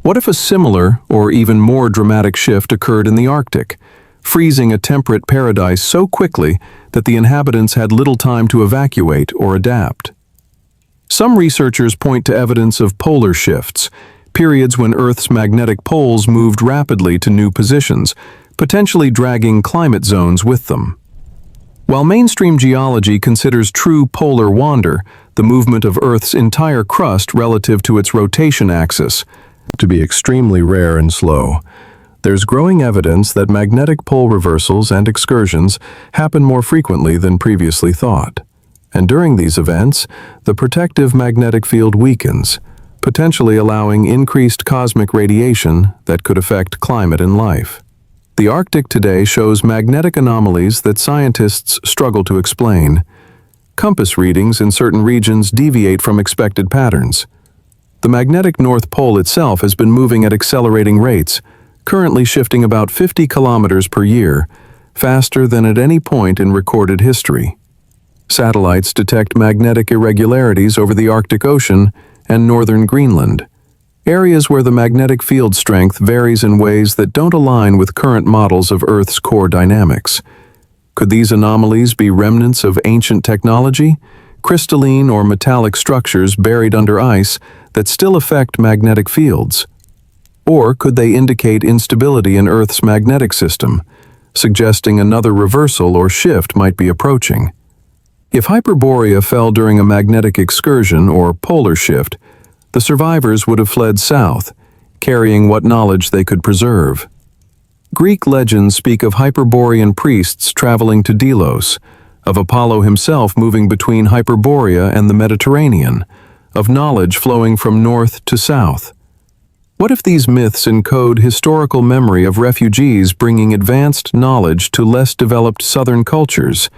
What if a similar or even more dramatic shift occurred in the Arctic, freezing a temperate paradise so quickly that the inhabitants had little time to evacuate or adapt? Some researchers point to evidence of polar shifts, periods when Earth's magnetic poles moved rapidly to new positions, potentially dragging climate zones with them. While mainstream geology considers true polar wander, the movement of Earth's entire crust relative to its rotation axis, to be extremely rare and slow, there's growing evidence that magnetic pole reversals and excursions happen more frequently than previously thought. And during these events, the protective magnetic field weakens, potentially allowing increased cosmic radiation that could affect climate and life. The Arctic today shows magnetic anomalies that scientists struggle to explain. Compass readings in certain regions deviate from expected patterns. The magnetic North Pole itself has been moving at accelerating rates, currently shifting about 50 kilometers per year, faster than at any point in recorded history. Satellites detect magnetic irregularities over the Arctic Ocean and northern Greenland, areas where the magnetic field strength varies in ways that don't align with current models of Earth's core dynamics. Could these anomalies be remnants of ancient technology, crystalline or metallic structures buried under ice that still affect magnetic fields? Or could they indicate instability in Earth's magnetic system, suggesting another reversal or shift might be approaching? If Hyperborea fell during a magnetic excursion or polar shift, the survivors would have fled south, carrying what knowledge they could preserve. Greek legends speak of Hyperborean priests traveling to Delos, of Apollo himself moving between Hyperborea and the Mediterranean, of knowledge flowing from north to south. What if these myths encode historical memory of refugees bringing advanced knowledge to less developed southern cultures,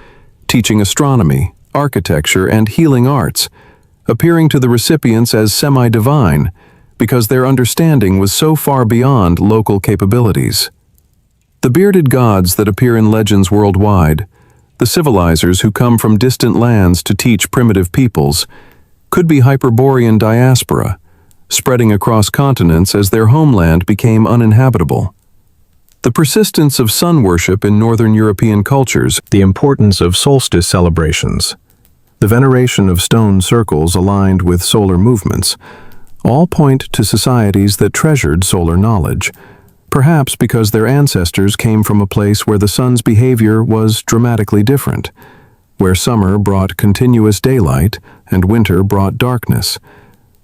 teaching astronomy, architecture, and healing arts, appearing to the recipients as semi-divine because their understanding was so far beyond local capabilities? The bearded gods that appear in legends worldwide, the civilizers who come from distant lands to teach primitive peoples, could be Hyperborean diaspora, spreading across continents as their homeland became uninhabitable. The persistence of sun worship in northern European cultures, the importance of solstice celebrations, the veneration of stone circles aligned with solar movements, all point to societies that treasured solar knowledge, perhaps because their ancestors came from a place where the sun's behavior was dramatically different, where summer brought continuous daylight and winter brought darkness,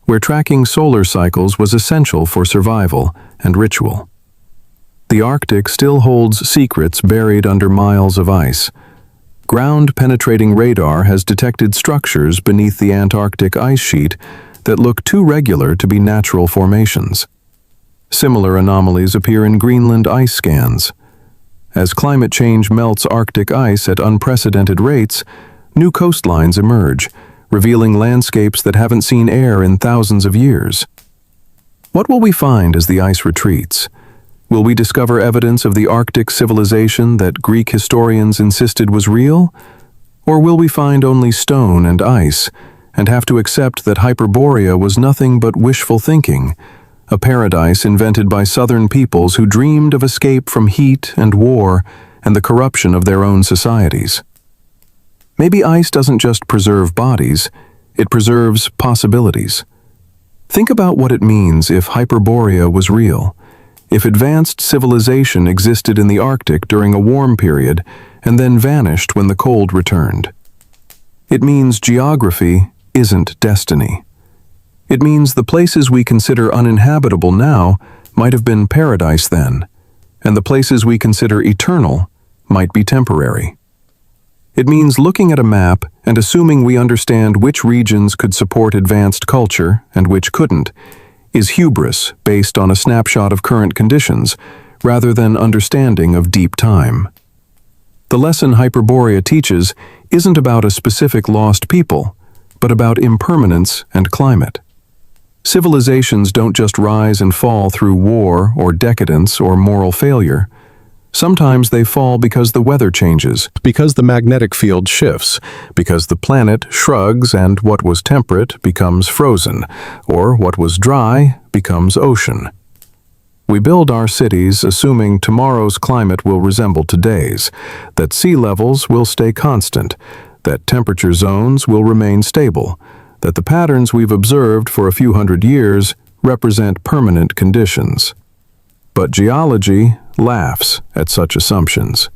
where tracking solar cycles was essential for survival and ritual. The Arctic still holds secrets buried under miles of ice. Ground-penetrating radar has detected structures beneath the Antarctic ice sheet that look too regular to be natural formations. Similar anomalies appear in Greenland ice scans. As climate change melts Arctic ice at unprecedented rates, new coastlines emerge, revealing landscapes that haven't seen air in thousands of years. What will we find as the ice retreats? Will we discover evidence of the Arctic civilization that Greek historians insisted was real? Or will we find only stone and ice, and have to accept that Hyperborea was nothing but wishful thinking, a paradise invented by southern peoples who dreamed of escape from heat and war and the corruption of their own societies? Maybe ice doesn't just preserve bodies, it preserves possibilities. Think about what it means if Hyperborea was real, if advanced civilization existed in the Arctic during a warm period and then vanished when the cold returned. It means geography isn't destiny. It means the places we consider uninhabitable now might have been paradise then, and the places we consider eternal might be temporary. It means looking at a map and assuming we understand which regions could support advanced culture and which couldn't is hubris based on a snapshot of current conditions rather than understanding of deep time. The lesson Hyperborea teaches isn't about a specific lost people, but about impermanence and climate. Civilizations don't just rise and fall through war or decadence or moral failure. Sometimes they fall because the weather changes, because the magnetic field shifts, because the planet shrugs and what was temperate becomes frozen, or what was dry becomes ocean. We build our cities assuming tomorrow's climate will resemble today's, that sea levels will stay constant, that temperature zones will remain stable, that the patterns we've observed for a few hundred years represent permanent conditions. But geology laughs at such assumptions.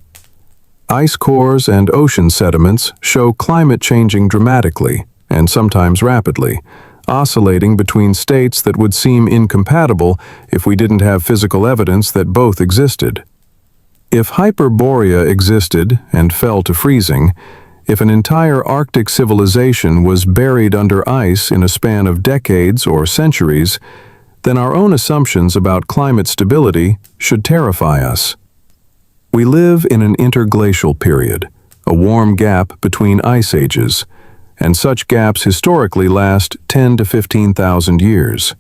Ice cores and ocean sediments show climate changing dramatically, and sometimes rapidly, oscillating between states that would seem incompatible if we didn't have physical evidence that both existed. If Hyperborea existed and fell to freezing, if an entire Arctic civilization was buried under ice in a span of decades or centuries, then our own assumptions about climate stability should terrify us. We live in an interglacial period, a warm gap between ice ages, and such gaps historically last 10 to 15,000 years.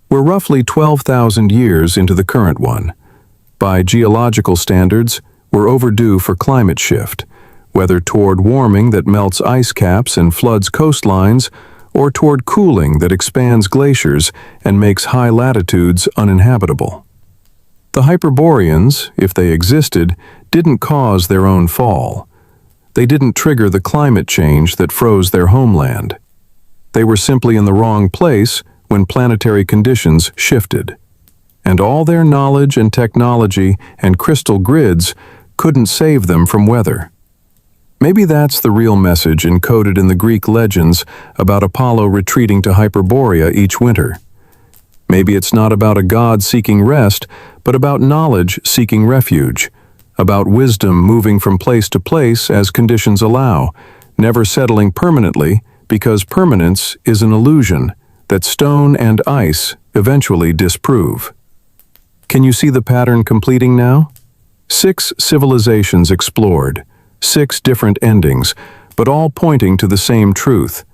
We're roughly 12,000 years into the current one. By geological standards, we're overdue for climate shift, whether toward warming that melts ice caps and floods coastlines, or toward cooling that expands glaciers and makes high latitudes uninhabitable. The Hyperboreans, if they existed, didn't cause their own fall. They didn't trigger the climate change that froze their homeland. They were simply in the wrong place when planetary conditions shifted. And all their knowledge and technology and crystal grids couldn't save them from weather. Maybe that's the real message encoded in the Greek legends about Apollo retreating to Hyperborea each winter. Maybe it's not about a god seeking rest, but about knowledge seeking refuge, about wisdom moving from place to place as conditions allow, never settling permanently because permanence is an illusion that stone and ice eventually disprove. Can you see the pattern completing now? 6 civilizations explored, 6 different endings, but all pointing to the same truth.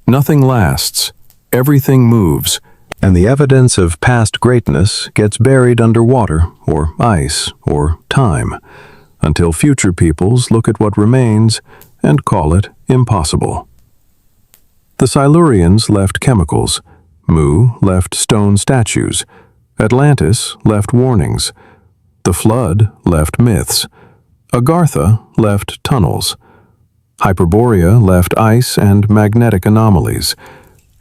Nothing lasts, everything moves, and the evidence of past greatness gets buried under water, or ice, or time, until future peoples look at what remains and call it impossible. The Silurians left chemicals, Mu left stone statues, Atlantis left warnings, the Flood left myths, Agartha left tunnels, Hyperborea left ice and magnetic anomalies,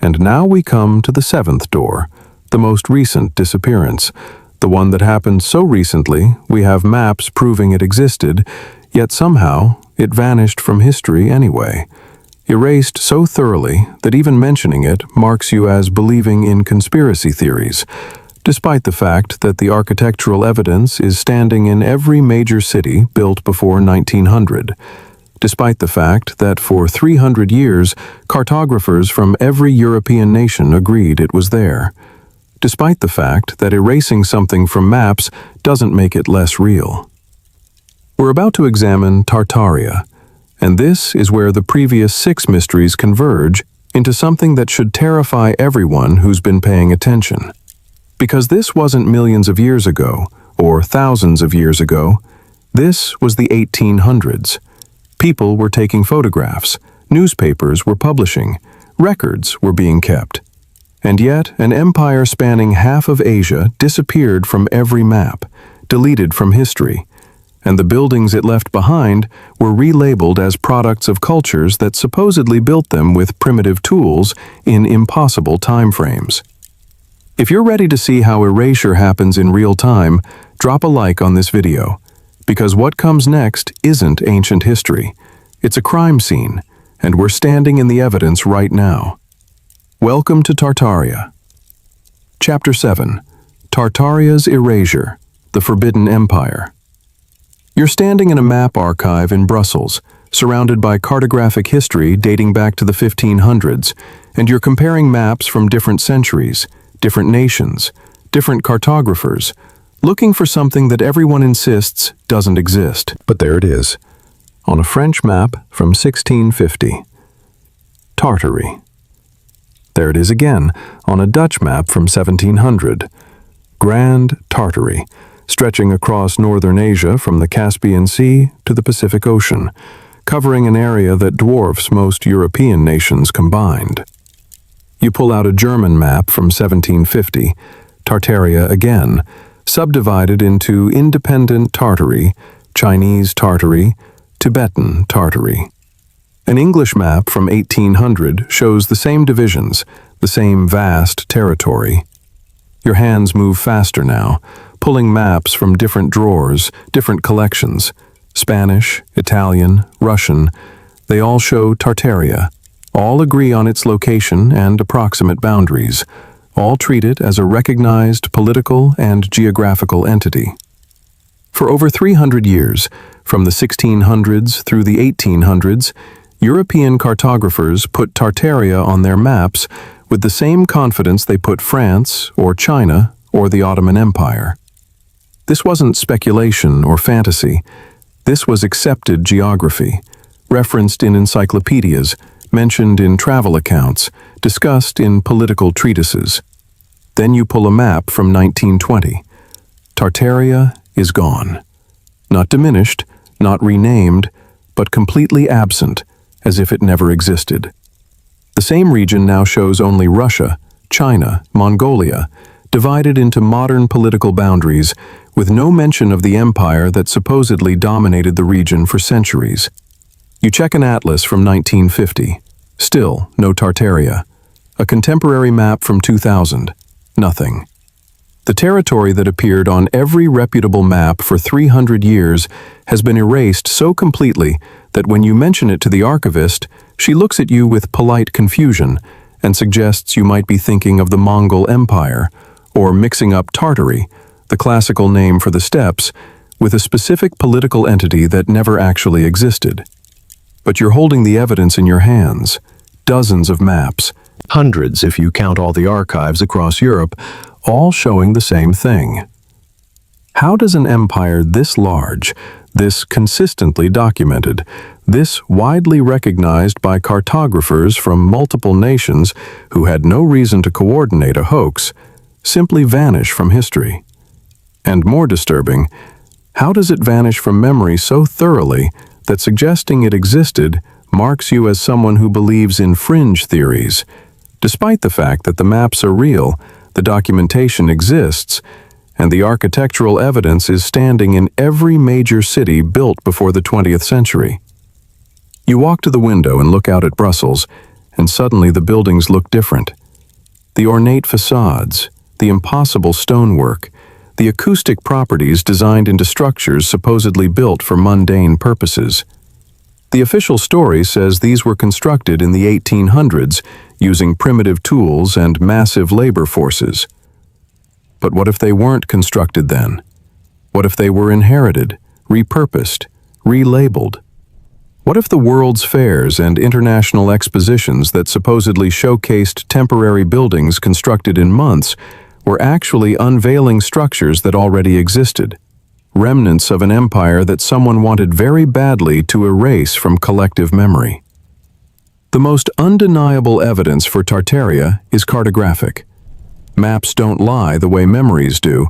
and now we come to the 7th door, the most recent disappearance, the one that happened so recently we have maps proving it existed, yet somehow it vanished from history anyway, erased so thoroughly that even mentioning it marks you as believing in conspiracy theories, despite the fact that the architectural evidence is standing in every major city built before 1900, despite the fact that for 300 years cartographers from every European nation agreed it was there, despite the fact that erasing something from maps doesn't make it less real. We're about to examine Tartaria, and this is where the previous 6 mysteries converge into something that should terrify everyone who's been paying attention. Because this wasn't millions of years ago, or thousands of years ago. This was the 1800s. People were taking photographs, newspapers were publishing, records were being kept. And yet, an empire spanning half of Asia disappeared from every map, deleted from history, and the buildings it left behind were relabeled as products of cultures that supposedly built them with primitive tools in impossible timeframes. If you're ready to see how erasure happens in real time, drop a like on this video, because what comes next isn't ancient history. It's a crime scene, and we're standing in the evidence right now. Welcome to Tartaria. Chapter 7. Tartaria's Erasure, the Forbidden Empire. You're standing in a map archive in Brussels, surrounded by cartographic history dating back to the 1500s, and you're comparing maps from different centuries, different nations, different cartographers, looking for something that everyone insists doesn't exist. But there it is, on a French map from 1650. Tartary. There it is again, on a Dutch map from 1700. Grand Tartary, stretching across northern Asia from the Caspian Sea to the Pacific Ocean, covering an area that dwarfs most European nations combined. You pull out a German map from 1750, Tartaria again, subdivided into independent Tartary, Chinese Tartary, Tibetan Tartary. An English map from 1800 shows the same divisions, the same vast territory. Your hands move faster now, pulling maps from different drawers, different collections. Spanish, Italian, Russian, they all show Tartaria. All agree on its location and approximate boundaries. All treat it as a recognized political and geographical entity. For over 300 years, from the 1600s through the 1800s, European cartographers put Tartaria on their maps with the same confidence they put France or China or the Ottoman Empire. This wasn't speculation or fantasy. This was accepted geography, referenced in encyclopedias, mentioned in travel accounts, discussed in political treatises. Then you pull a map from 1920. Tartaria is gone. Not diminished, not renamed, but completely absent, as if it never existed. The same region now shows only Russia, China, Mongolia, divided into modern political boundaries, with no mention of the empire that supposedly dominated the region for centuries. You check an atlas from 1950. Still, no Tartaria. A contemporary map from 2000. Nothing. The territory that appeared on every reputable map for 300 years has been erased so completely that when you mention it to the archivist, she looks at you with polite confusion and suggests you might be thinking of the Mongol Empire, or mixing up Tartary, the classical name for the steppes, with a specific political entity that never actually existed. But you're holding the evidence in your hands. Dozens of maps, hundreds if you count all the archives across Europe, all showing the same thing. How does an empire this large, this consistently documented, this widely recognized by cartographers from multiple nations who had no reason to coordinate a hoax, simply vanish from history? And more disturbing, how does it vanish from memory so thoroughly that suggesting it existed marks you as someone who believes in fringe theories, despite the fact that the maps are real, the documentation exists, and the architectural evidence is standing in every major city built before the 20th century? You walk to the window and look out at Brussels, and suddenly the buildings look different. The ornate facades, the impossible stonework, the acoustic properties designed into structures supposedly built for mundane purposes. The official story says these were constructed in the 1800s using primitive tools and massive labor forces. But what if they weren't constructed then? What if they were inherited, repurposed, relabeled? What if the world's fairs and international expositions that supposedly showcased temporary buildings constructed in months were actually unveiling structures that already existed, remnants of an empire that someone wanted very badly to erase from collective memory? The most undeniable evidence for Tartaria is cartographic. Maps don't lie the way memories do,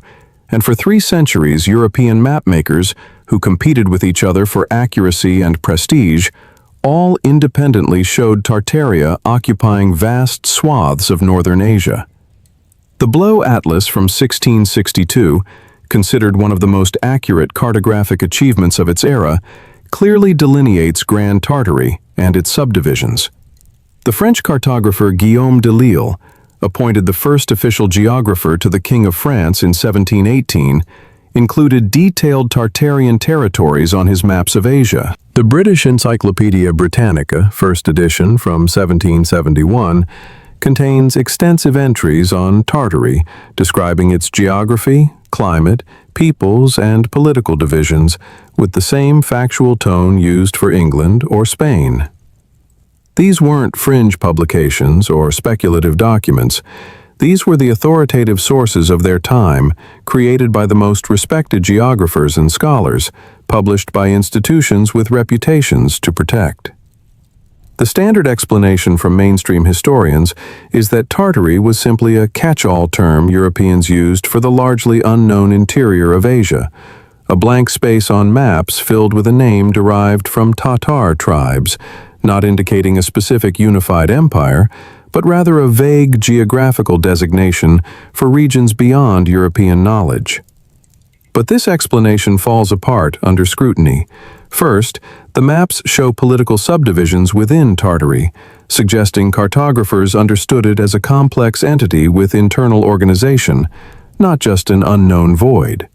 and for 3 centuries European mapmakers, who competed with each other for accuracy and prestige, all independently showed Tartaria occupying vast swaths of northern Asia. The Blow Atlas from 1662, considered one of the most accurate cartographic achievements of its era, clearly delineates Grand Tartary and its subdivisions. The French cartographer Guillaume de Lisle, appointed the first official geographer to the King of France in 1718, included detailed Tartarian territories on his maps of Asia. The British Encyclopaedia Britannica, first edition from 1771, contains extensive entries on Tartary, describing its geography, climate, peoples, and political divisions, with the same factual tone used for England or Spain. These weren't fringe publications or speculative documents. These were the authoritative sources of their time, created by the most respected geographers and scholars, published by institutions with reputations to protect. The standard explanation from mainstream historians is that Tartary was simply a catch-all term Europeans used for the largely unknown interior of Asia, a blank space on maps filled with a name derived from Tatar tribes, not indicating a specific unified empire, but rather a vague geographical designation for regions beyond European knowledge. But this explanation falls apart under scrutiny. First, the maps show political subdivisions within Tartary, suggesting cartographers understood it as a complex entity with internal organization, not just an unknown void.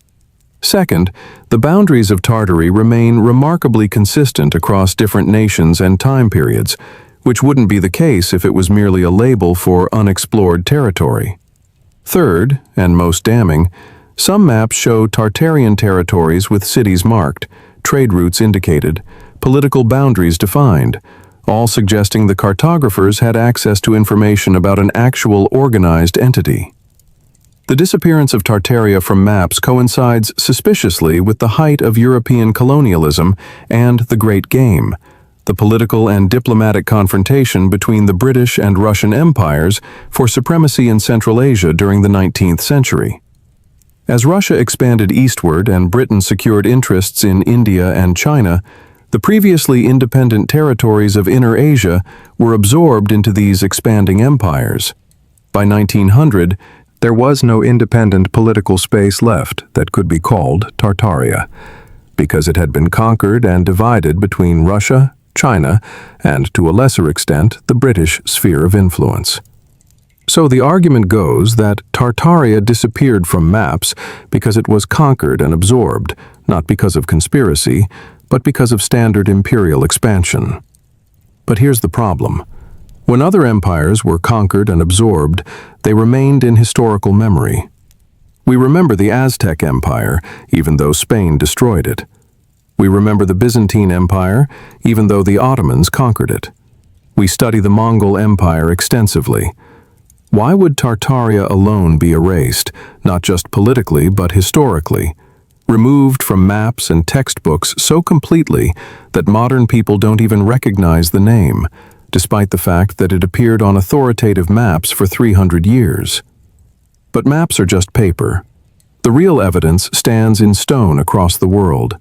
Second, the boundaries of Tartary remain remarkably consistent across different nations and time periods, which wouldn't be the case if it was merely a label for unexplored territory. Third, and most damning, some maps show Tartarian territories with cities marked, trade routes indicated, political boundaries defined, all suggesting the cartographers had access to information about an actual organized entity. The disappearance of Tartaria from maps coincides suspiciously with the height of European colonialism and the Great Game, the political and diplomatic confrontation between the British and Russian empires for supremacy in Central Asia during the 19th century. As Russia expanded eastward and Britain secured interests in India and China, the previously independent territories of Inner Asia were absorbed into these expanding empires. By 1900, there was no independent political space left that could be called Tartaria, because it had been conquered and divided between Russia, China, and to a lesser extent, the British sphere of influence. So the argument goes that Tartaria disappeared from maps because it was conquered and absorbed, not because of conspiracy, but because of standard imperial expansion. But here's the problem. When other empires were conquered and absorbed, they remained in historical memory. We remember the Aztec Empire, even though Spain destroyed it. We remember the Byzantine Empire, even though the Ottomans conquered it. We study the Mongol Empire extensively. Why would Tartaria alone be erased, not just politically but historically? Removed from maps and textbooks so completely that modern people don't even recognize the name, despite the fact that it appeared on authoritative maps for 300 years. But maps are just paper. The real evidence stands in stone across the world.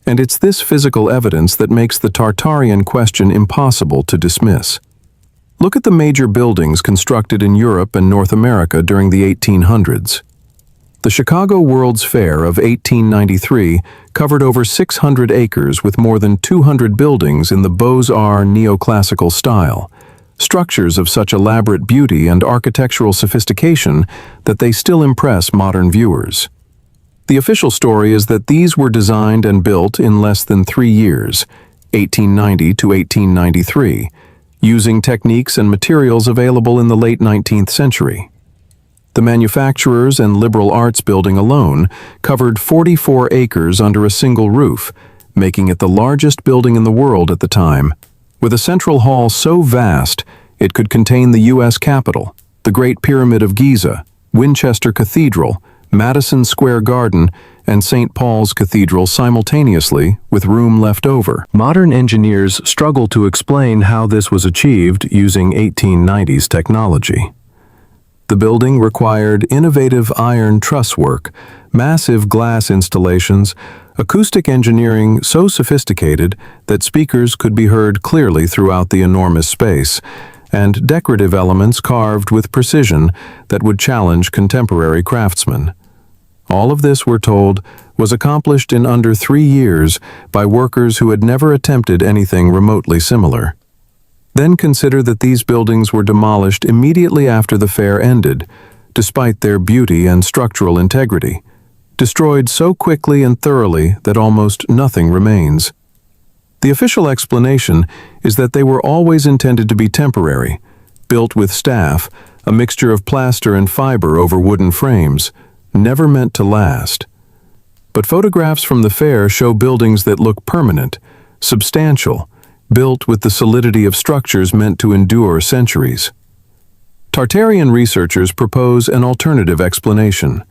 And it's this physical evidence that makes the Tartarian question impossible to dismiss. Look at the major buildings constructed in Europe and North America during the 1800s. The Chicago World's Fair of 1893 covered over 600 acres with more than 200 buildings in the Beaux-Arts neoclassical style, structures of such elaborate beauty and architectural sophistication that they still impress modern viewers. The official story is that these were designed and built in less than 3 years, 1890 to 1893, using techniques and materials available in the late 19th century. The Manufacturers and Liberal Arts building alone covered 44 acres under a single roof, making it the largest building in the world at the time, with a central hall so vast it could contain the U.S. Capitol, the Great Pyramid of Giza, Winchester Cathedral, Madison Square Garden, and St. Paul's Cathedral simultaneously, with room left over. Modern engineers struggle to explain how this was achieved using 1890s technology. The building required innovative iron truss work, massive glass installations, acoustic engineering so sophisticated that speakers could be heard clearly throughout the enormous space, and decorative elements carved with precision that would challenge contemporary craftsmen. All of this, we're told, was accomplished in under 3 years by workers who had never attempted anything remotely similar. Then consider that these buildings were demolished immediately after the fair ended, despite their beauty and structural integrity, destroyed so quickly and thoroughly that almost nothing remains. The official explanation is that they were always intended to be temporary, built with staff, a mixture of plaster and fiber over wooden frames, never meant to last. But photographs from the fair show buildings that look permanent, substantial, built with the solidity of structures meant to endure centuries. Tartarian researchers propose an alternative explanation.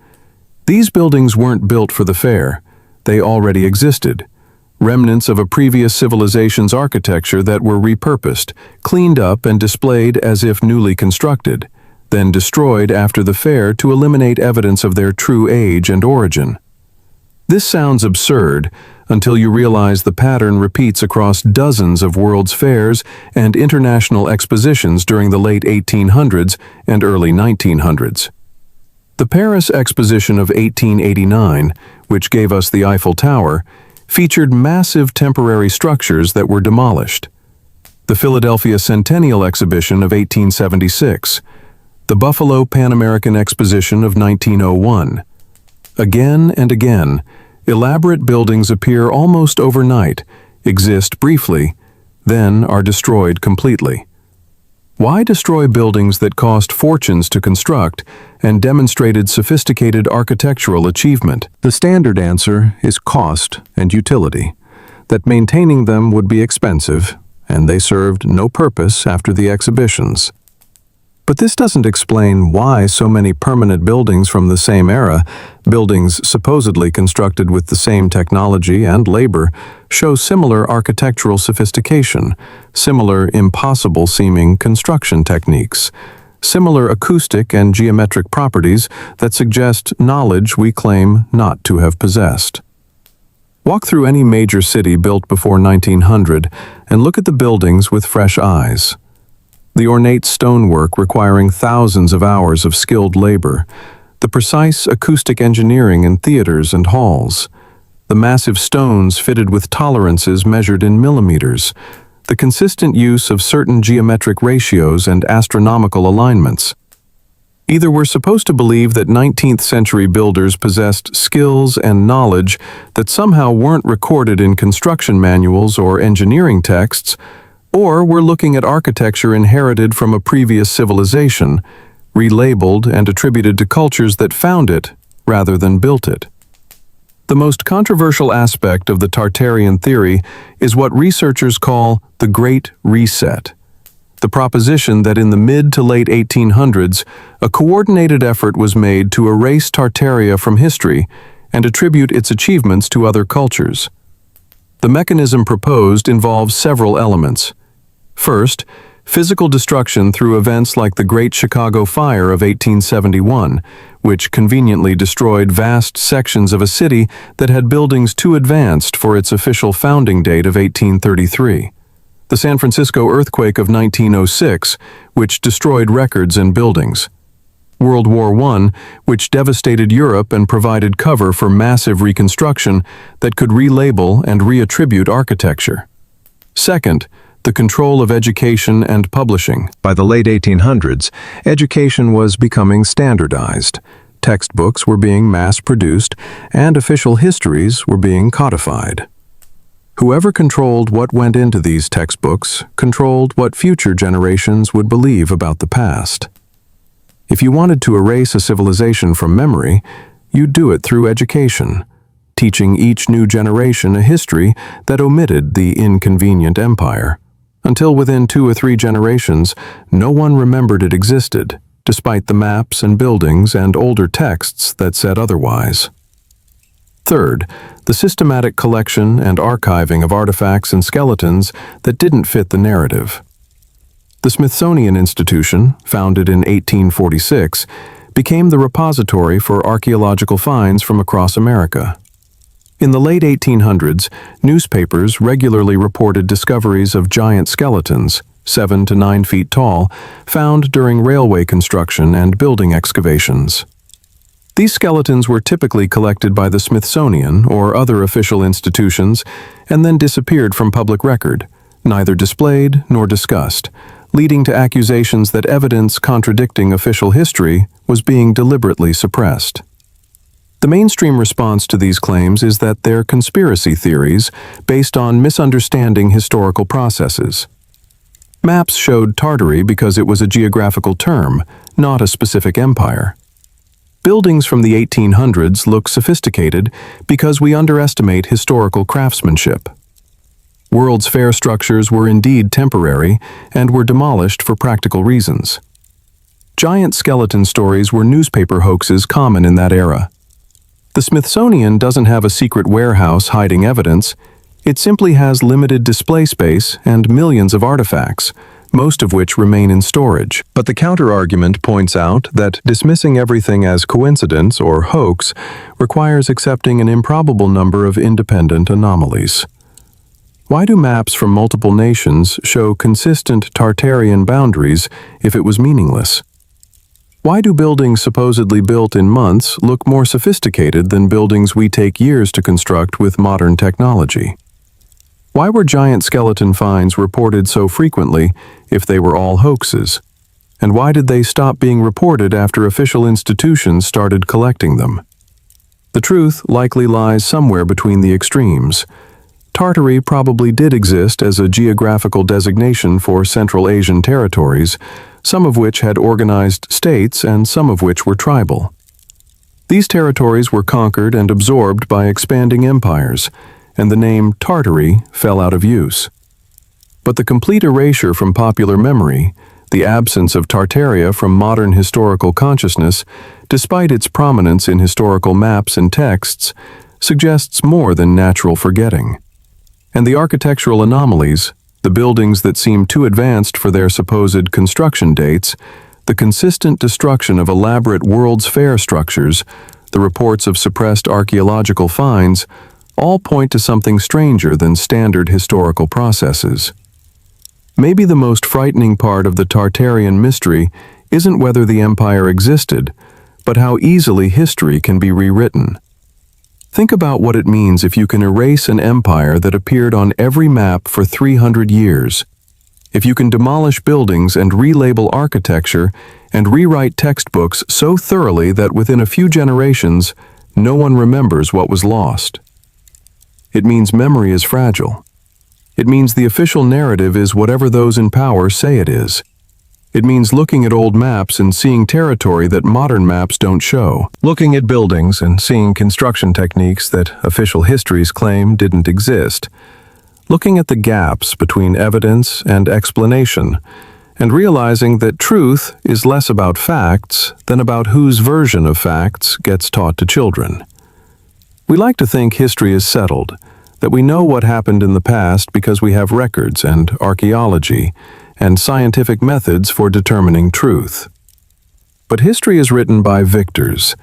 These buildings weren't built for the fair. They already existed. Remnants of a previous civilization's architecture that were repurposed, cleaned up and displayed as if newly constructed, then destroyed after the fair to eliminate evidence of their true age and origin. This sounds absurd until you realize the pattern repeats across dozens of World's Fairs and international expositions during the late 1800s and early 1900s. The Paris Exposition of 1889, which gave us the Eiffel Tower, featured massive temporary structures that were demolished. The Philadelphia Centennial Exhibition of 1876, the Buffalo Pan American Exposition of 1901. Again and again, elaborate buildings appear almost overnight, exist briefly, then are destroyed completely. Why destroy buildings that cost fortunes to construct and demonstrated sophisticated architectural achievement? The standard answer is cost and utility, that maintaining them would be expensive, and they served no purpose after the exhibitions. But this doesn't explain why so many permanent buildings from the same era, buildings supposedly constructed with the same technology and labor, show similar architectural sophistication, similar impossible-seeming construction techniques, similar acoustic and geometric properties that suggest knowledge we claim not to have possessed. Walk through any major city built before 1900 and look at the buildings with fresh eyes. The ornate stonework requiring thousands of hours of skilled labor, the precise acoustic engineering in theaters and halls, the massive stones fitted with tolerances measured in millimeters, the consistent use of certain geometric ratios and astronomical alignments. Either we're supposed to believe that 19th century builders possessed skills and knowledge that somehow weren't recorded in construction manuals or engineering texts, or we're looking at architecture inherited from a previous civilization, relabeled and attributed to cultures that found it rather than built it. The most controversial aspect of the Tartarian theory is what researchers call the Great Reset. The proposition that in the mid to late 1800s, a coordinated effort was made to erase Tartaria from history and attribute its achievements to other cultures. The mechanism proposed involves several elements. First, physical destruction through events like the Great Chicago Fire of 1871, which conveniently destroyed vast sections of a city that had buildings too advanced for its official founding date of 1833. The San Francisco earthquake of 1906, which destroyed records and buildings. World War I, which devastated Europe and provided cover for massive reconstruction that could relabel and reattribute architecture. Second, the control of education and publishing. By the late 1800s, education was becoming standardized. Textbooks were being mass-produced, and official histories were being codified. Whoever controlled what went into these textbooks controlled what future generations would believe about the past. If you wanted to erase a civilization from memory, you'd do it through education, teaching each new generation a history that omitted the inconvenient empire. Until within 2 or 3 generations, no one remembered it existed, despite the maps and buildings and older texts that said otherwise. Third, the systematic collection and archiving of artifacts and skeletons that didn't fit the narrative. The Smithsonian Institution, founded in 1846, became the repository for archaeological finds from across America. In the late 1800s, newspapers regularly reported discoveries of giant skeletons, 7 to 9 feet tall, found during railway construction and building excavations. These skeletons were typically collected by the Smithsonian or other official institutions and then disappeared from public record, neither displayed nor discussed, leading to accusations that evidence contradicting official history was being deliberately suppressed. The mainstream response to these claims is that they're conspiracy theories based on misunderstanding historical processes. Maps showed Tartary because it was a geographical term, not a specific empire. Buildings from the 1800s look sophisticated because we underestimate historical craftsmanship. World's Fair structures were indeed temporary and were demolished for practical reasons. Giant skeleton stories were newspaper hoaxes common in that era. The Smithsonian doesn't have a secret warehouse hiding evidence. It simply has limited display space and millions of artifacts, most of which remain in storage. But the counter-argument points out that dismissing everything as coincidence or hoax requires accepting an improbable number of independent anomalies. Why do maps from multiple nations show consistent Tartarian boundaries if it was meaningless? Why do buildings supposedly built in months look more sophisticated than buildings we take years to construct with modern technology? Why were giant skeleton finds reported so frequently if they were all hoaxes? And why did they stop being reported after official institutions started collecting them? The truth likely lies somewhere between the extremes. Tartary probably did exist as a geographical designation for Central Asian territories, some of which had organized states and some of which were tribal. These territories were conquered and absorbed by expanding empires, and the name Tartary fell out of use. But the complete erasure from popular memory, the absence of Tartaria from modern historical consciousness, despite its prominence in historical maps and texts, suggests more than natural forgetting. And the architectural anomalies, the buildings that seem too advanced for their supposed construction dates, the consistent destruction of elaborate World's Fair structures, the reports of suppressed archaeological finds, all point to something stranger than standard historical processes. Maybe the most frightening part of the Tartarian mystery isn't whether the empire existed, but how easily history can be rewritten. Think about what it means if you can erase an empire that appeared on every map for 300 years. If you can demolish buildings and relabel architecture and rewrite textbooks so thoroughly that within a few generations, no one remembers what was lost. It means memory is fragile. It means the official narrative is whatever those in power say it is. It means looking at old maps and seeing territory that modern maps don't show. Looking at buildings and seeing construction techniques that official histories claim didn't exist. Looking at the gaps between evidence and explanation, and realizing that truth is less about facts than about whose version of facts gets taught to children. We like to think history is settled, that we know what happened in the past because we have records and archaeology and scientific methods for determining truth. But history is written by victors,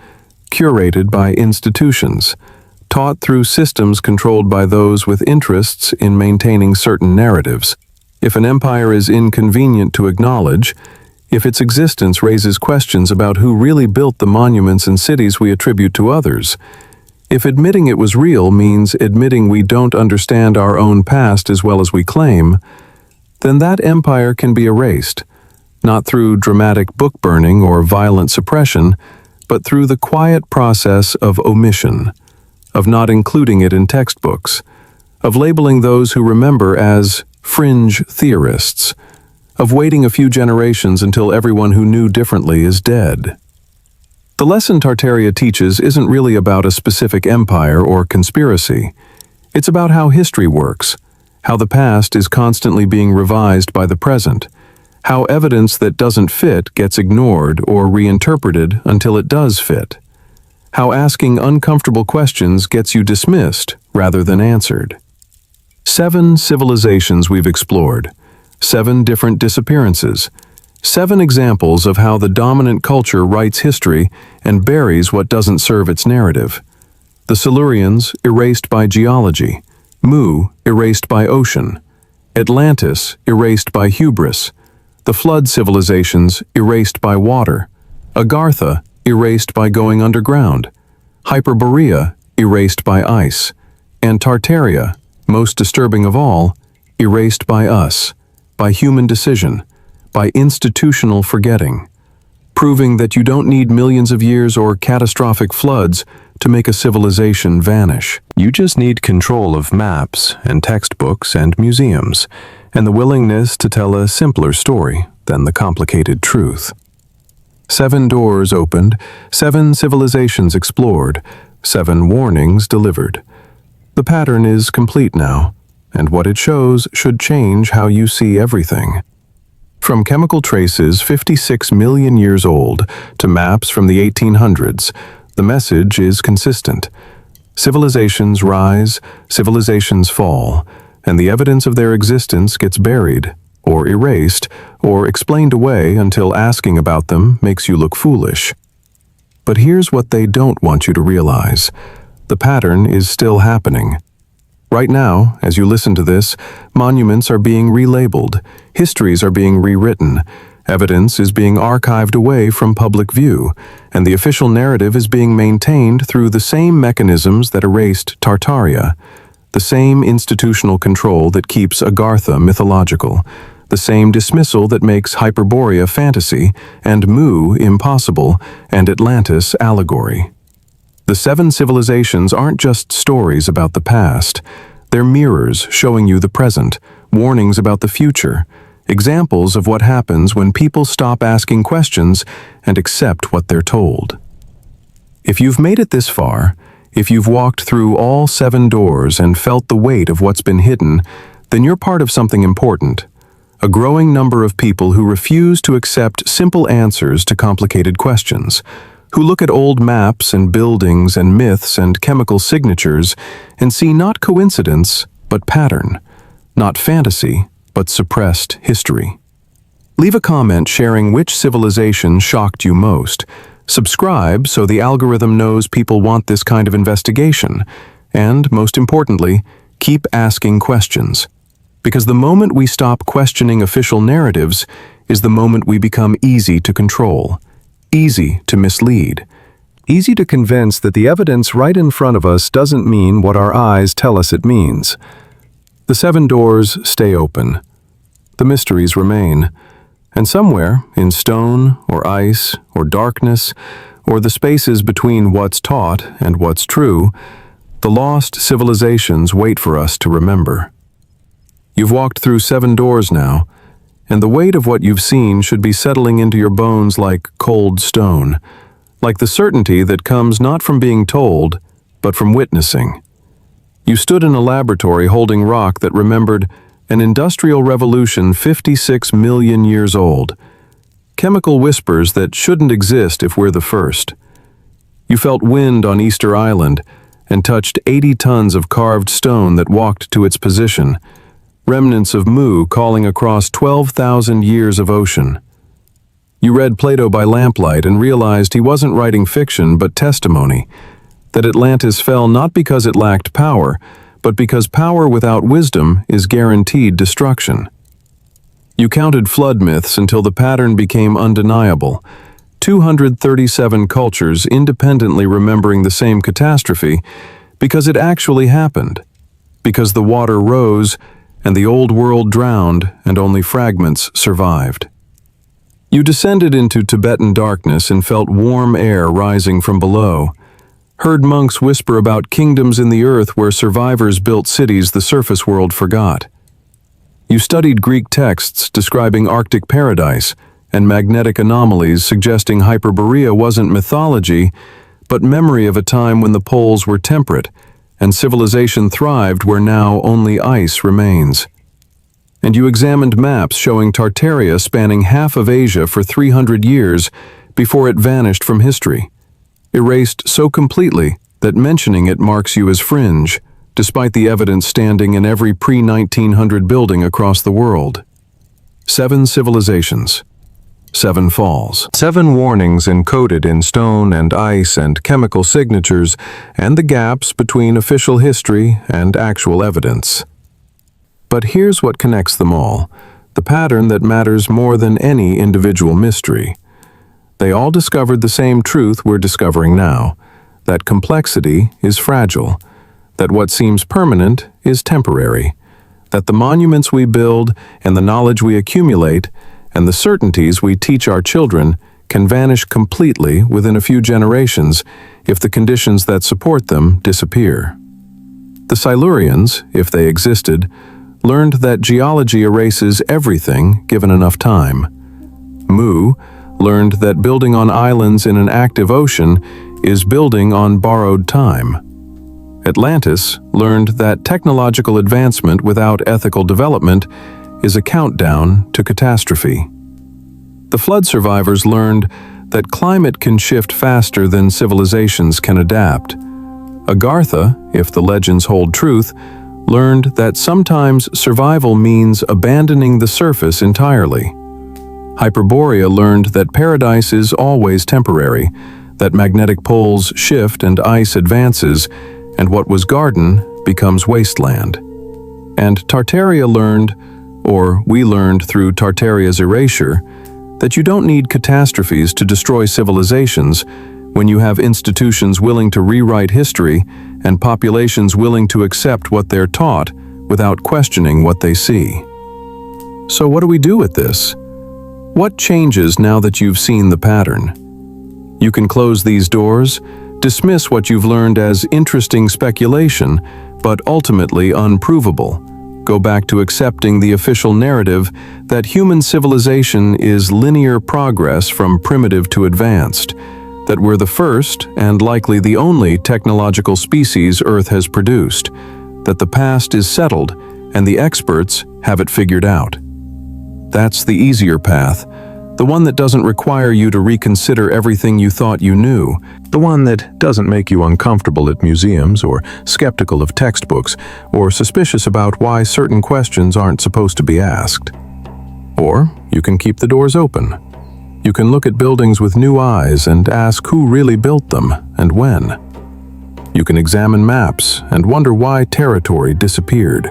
curated by institutions, taught through systems controlled by those with interests in maintaining certain narratives. If an empire is inconvenient to acknowledge, if its existence raises questions about who really built the monuments and cities we attribute to others, if admitting it was real means admitting we don't understand our own past as well as we claim, then that empire can be erased, not through dramatic book burning or violent suppression, but through the quiet process of omission, of not including it in textbooks, of labeling those who remember as fringe theorists, of waiting a few generations until everyone who knew differently is dead. The lesson Tartaria teaches isn't really about a specific empire or conspiracy. It's about how history works, how the past is constantly being revised by the present, how evidence that doesn't fit gets ignored or reinterpreted until it does fit, how asking uncomfortable questions gets you dismissed rather than answered. 7 civilizations we've explored, 7 different disappearances, 7 examples of how the dominant culture writes history and buries what doesn't serve its narrative. The Silurians erased by geology, Mu erased by ocean, Atlantis erased by hubris, the flood civilizations erased by water, Agartha erased by going underground, Hyperborea erased by ice, and Tartaria, most disturbing of all, erased by us, by human decision, by institutional forgetting, proving that you don't need millions of years or catastrophic floods to make a civilization vanish. You just need control of maps and textbooks and museums, and the willingness to tell a simpler story than the complicated truth. 7 doors opened, 7 civilizations explored, 7 warnings delivered. The pattern is complete now, and what it shows should change how you see everything. From chemical traces 56 million years old to maps from the 1800s, the message is consistent. Civilizations rise, civilizations fall, and the evidence of their existence gets buried, or erased, or explained away until asking about them makes you look foolish. But here's what they don't want you to realize. The pattern is still happening. Right now, as you listen to this, monuments are being relabeled, histories are being rewritten, evidence is being archived away from public view, and the official narrative is being maintained through the same mechanisms that erased Tartaria, the same institutional control that keeps Agartha mythological, the same dismissal that makes Hyperborea fantasy and Mu impossible and Atlantis allegory. The 7 civilizations aren't just stories about the past. They're mirrors showing you the present, warnings about the future, examples of what happens when people stop asking questions and accept what they're told. If you've made it this far, if you've walked through all 7 doors and felt the weight of what's been hidden, then you're part of something important. A growing number of people who refuse to accept simple answers to complicated questions, who look at old maps and buildings and myths and chemical signatures and see not coincidence, but pattern, not fantasy, but suppressed history. Leave a comment sharing which civilization shocked you most. Subscribe so the algorithm knows people want this kind of investigation. And, most importantly, keep asking questions. Because the moment we stop questioning official narratives is the moment we become easy to control, easy to mislead, easy to convince that the evidence right in front of us doesn't mean what our eyes tell us it means. The 7 doors stay open. The mysteries remain. And somewhere, in stone or ice or darkness, or the spaces between what's taught and what's true, the lost civilizations wait for us to remember. You've walked through 7 doors now, and the weight of what you've seen should be settling into your bones like cold stone, like the certainty that comes not from being told, but from witnessing. You stood in a laboratory holding rock that remembered an industrial revolution 56 million years old. Chemical whispers that shouldn't exist if we're the first. You felt wind on Easter Island and touched 80 tons of carved stone that walked to its position, remnants of Mu calling across 12,000 years of ocean. You read Plato by lamplight and realized he wasn't writing fiction but testimony, that Atlantis fell not because it lacked power, but because power without wisdom is guaranteed destruction. You counted flood myths until the pattern became undeniable. 237 cultures independently remembering the same catastrophe because it actually happened, because the water rose and the old world drowned and only fragments survived. You descended into Tibetan darkness and felt warm air rising from below, heard monks whisper about kingdoms in the earth where survivors built cities the surface world forgot. You studied Greek texts describing Arctic paradise and magnetic anomalies suggesting Hyperborea wasn't mythology, but memory of a time when the poles were temperate and civilization thrived where now only ice remains. And you examined maps showing Tartaria spanning half of Asia for 300 years before it vanished from history, erased so completely that mentioning it marks you as fringe, despite the evidence standing in every pre-1900 building across the world. 7 civilizations. 7 falls. 7 warnings encoded in stone and ice and chemical signatures, and the gaps between official history and actual evidence. But here's what connects them all, the pattern that matters more than any individual mystery. They all discovered the same truth we're discovering now, that complexity is fragile, that what seems permanent is temporary, that the monuments we build and the knowledge we accumulate and the certainties we teach our children can vanish completely within a few generations if the conditions that support them disappear. The Silurians, if they existed, learned that geology erases everything given enough time. Mu learned that building on islands in an active ocean is building on borrowed time. Atlantis learned that technological advancement without ethical development is a countdown to catastrophe. The flood survivors learned that climate can shift faster than civilizations can adapt. Agartha, if the legends hold truth, learned that sometimes survival means abandoning the surface entirely. Hyperborea learned that paradise is always temporary, that magnetic poles shift and ice advances, and what was garden becomes wasteland. And Tartaria learned, or we learned through Tartaria's erasure, that you don't need catastrophes to destroy civilizations when you have institutions willing to rewrite history and populations willing to accept what they're taught without questioning what they see. So what do we do with this? What changes now that you've seen the pattern? You can close these doors, dismiss what you've learned as interesting speculation, but ultimately unprovable. Go back to accepting the official narrative that human civilization is linear progress from primitive to advanced, that we're the first and likely the only technological species Earth has produced, that the past is settled and the experts have it figured out. That's the easier path, the one that doesn't require you to reconsider everything you thought you knew, the one that doesn't make you uncomfortable at museums or skeptical of textbooks or suspicious about why certain questions aren't supposed to be asked. Or you can keep the doors open. You can look at buildings with new eyes and ask who really built them and when. You can examine maps and wonder why territory disappeared.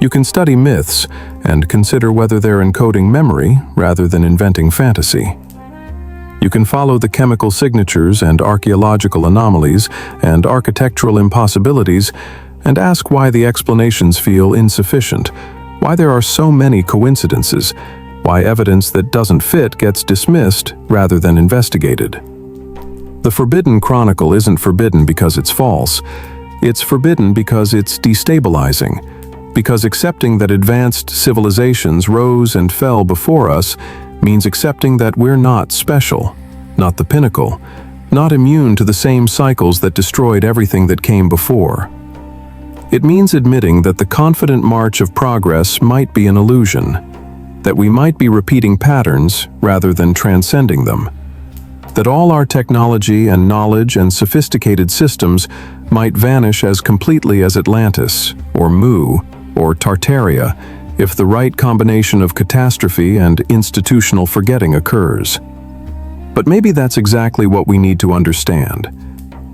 You can study myths and consider whether they're encoding memory rather than inventing fantasy. You can follow the chemical signatures and archaeological anomalies and architectural impossibilities and ask why the explanations feel insufficient, why there are so many coincidences, why evidence that doesn't fit gets dismissed rather than investigated. The Forbidden Chronicle isn't forbidden because it's false. It's forbidden because it's destabilizing, because accepting that advanced civilizations rose and fell before us means accepting that we're not special, not the pinnacle, not immune to the same cycles that destroyed everything that came before. It means admitting that the confident march of progress might be an illusion, that we might be repeating patterns rather than transcending them, that all our technology and knowledge and sophisticated systems might vanish as completely as Atlantis, or Mu, or Tartaria, if the right combination of catastrophe and institutional forgetting occurs. But maybe that's exactly what we need to understand.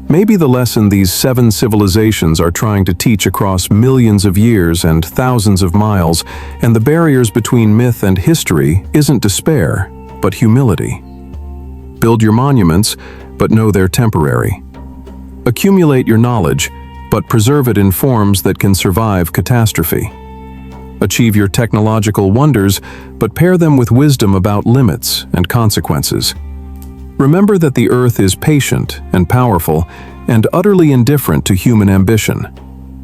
Maybe the lesson these 7 civilizations are trying to teach across millions of years and thousands of miles, and the barriers between myth and history, isn't despair, but humility. Build your monuments, but know they're temporary. Accumulate your knowledge, but preserve it in forms that can survive catastrophe. Achieve your technological wonders, but pair them with wisdom about limits and consequences. Remember that the Earth is patient and powerful and utterly indifferent to human ambition,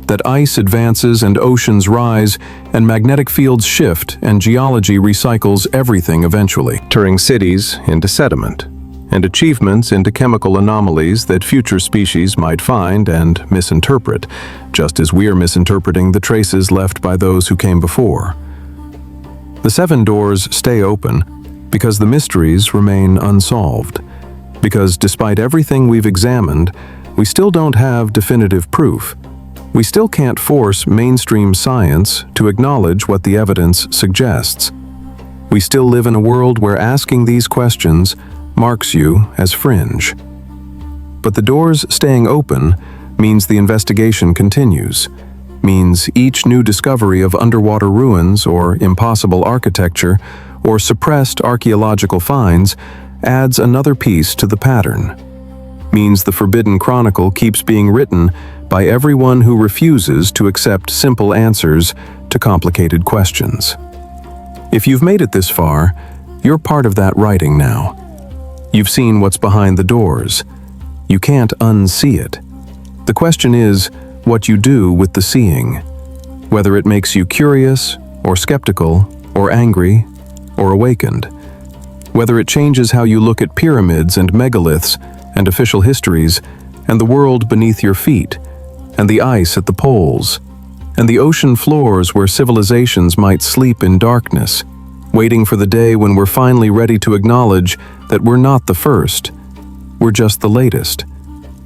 that ice advances and oceans rise and magnetic fields shift and geology recycles everything eventually, turning cities into sediment and achievements into chemical anomalies that future species might find and misinterpret, just as we are misinterpreting the traces left by those who came before. The 7 doors stay open because the mysteries remain unsolved, because despite everything we've examined, we still don't have definitive proof. We still can't force mainstream science to acknowledge what the evidence suggests. We still live in a world where asking these questions marks you as fringe. But the doors staying open means the investigation continues, means each new discovery of underwater ruins or impossible architecture or suppressed archaeological finds adds another piece to the pattern, means the Forbidden Chronicle keeps being written by everyone who refuses to accept simple answers to complicated questions. If you've made it this far, you're part of that writing now. You've seen what's behind the doors. You can't unsee it. The question is what you do with the seeing, whether it makes you curious or skeptical or angry or awakened, whether it changes how you look at pyramids and megaliths and official histories and the world beneath your feet and the ice at the poles and the ocean floors where civilizations might sleep in darkness, waiting for the day when we're finally ready to acknowledge that we're not the first, we're just the latest.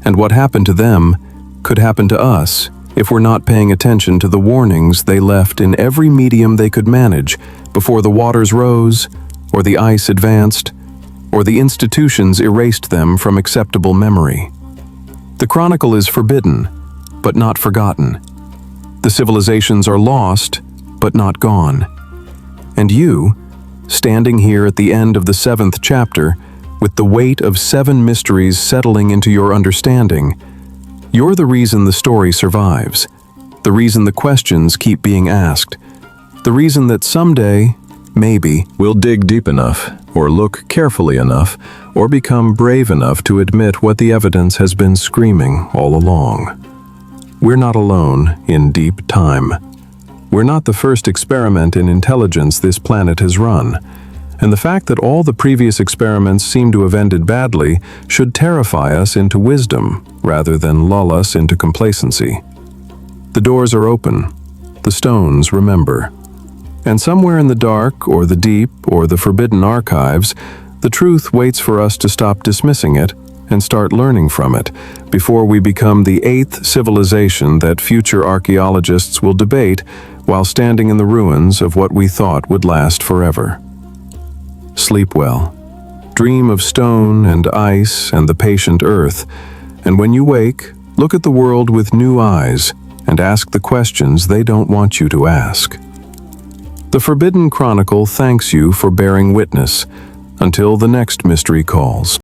And what happened to them could happen to us if we're not paying attention to the warnings they left in every medium they could manage before the waters rose, or the ice advanced, or the institutions erased them from acceptable memory. The Chronicle is forbidden, but not forgotten. The civilizations are lost, but not gone. And you, standing here at the end of the 7th chapter, with the weight of 7 mysteries settling into your understanding, you're the reason the story survives, the reason the questions keep being asked, the reason that someday, maybe, we'll dig deep enough, or look carefully enough, or become brave enough to admit what the evidence has been screaming all along. We're not alone in deep time. We're not the first experiment in intelligence this planet has run, and the fact that all the previous experiments seem to have ended badly should terrify us into wisdom rather than lull us into complacency. The doors are open. The stones remember. And somewhere in the dark or the deep or the forbidden archives, the truth waits for us to stop dismissing it and start learning from it before we become the 8th civilization that future archaeologists will debate while standing in the ruins of what we thought would last forever. Sleep well. Dream of stone and ice and the patient earth, and when you wake, look at the world with new eyes and ask the questions they don't want you to ask. The Forbidden Chronicle thanks you for bearing witness until the next mystery calls.